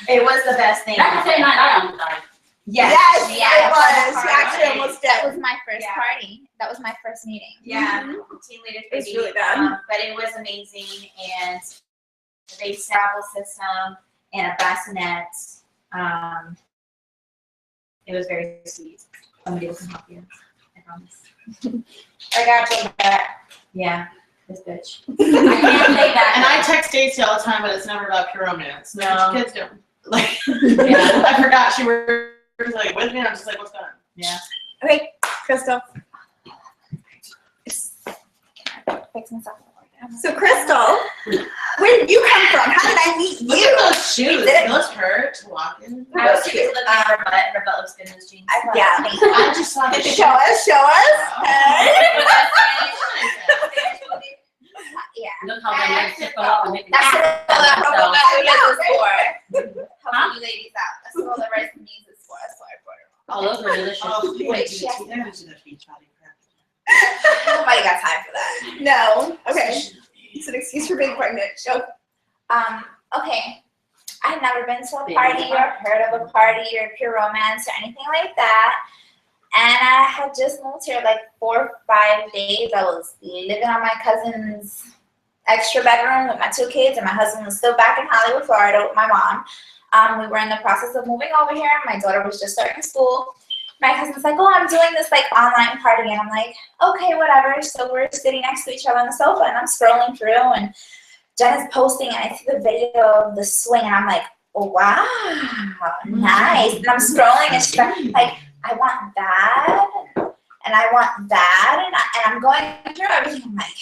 It was the best thing. That's the same night I almost died. Yes, Yes, yeah, it was. You actually Party. almost That did. was my first Yeah. party. That was my first meeting. Yeah, Mm-hmm. team leaders. It's baby. really bad. But it was amazing, and they travel system and a bassinet. It was very sweet. Somebody will come help you. I promise. I got you back. Yeah, this bitch. I can't say that. And I text Stacy all the time, but it's never about pure romance. No. That's what kids do. Like, Yeah. I forgot she was like with me. I'm just like, what's going on? Yeah. Okay, Crystal. Fix myself. So, Crystal, where did you come from? How did I meet Look you? at those shoes. Did it- Those hurt walking. I was curious to look at her butt. Her butt looks good in those jeans. Yeah. I just saw the Show us, show us. Hey. Yeah. Look how the legs just go up and make me That's laugh. what So, helping you ladies out. That's what all the rice and beans is for. That's why I brought it. Oh, those are delicious. Oh, Wait, she has beach body crap. Nobody got time for that. No. Okay. It's an excuse for being pregnant. Go. Okay. I've never been to a party or heard of a party or pure romance or anything like that. And I had just moved here like 4 or 5 days. I was living on my cousin's extra bedroom with my 2 kids, and my husband was still back in Hollywood, Florida with my mom. We were in the process of moving over here. My daughter was just starting school. My cousin's like, "Oh, I'm doing this like online party," and I'm like, "Okay, whatever." So we're sitting next to each other on the sofa, and I'm scrolling through, and Jen is posting, and I see the video of the swing, and I'm like, "Oh, wow, nice." And I'm scrolling, and she's like, "I want that, and I want that," and I'm going through everything. I'm like,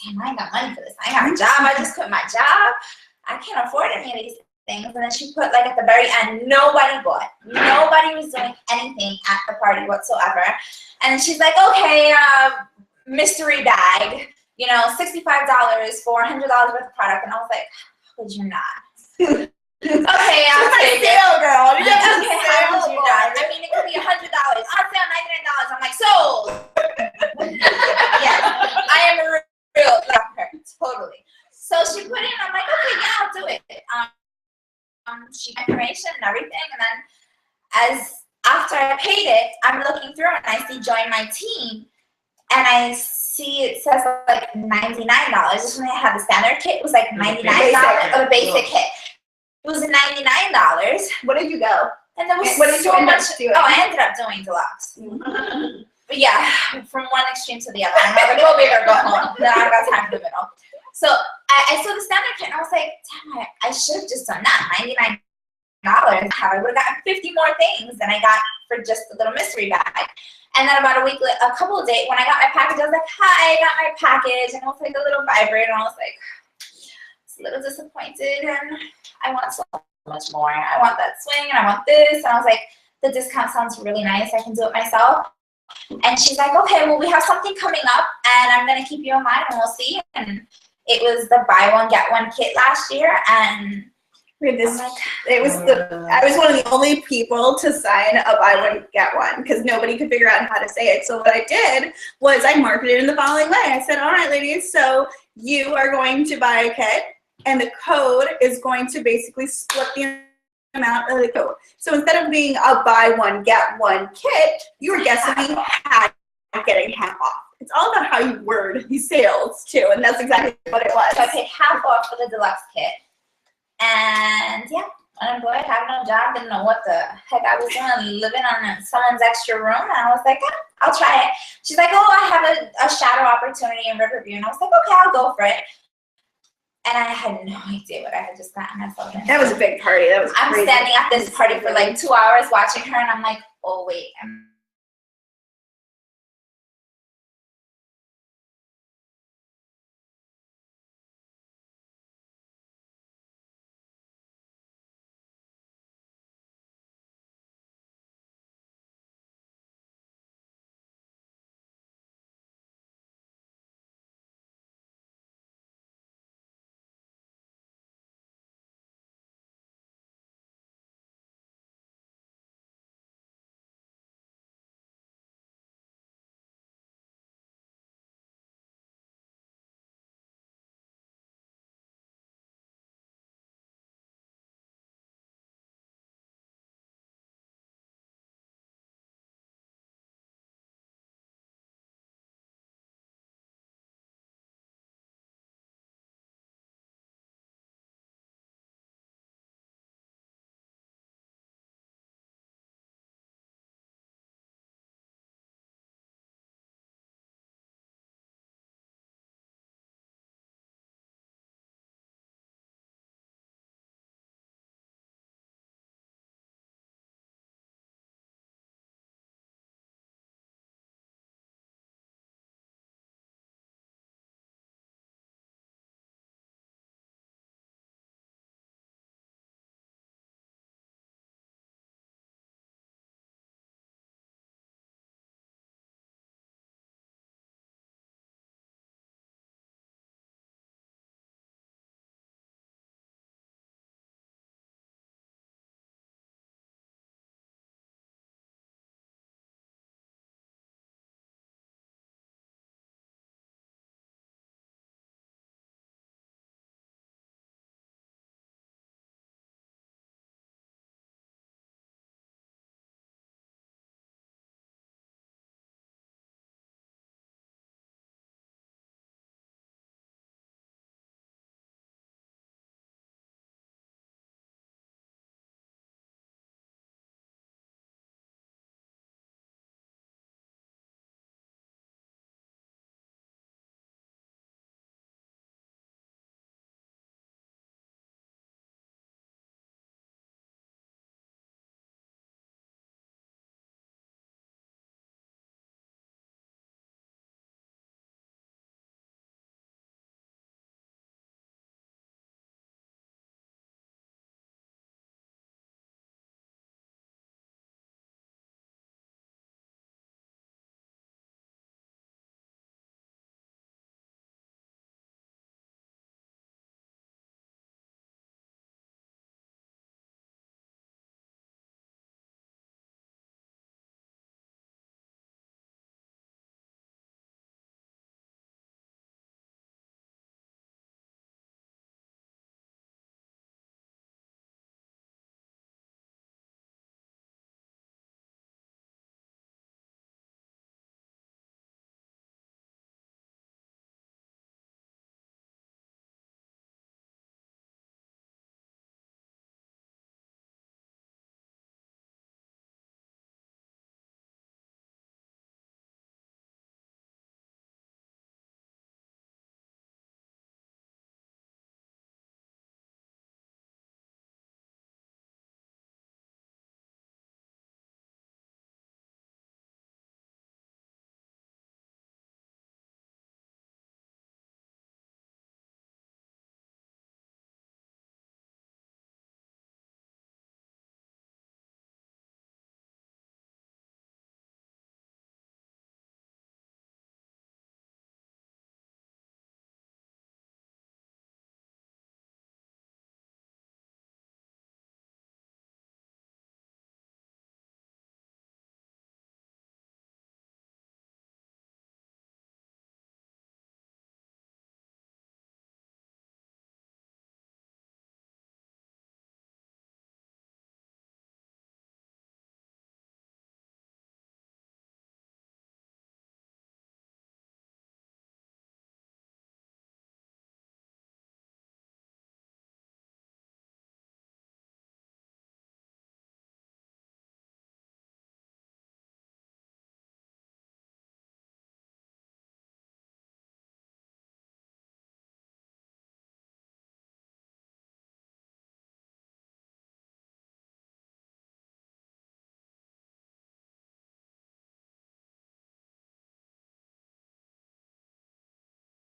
"Damn, I ain't got money for this. I ain't got a job. I just quit my job. I can't afford any of these things." And then she put like at the very end, nobody bought. Nobody was doing anything at the party whatsoever. And then she's like, "Okay, mystery bag, you know, $65 for $100 worth of product." And I was like, "How could you not?" Okay, I'll take it. Sale girl. You Okay, got the how sale would you not? I mean, it could be $100. On sale $99. I'm like, sold. Yeah, I am a real her, totally. So she put in. I'm like, okay, yeah, I'll do it. She got information and everything, and then after I paid it, I'm looking through and I see join my team, and I see it says like $99. This when I had the standard kit, it was like $99 or the basic kit. It was $99. What did you go? And there was What did you so end up much. doing? Oh, I ended up doing deluxe. But yeah, from one extreme to the other. I'm either go big or go home. Then I got time in the middle. So I saw the standard kit and I was like, damn, I should have just done that. $99. I would have gotten 50 more things than I got for just a little mystery bag. And then about a couple of days, when I got my package, I was like, "Hi, I got my package." And it was like a little vibrator, and I was like, a little disappointed, and I want so much more. I want that swing, and I want this. And I was like, the discount sounds really nice. I can do it myself. And she's like, "Okay, well, we have something coming up, and I'm going to keep you in mind, and we'll see." And it was the buy one, get one kit last year, and We had this, I was one of the only people to sign a buy one, get one, because nobody could figure out how to say it. So what I did was I marketed it in the following way. I said, all right, ladies, so you are going to buy a kit, and the code is going to basically split the amount of the code. So instead of being a buy one, get one kit, you were guessing half, getting half off. It's all about how you word these sales too, and that's exactly what it was. So I paid half off for the deluxe kit. And yeah, unemployed, have no job, didn't know what the heck I was doing, living on someone's extra room. And I was like, oh, I'll try it. She's like, oh, I have a shadow opportunity in Riverview. And I was like, okay, I'll go for it. And I had no idea what I had just gotten myself into. That was a big party. That was crazy. I'm standing at this party for like 2 hours watching her, and I'm like, oh, wait, I'm